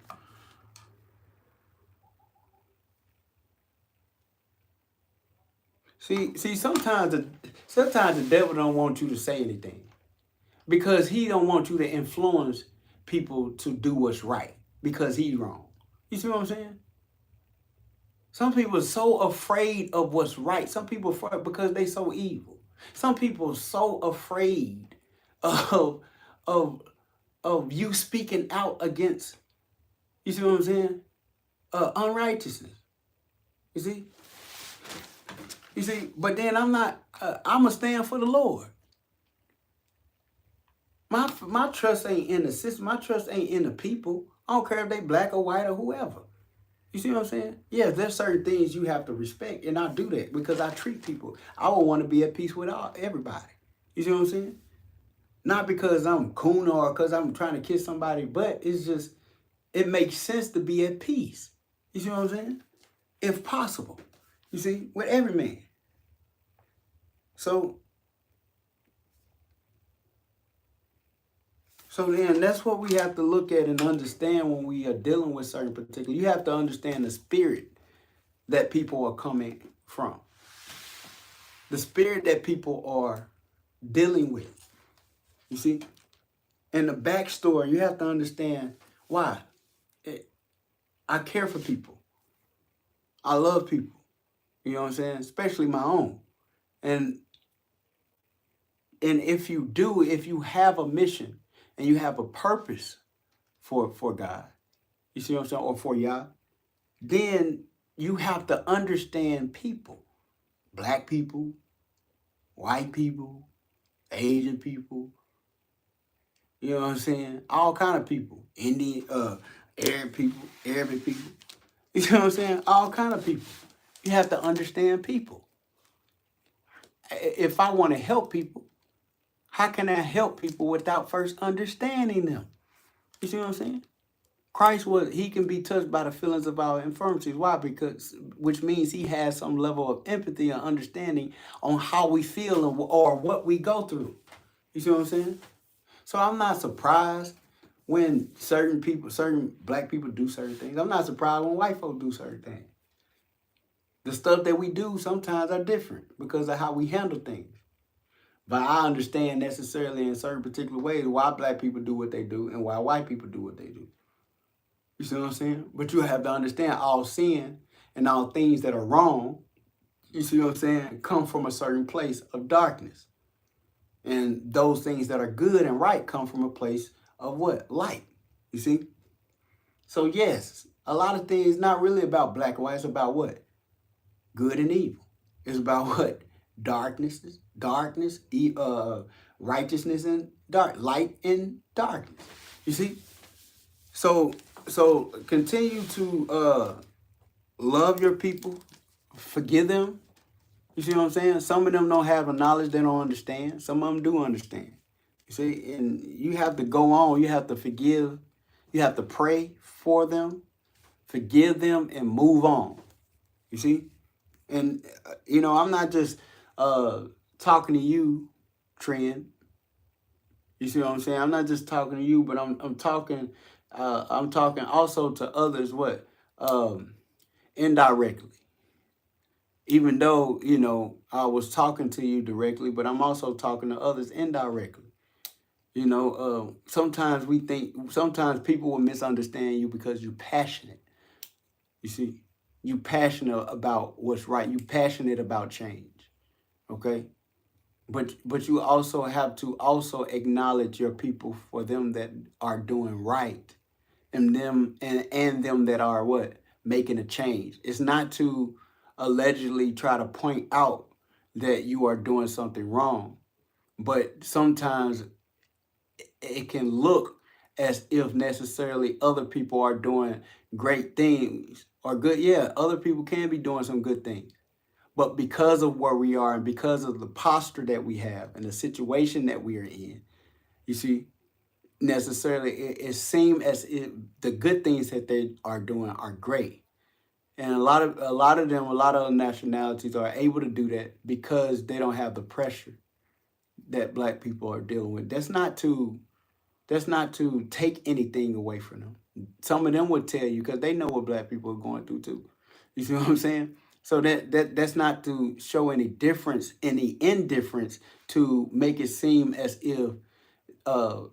See, sometimes the devil don't want you to say anything. Because he don't want you to influence people to do what's right. Because he's wrong. You see what I'm saying? Some people are so afraid of what's right. Some people are afraid because they so evil. Some people are so afraid of you speaking out against, you see what I'm saying? Unrighteousness. You see? But then I'm going to stand for the Lord. My trust ain't in the system. My trust ain't in the people. I don't care if they black or white or whoever. You see what I'm saying? Yeah, there's certain things you have to respect, and I do that because I treat people. I would want to be at peace with everybody. You see what I'm saying? Not because I'm coon or because I'm trying to kiss somebody, but it's just it makes sense to be at peace. You see what I'm saying? If possible. You see, with every man. So then that's what we have to look at and understand when we are dealing with certain particular. You have to understand the spirit that people are coming from. The spirit that people are dealing with. You see? And the backstory, you have to understand why. I care for people. I love people. You know what I'm saying? Especially my own. And if you have a mission and you have a purpose for God, you see what I'm saying, or for Yah, then you have to understand people. Black people, white people, Asian people, you know what I'm saying? All kind of people. Indian, Arab people, Arabic people. You know what I'm saying? All kind of people. You have to understand people. If I want to help people, how can I help people without first understanding them? You see what I'm saying? He can be touched by the feelings of our infirmities. Why? Which means he has some level of empathy and understanding on how we feel or what we go through. You see what I'm saying? So I'm not surprised when certain black people do certain things. I'm not surprised when white folks do certain things. The stuff that we do sometimes are different because of how we handle things. But I understand necessarily in certain particular ways why black people do what they do and why white people do what they do. You see what I'm saying? But you have to understand all sin and all things that are wrong, you see what I'm saying, come from a certain place of darkness. And those things that are good and right come from a place of what? Light. You see? So yes, a lot of things not really about black and white. It's about what? Good and evil. It's about what? Righteousness and light and darkness. You see? So continue to love your people, forgive them. You see what I'm saying? Some of them don't have the knowledge, they don't understand. Some of them do understand. You see, and you have to go on. You have to forgive. You have to pray for them, forgive them, and move on. You see? And, I'm not just talking to you, Trend. You see what I'm saying? I'm not just talking to you, but I'm talking also to others, what? Indirectly. Even though, I was talking to you directly, but I'm also talking to others indirectly. Sometimes people will misunderstand you because you're passionate. You see, you passionate about what's right. You passionate about change. Okay? But you also have to also acknowledge your people for them that are doing right and them that are what? Making a change. It's not to allegedly try to point out that you are doing something wrong, but sometimes it can look as if necessarily other people are doing great things or good. Yeah, other people can be doing some good things. But because of where we are and because of the posture that we have and the situation that we are in, you see, necessarily it seems as if the good things that they are doing are great. And a lot of nationalities are able to do that because they don't have the pressure that black people are dealing with. That's not to take anything away from them. Some of them would tell you because they know what black people are going through too. You see what I'm saying? So that's not to show any difference, any indifference to make it seem as if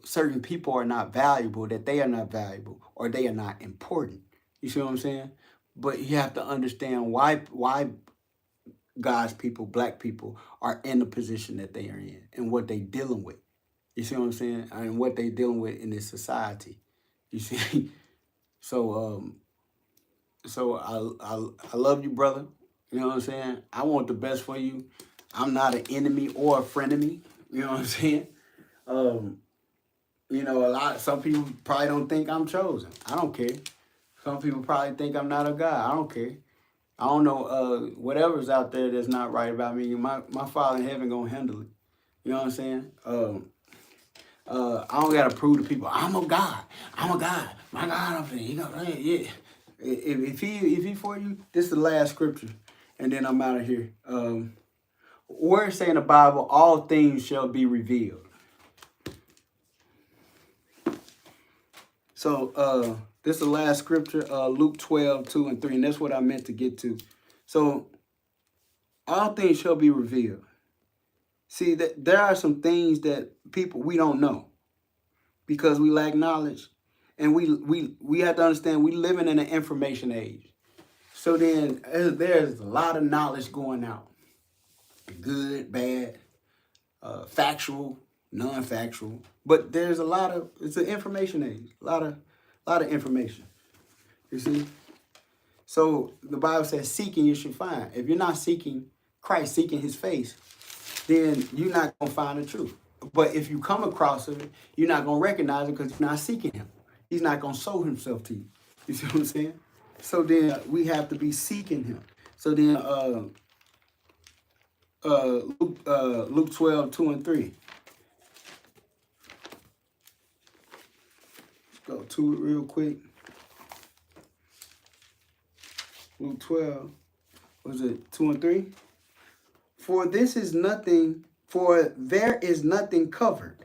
certain people are not valuable, that they are not valuable, or they are not important. You see what I'm saying? But you have to understand why God's people, black people, are in the position that they are in and what they're dealing with. You see what I'm saying? And what they're dealing with in this society. You see? So I love you, brother. You know what I'm saying? I want the best for you. I'm not an enemy or a frenemy. You know what I'm saying? You know, some people probably don't think I'm chosen. I don't care. Some people probably think I'm not a God. I don't care. I don't know, whatever's out there that's not right about me, my Father in heaven gonna handle it. You know what I'm saying? I don't gotta prove to people I'm a God. I'm a God. My God up there. You know, yeah. If he for you, this is the last scripture, and then I'm out of here. Where it say in the Bible, all things shall be revealed. So this is the last scripture, Luke 12:2 and 3, and that's what I meant to get to. So all things shall be revealed. See, that there are some things that we don't know because we lack knowledge. And we have to understand we living in an information age. So then there's a lot of knowledge going out. Good, bad, factual, non-factual. But there's it's an information age. A lot of information. You see? So the Bible says, seeking you should find. If you're not seeking Christ, seeking his face, then you're not going to find the truth. But if you come across it, you're not going to recognize it because you're not seeking him. He's not going to show himself to you. You see what I'm saying? So then we have to be seeking him. So then Luke 12:2 and 3. Go to it real quick. Luke 12, was it 2 and 3? For there is nothing covered,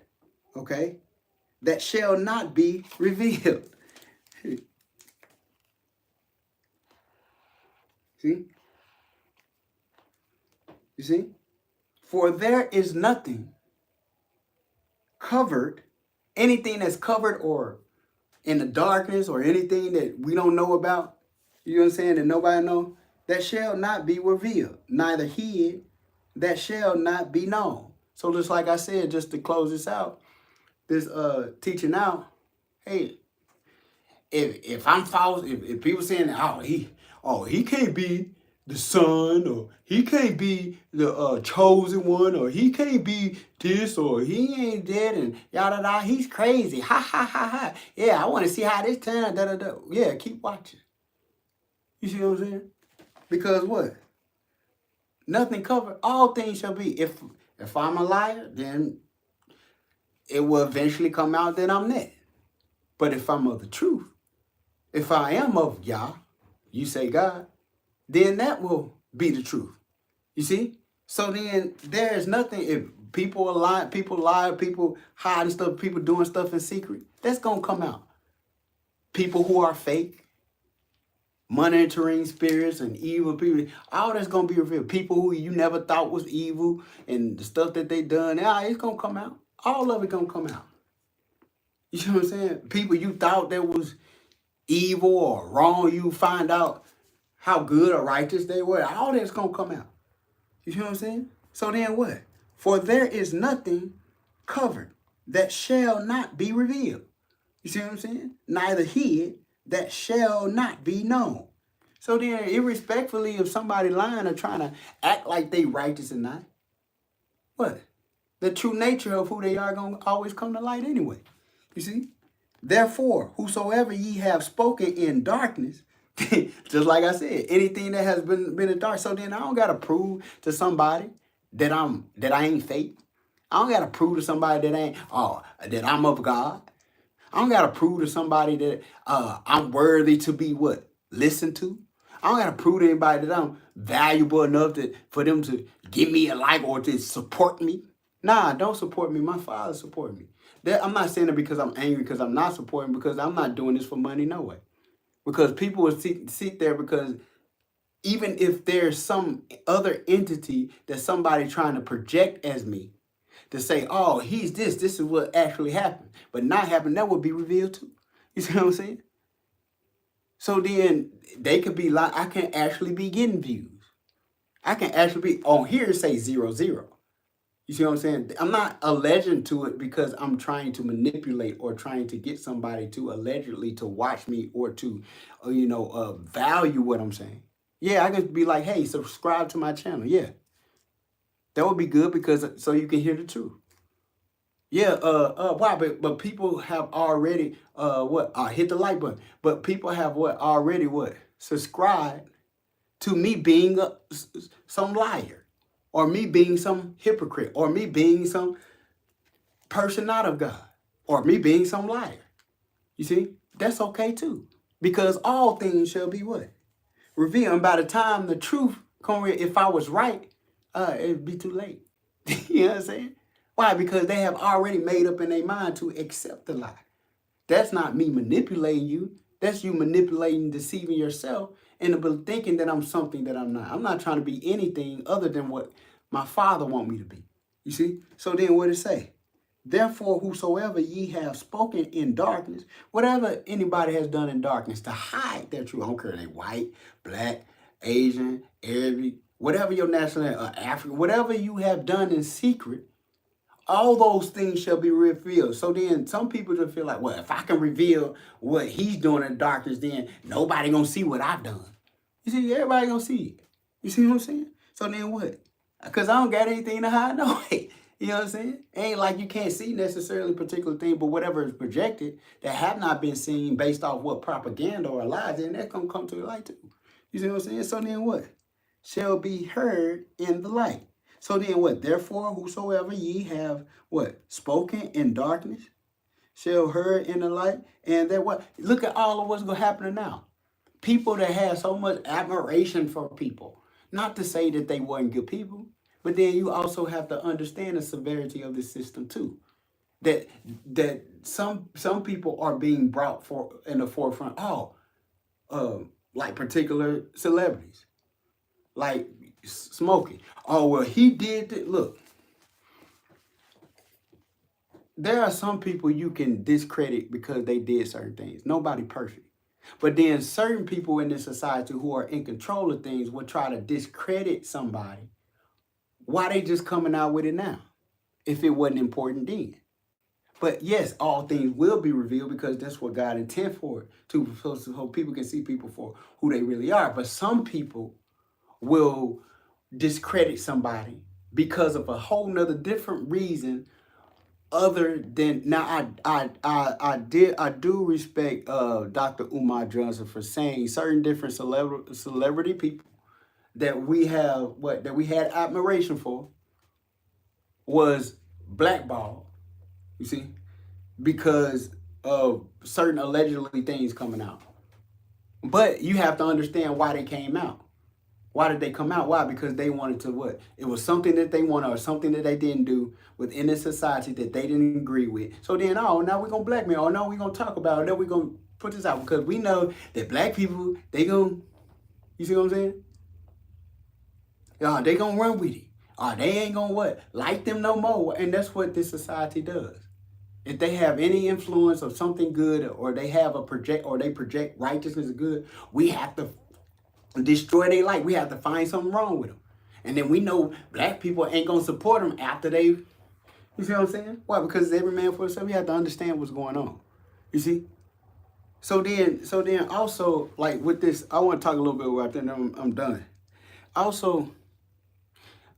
okay, that shall not be revealed. See? You see? For there is nothing covered, anything that's covered or in the darkness or anything that we don't know about, you know what I'm saying, that nobody know, that shall not be revealed, neither hid, that shall not be known. So just like I said, just to close this out, this teaching out, hey, if I'm false, if people saying, he can't be the son, or he can't be the chosen one, or he can't be this, or he ain't dead, and yada yada, he's crazy, ha ha ha ha. Yeah, I want to see how this turns. Da da da. Yeah, keep watching. You see what I'm saying? Because what? Nothing covered. All things shall be. If I'm a liar, then it will eventually come out that I'm that. But if I'm of the truth, if I am of Yah, you say God, then that will be the truth. You see? So then there is nothing, if people lie, people hiding stuff, people doing stuff in secret, that's going to come out. People who are fake, monitoring spirits and evil people, all that's going to be revealed. People who you never thought was evil and the stuff that they done, it's going to come out. All of it going to come out. You see what I'm saying? People you thought that was evil or wrong, you find out how good or righteous they were. All that's going to come out. You see what I'm saying? So then what? For there is nothing covered that shall not be revealed. You see what I'm saying? Neither hid that shall not be known. So then, irrespectively of somebody lying or trying to act like they righteous or not, what? The true nature of who they are going to always come to light anyway. You see? Therefore, whosoever ye have spoken in darkness, just like I said, anything that has been in dark. So then I don't gotta prove to somebody that I ain't fake. I don't gotta prove to somebody that I'm of God. I don't gotta prove to somebody that I'm worthy to be what? Listened to. I don't gotta prove to anybody that I'm valuable enough for them to give me a like or to support me. Nah, don't support me. My Father support me. I'm not saying it because I'm angry, because I'm not supporting, because I'm not doing this for money, no way. Because people will sit there because even if there's some other entity that somebody trying to project as me, to say, oh, he's this is what actually happened, but not happened, that would be revealed too. You see what I'm saying? So then they could be like, I can actually be getting views. I can actually be on here say 0-0. You see what I'm saying? I'm not alleging to it because I'm trying to manipulate or trying to get somebody to allegedly to watch me or to, value what I'm saying. Yeah, I can be like, hey, subscribe to my channel. Yeah, that would be good because so you can hear the truth. Yeah, why? But people have already hit the like button. But people have already subscribed to me being some liar, or me being some hypocrite, or me being some person not of God, or me being some liar. You see, that's okay too, because all things shall be what revealed. And by the time the truth come, if I was right, it'd be too late. You know what I'm saying? Why? Because they have already made up in their mind to accept the lie. That's not me manipulating you. That's you manipulating, deceiving yourself into thinking that I'm something that I'm not. I'm not trying to be anything other than what my Father want me to be. You see? So then what it say? Therefore, whosoever ye have spoken in darkness, whatever anybody has done in darkness to hide their truth, I don't care if they white, black, Asian, Arabic, whatever your nationality, African, whatever you have done in secret, all those things shall be revealed. So then some people just feel like, well, if I can reveal what he's doing in darkness, then nobody gonna see what I've done. You see, everybody gonna see it. You see what I'm saying? So then what? Because I don't got anything to hide no way. You know what I'm saying? It ain't like you can't see necessarily a particular thing, but whatever is projected that have not been seen based off what propaganda or lies, then that's gonna come to the light too. You see what I'm saying? So then what? Shall be heard in the light. So then what? Therefore, whosoever ye have spoken in darkness shall heard in the light. And that what? Look at all of what's gonna happen now. People that have so much admiration for people. Not to say that they weren't good people, but then you also have to understand the severity of the system too. That some people are being brought for in the forefront. Like particular celebrities, like smoking. Oh well, he did it. Look, there are some people you can discredit because they did certain things. Nobody perfect. But then certain people in this society who are in control of things will try to discredit somebody. Why they just coming out with it now? If it wasn't important then. But yes, all things will be revealed because that's what God intended for it, so people can see people for who they really are. But some people will discredit somebody because of a whole nother different reason other than now I do respect Dr. Umar Johnson for saying certain different celebrity people that we had admiration for was blackballed, you see, because of certain allegedly things coming out. But you have to understand why they came out. Why did they come out? Why? Because they wanted to what? It was something that they wanted or something that they didn't do within the society that they didn't agree with. So then, now we're going to blackmail. Oh, no, we're going to talk about it. Now we're going to put this out because we know that black people, you see what I'm saying? They going to run with it. They ain't going to like them no more. And that's what this society does. If they have any influence of something good or they have they project righteousness is good, we have to destroy their life. We have to find something wrong with them. And then we know black people ain't going to support them after they, you see what I'm saying? Why? Because every man for himself, we have to understand what's going on. You see? So then also, like with this, I want to talk a little bit about that, and I'm done. Also,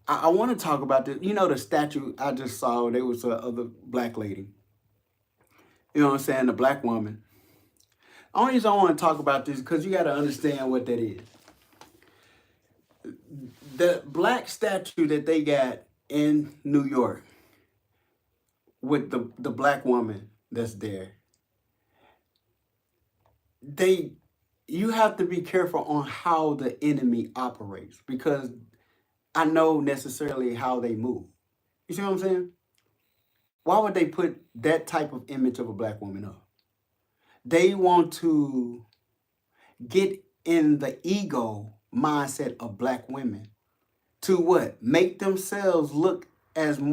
I want to talk about this. You know the statue I just saw, there was a other black lady. You know what I'm saying? The black woman. Only reason I want to talk about this because you got to understand what that is. The black statue that they got in New York with the black woman that's there, you have to be careful on how the enemy operates because I know necessarily how they move. You see what I'm saying? Why would they put that type of image of a black woman up? They want to get in the ego mindset of black women to what? Make themselves look as I'm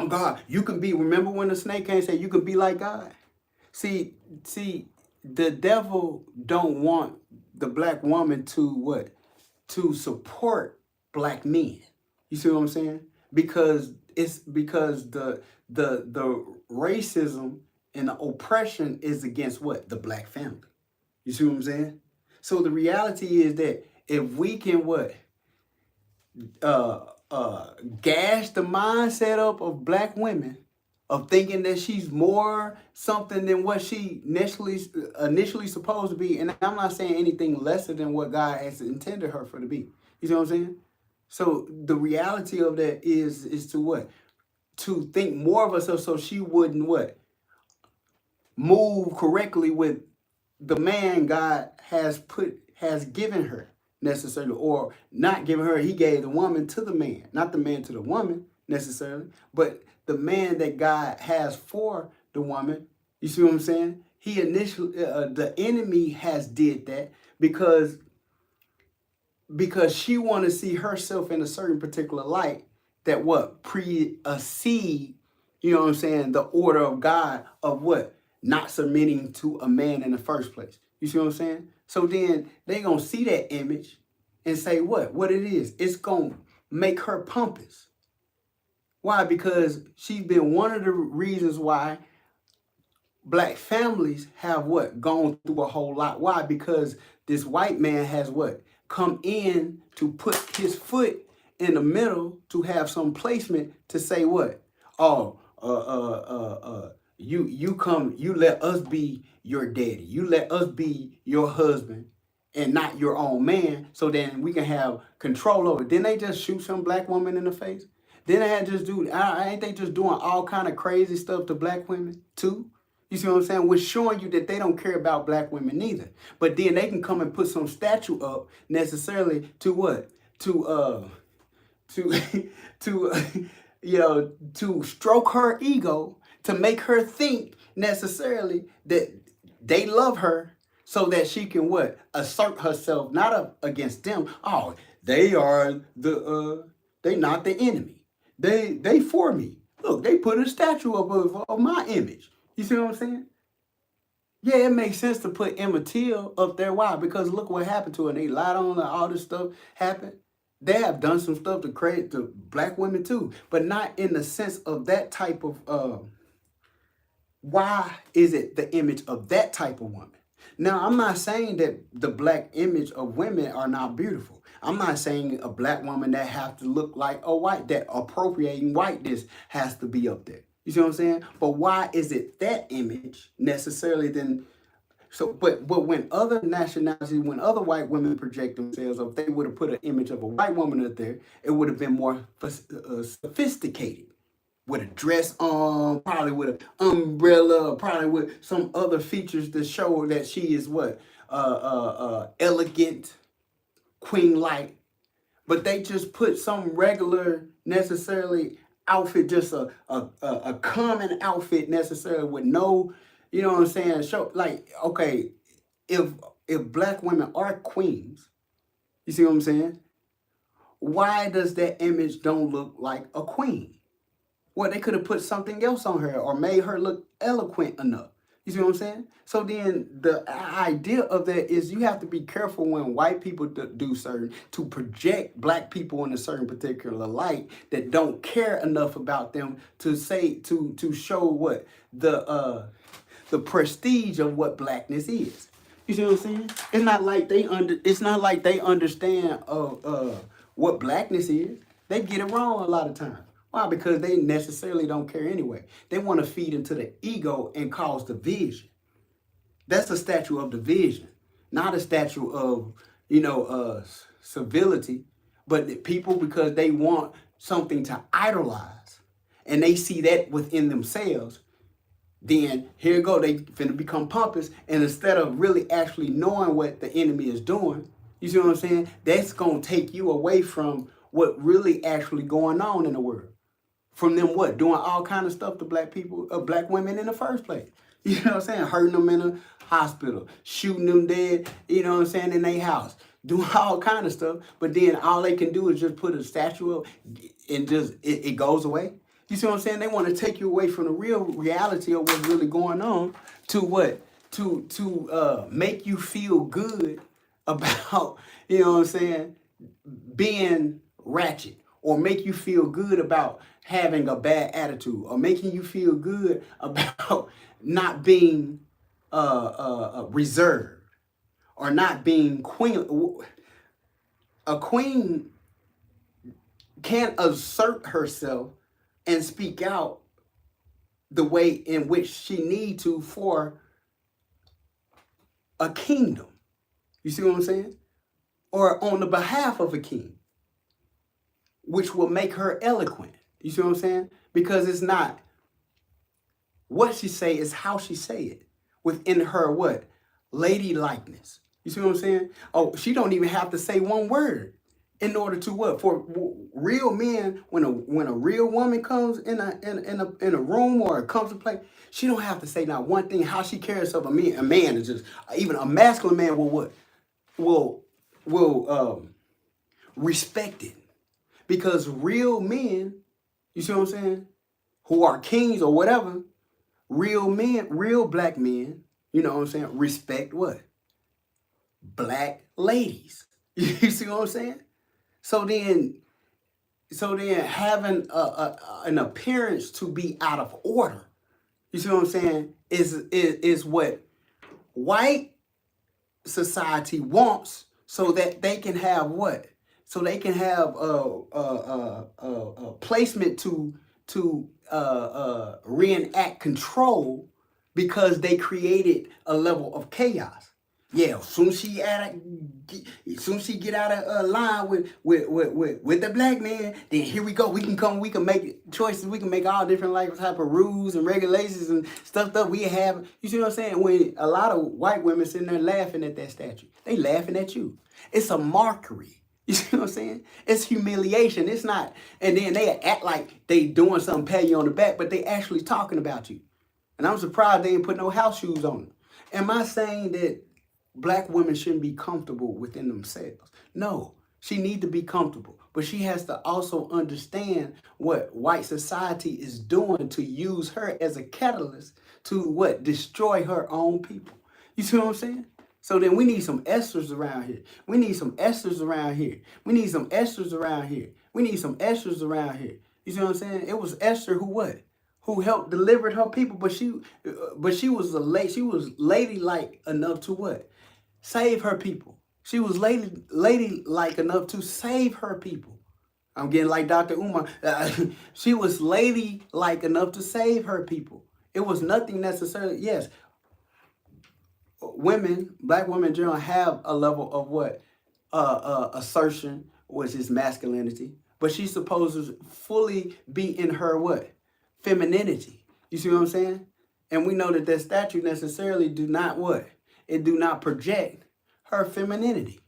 God. You can be, remember when the snake came and said, you can be like God? See, the devil don't want the black woman to what? To support black men. You see what I'm saying? Because the racism and the oppression is against what? The black family. You see what I'm saying? So the reality is that if we can gash the mindset up of black women of thinking that she's more something than what she initially supposed to be. And I'm not saying anything lesser than what God has intended her for to be. You see what I'm saying? So the reality of that is to what? To think more of herself so she wouldn't what? Move correctly with the man God has given her necessarily, or not given her. He gave the woman to the man, not the man to the woman necessarily, but the man that God has for the woman. You see what I'm saying? He initially, the enemy has did that because she want to see herself in a certain particular light that what precede, you know what I'm saying, the order of God of what? Not submitting to a man in the first place. You see what I'm saying? So then they gonna see that image and say what it is. It's gonna make her pompous. Why? Because she's been one of the reasons why black families have what? Gone through a whole lot. Why? Because this white man has what? Come in to put his foot in the middle to have some placement to say what? Oh, you let us be your daddy. You let us be your husband and not your own man, so then we can have control over it. Didn't they just shoot some black woman in the face? Then they had just do, ain't they just doing all kind of crazy stuff to black women too? You see what I'm saying? We're showing you that they don't care about black women neither. But then they can come and put some statue up necessarily to what? To to stroke her ego, to make her think necessarily that they love her so that she can what? Assert herself not against them. Oh, they are they not the enemy. They for me. Look, they put a statue up of my image. You see what I'm saying? Yeah, it makes sense to put Emma Till up there. Why? Because look what happened to her. They lied on her. All this stuff happened. They have done some stuff to create to black women too, but not in the sense of that type of. Why is it the image of that type of woman? Now, I'm not saying that the black image of women are not beautiful. I'm not saying a black woman that have to look like a white, that appropriating whiteness has to be up there. You see what I'm saying? But why is it that image necessarily then? So, but when other nationalities, when other white women project themselves, or if they would have put an image of a white woman up there, it would have been more sophisticated, with a dress on, probably with an umbrella, probably with some other features to show that she is what? Elegant, queen-like. But they just put some regular, necessarily outfit, just a common outfit necessarily with no, you know what I'm saying? Show like, okay, if black women are queens, you see what I'm saying? Why does that image don't look like a queen? Well, they could have put something else on her or made her look eloquent enough. You see what I'm saying? So then the idea of that is you have to be careful when white people do certain, to project black people in a certain particular light that don't care enough about them to say, to show what? The prestige of what blackness is. You see what I'm saying? It's not like they understand what blackness is. They get it wrong a lot of times. Why? Because they necessarily don't care anyway. They want to feed into the ego and cause division. That's a statue of division, not a statue of, civility. But the people, because they want something to idolize, and they see that within themselves, then here you go, they finna become pompous, and instead of really actually knowing what the enemy is doing, you see what I'm saying? That's gonna take you away from what really actually going on in the world. From them what? Doing all kind of stuff to black people, black women in the first place. You know what I'm saying? Hurting them in a hospital, shooting them dead, you know what I'm saying, in their house. Doing all kind of stuff. But then all they can do is just put a statue up and just, it goes away. You see what I'm saying? They want to take you away from the real reality of what's really going on to what? To make you feel good about, you know what I'm saying, being ratchet, or make you feel good about having a bad attitude, or making you feel good about not being reserved, or not being queen. A queen can't assert herself and speak out the way in which she need to for a kingdom. You see what I'm saying? Or on the behalf of a king, which will make her eloquent. You see what I'm saying? Because it's not what she say, is how she say it within her what? Lady likeness. You see what I'm saying? Oh, she don't even have to say one word in order to what? For real men, when a real woman comes in a room or comes to play, she don't have to say not one thing. How she carries herself, a man is just, even a masculine man will what? Will respect it. Because real men, you see what I'm saying, who are kings or whatever, real men, real black men, you know what I'm saying, respect what? Black ladies. You see what I'm saying? So then having an appearance to be out of order, you see what I'm saying, is what white society wants, so that they can have what? So they can have a placement to reenact control, because they created a level of chaos. Yeah, soon as she get out of line with the black man, then here we go. We can make choices. We can make all different like type of rules and regulations and stuff that we have. You see what I'm saying? When a lot of white women sitting there laughing at that statue, they laughing at you. It's a mockery. You see what I'm saying? It's humiliation. It's not, and then they act like they doing something, pat you on the back, but they actually talking about you. And I'm surprised they ain't put no house shoes on them. Am I saying that black women shouldn't be comfortable within themselves? No, she need to be comfortable, but she has to also understand what white society is doing to use her as a catalyst to what? Destroy her own people. You see what I'm saying? So then we need some Esthers around here. We need some Esthers around here. We need some Esthers around here. We need some Esthers around here. You see what I'm saying? It was Esther who what? Who helped deliver her people, but she was ladylike enough to what? Save her people. She was ladylike enough to save her people. I'm getting like Dr. Umar. She was ladylike enough to save her people. It was nothing necessarily. Yes, women, black women in general, have a level of what? Assertion, which is masculinity. But she's supposed to fully be in her what? Femininity. You see what I'm saying? And we know that statue necessarily do not what? It do not project her femininity.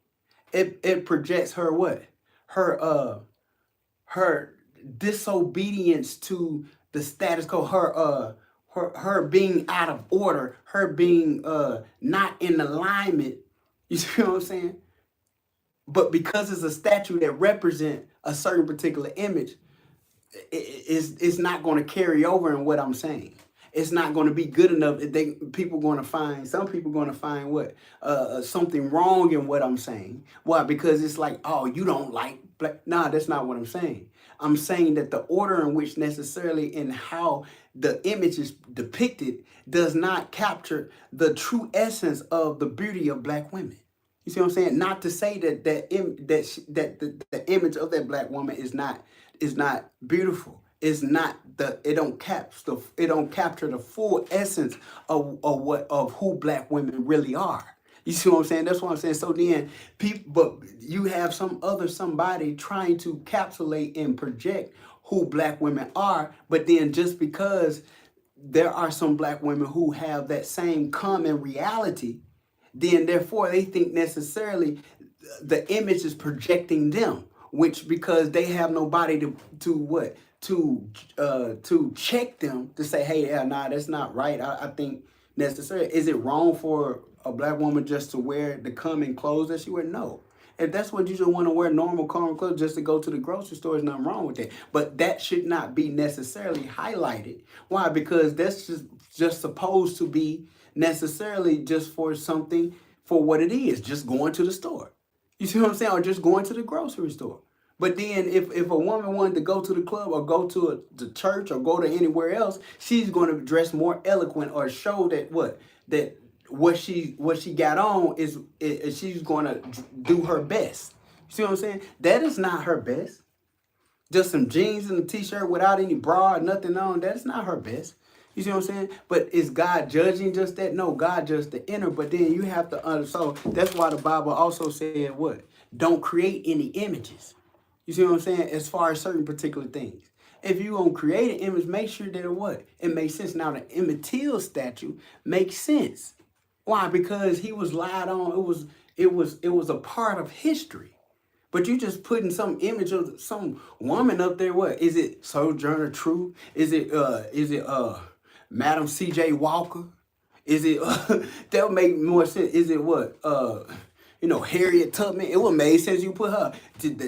It projects her what? Her disobedience to the status quo, her being out of order, her being not in alignment. You see what I'm saying? But because it's a statue that represents a certain particular image, it's not going to carry over in what I'm saying. It's not going to be good enough. Some people going to find what? Something wrong in what I'm saying. Why? Because it's like, oh, you don't like black. Nah, that's not what I'm saying. I'm saying that the order in which necessarily in how the image is depicted does not capture the true essence of the beauty of black women. You see what I'm saying? Not to say that the image of that black woman is not beautiful. It's not it don't capture the full essence of who black women really are. You see what I'm saying? That's what I'm saying. So then but you have somebody trying to capsulate and project who black women are, but then just because there are some black women who have that same common reality, then therefore they think necessarily the image is projecting them, which because they have nobody to check them to say, hey, yeah, nah, that's not right. I think necessarily, is it wrong for a black woman just to wear the common clothes that she wear? No. If that's what you just want to wear, normal common clothes just to go to the grocery store, there's nothing wrong with that. But that should not be necessarily highlighted. Why? Because that's just supposed to be necessarily just for something, for what it is, just going to the store. You see what I'm saying? Or just going to the grocery store. But then if a woman wanted to go to the club or go to the church or go to anywhere else, she's going to dress more eloquent or show that what she got on is she's going to do her best. You see what I'm saying? That is not her best. Just some jeans and a t-shirt without any bra or nothing on. That's not her best. You see what I'm saying? But is God judging just that? No, God judged the inner. But then you have to so that's why the Bible also said what? Don't create any images. You see what I'm saying? As far as certain particular things. If you gonna create an image, make sure that it makes sense. Now the Emmett Till statue makes sense. Why? Because he was lied on. It was a part of history. But you just putting some image of some woman up there. What is it? Sojourner Truth? Is it Madam C.J. Walker? Is it that'll make more sense? Is it what Harriet Tubman? It would make sense you put her.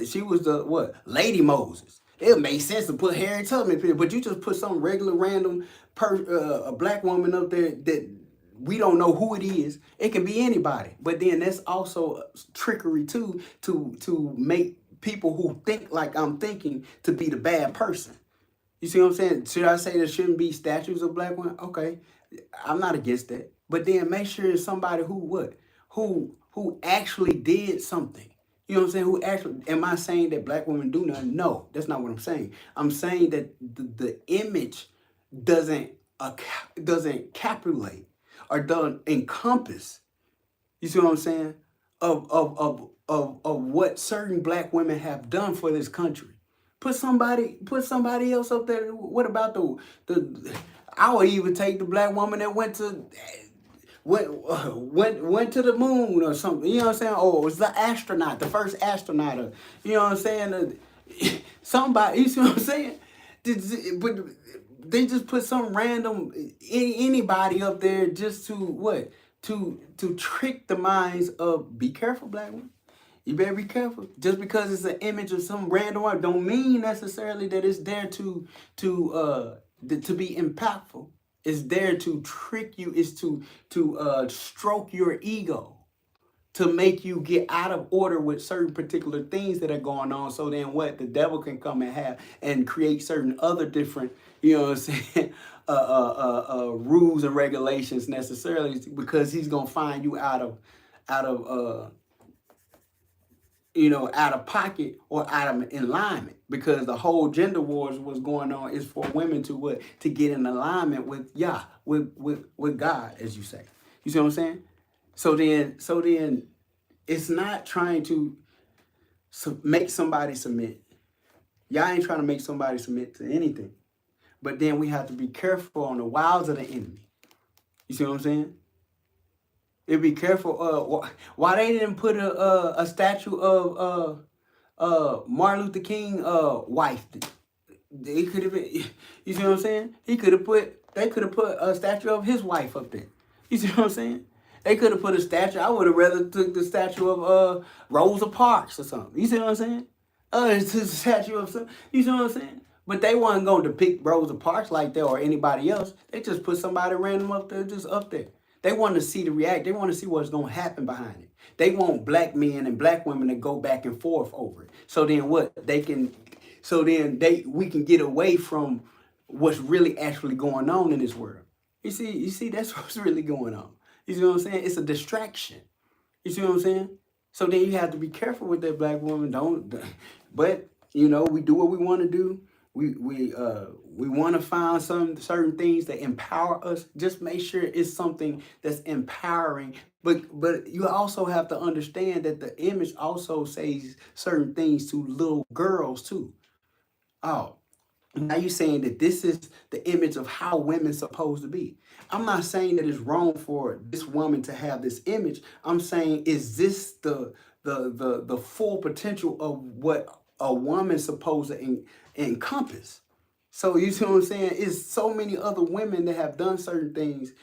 She was the what Lady Moses. It would make sense to put Harriet Tubman up here, but you just put some regular random a black woman up there that we don't know who it is. It can be anybody. But then that's also trickery too to make people who think like I'm thinking to be the bad person. You see what I'm saying? Should I say there shouldn't be statues of black women? Okay, I'm not against that. But then make sure it's somebody who actually did something. You know what I'm saying? Who actually? Am I saying that black women do nothing? No, that's not what I'm saying. I'm saying that the image doesn't doesn't capitulate or doesn't encompass. You see what I'm saying? Of what certain black women have done for this country. Put somebody else up there. What about the I would even take the black woman that went to the moon or something. You know what I'm saying? Or it was the astronaut, the first astronaut. Or, you know what I'm saying? Somebody. You see what I'm saying? But they just put some random anybody up there just to what to trick the minds of. Be careful, black women. You better be careful. Just because it's an image of some random art don't mean necessarily that it's there to be impactful. It's there to trick you. It's to stroke your ego, to make you get out of order with certain particular things that are going on. So then what? The devil can come and have and create certain other different, you know what I'm saying, rules and regulations necessarily, because he's gonna find you out of out of pocket or out of alignment, because the whole gender wars was going on is for women to what? To get in alignment with Yah, with God, as you say. You see what I'm saying? So then it's not trying to make somebody submit. Y'all ain't trying to make somebody submit to anything. But then we have to be careful on the wiles of the enemy. You see what I'm saying? Be careful. Why they didn't put a statue of Martin Luther King wife? They could have been. You see what I'm saying? They could have put a statue of his wife up there. You see what I'm saying? They could have put a statue. I would have rather took the statue of Rosa Parks or something. You see what I'm saying? It's a statue of some. You see what I'm saying? But they wasn't going to depict Rosa Parks like that or anybody else. They just put somebody random up there, just up there. They want to see the react. They want to see what's going to happen behind it. They want black men and black women to go back and forth over it. So then what? We can get away from what's really actually going on in this world. You see, that's what's really going on. You see what I'm saying? It's a distraction. You see what I'm saying? So then you have to be careful with that black woman. But we do what we want to do. We want to find some certain things that empower us. Just make sure it's something that's empowering. But you also have to understand that the image also says certain things to little girls too. Oh, now you're saying that this is the image of how women's supposed to be. I'm not saying that it's wrong for this woman to have this image. I'm saying, is this the full potential of what a woman's supposed to encompass? So you see what I'm saying? It's so many other women that have done certain things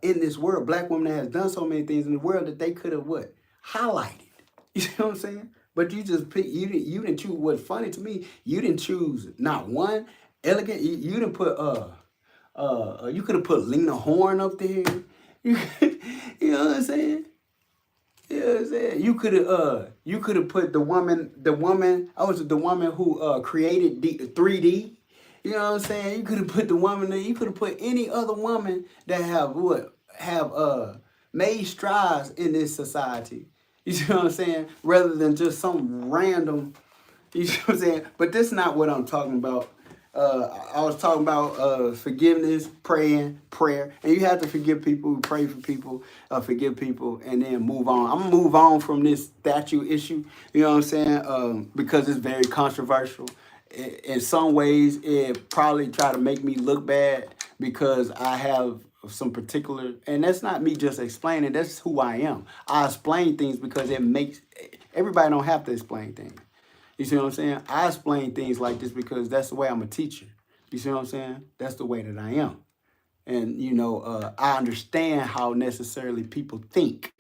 in this world. Black women that has done so many things in the world that they could have what? Highlighted. You see what I'm saying? But you just pick. You didn't choose. What's funny to me? You didn't choose not one elegant. You didn't put you could have put Lena Horne up there. You know what I'm saying? You know what I'm saying? You could have put the woman. I was the woman who created 3D. You know what I'm saying? You could have put the woman there. You could have put any other woman that have made strides in this society. You see what I'm saying? Rather than just some random, You see what I'm saying? But that's not what I'm talking about. I was talking about forgiveness, praying, prayer, and you have to forgive people, pray for people, forgive people, and then move on. I'm gonna move on from this statue issue. You know what I'm saying? Because it's very controversial. In some ways, it probably try to make me look bad because I have some particular, and that's not me just explaining. That's who I am. I explain things because it makes everybody don't have to explain things. You see what I'm saying? I explain things like this because that's the way I'm a teacher. You see what I'm saying? That's the way that I am. And, I understand how necessarily people think.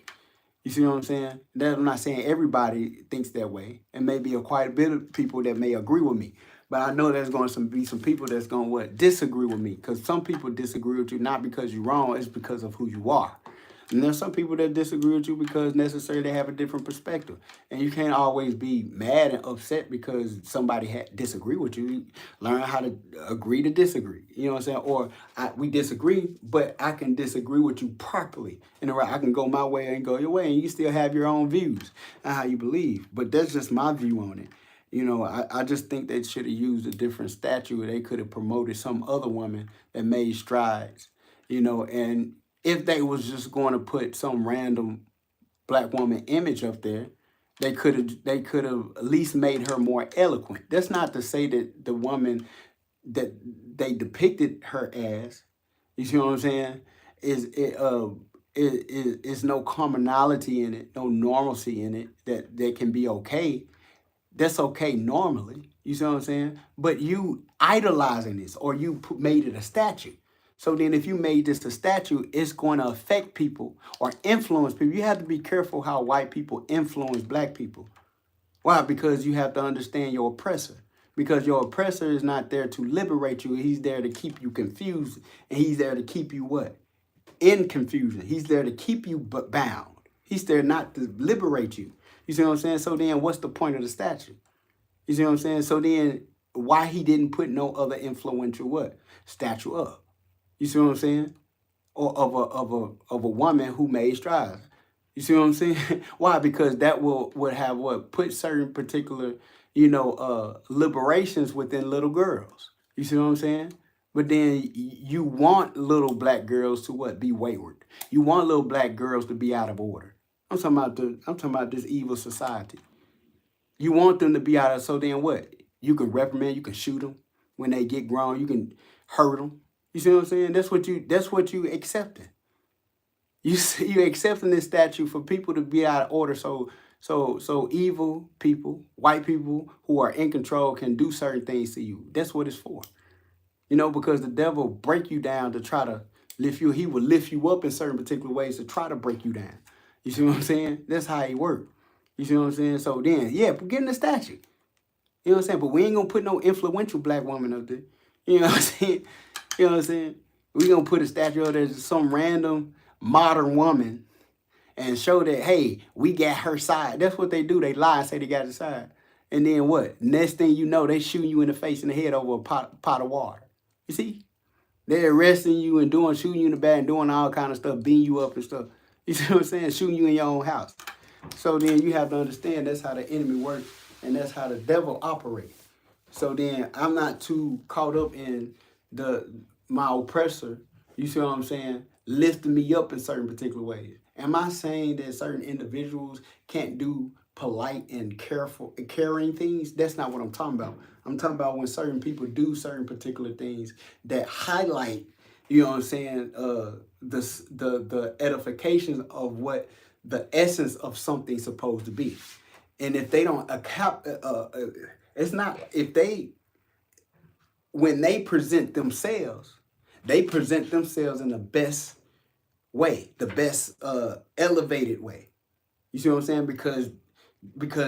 You see what I'm saying? That I'm not saying everybody thinks that way. And maybe quite a bit of people that may agree with me. But I know there's going to be some people that's going to disagree with me. Because some people disagree with you not because you're wrong, it's because of who you are. And there's some people that disagree with you because necessarily they have a different perspective. And you can't always be mad and upset because somebody disagree with you. You learn how to agree to disagree. You know what I'm saying? Or we disagree, but I can disagree with you properly. And I can go my way and go your way. And you still have your own views and how you believe. But that's just my view on it. I just think they should have used a different statue. They could have promoted some other woman that made strides, and if they was just going to put some random black woman image up there, they could have at least made her more eloquent. That's not to say that the woman that they depicted her as, you see what I'm saying, is no commonality in it, no normalcy in it that can be okay. That's okay normally. You see what I'm saying? But you idolizing this or you made it a statue. So then if you made this a statue, it's going to affect people or influence people. You have to be careful how white people influence black people. Why? Because you have to understand your oppressor. Because your oppressor is not there to liberate you. He's there to keep you confused. And he's there to keep you what? In confusion. He's there to keep you bound. He's there not to liberate you. You see what I'm saying? So then what's the point of the statue? You see what I'm saying? So then why he didn't put no other influential what? Statue up. You see what I'm saying? Or of a woman who made strides. You see what I'm saying? Why? Because that would have what? Put certain particular, liberations within little girls. You see what I'm saying? But then you want little black girls to what? Be wayward. You want little black girls to be out of order. I'm talking about this evil society. You want them to be out of, so then what? You can reprimand, you can shoot them when they get grown, you can hurt them. You see what I'm saying? That's what you accepting. You accepting this statute for people to be out of order, so evil people, white people who are in control can do certain things to you. That's what it's for. Because the devil break you down to try to lift you. He will lift you up in certain particular ways to try to break you down. You see what I'm saying? That's how he work. You see what I'm saying? So then, yeah, get in the statue. You know what I'm saying? But we ain't gonna put no influential black woman up there. You know what I'm saying? You know what I'm saying? We gonna put a statue up there to some random modern woman and show that, hey, we got her side. That's what they do. They lie and say they got the side. And then what? Next thing you know, they shooting you in the face and the head over a pot of water. You see? They're arresting you and shooting you in the back and doing all kind of stuff, beating you up and stuff. You see what I'm saying? Shooting you in your own house. So then you have to understand that's how the enemy works and that's how the devil operates. So then I'm not too caught up in my oppressor, you see what I'm saying, lifting me up in certain particular ways. Am I saying that certain individuals can't do polite and caring things? That's not what I'm talking about. I'm talking about when certain people do certain particular things that highlight, you know what I'm saying, the edification of what the essence of something's supposed to be. And if they don't account, it's not, when they present themselves in the best way, the best elevated way. You see what I'm saying? Because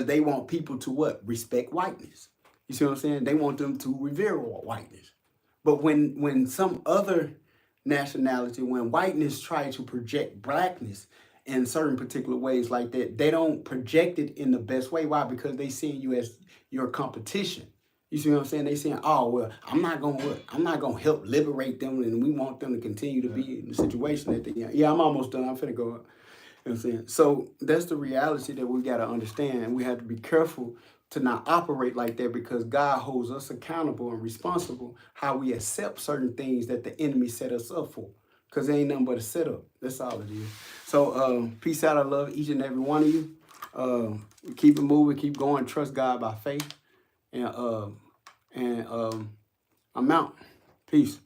they want people to what? Respect whiteness. You see what I'm saying? They want them to revere whiteness. But when some other nationality, when whiteness try to project blackness in certain particular ways like that, they don't project it in the best way. Why? Because they seeing you as your competition. You see what I'm saying? They saying, oh, well, I'm not gonna help liberate them, and we want them to continue to be in the situation that they are. Yeah, I'm almost done. I'm finna go up. You know what I'm saying? So that's the reality that we gotta understand, and we have to be careful to not operate like that, because God holds us accountable and responsible how we accept certain things that the enemy set us up for. Because it ain't nothing but a setup. That's all it is. So peace out. I love each and every one of you. Keep it moving, keep going, trust God by faith. And I'm out. Peace.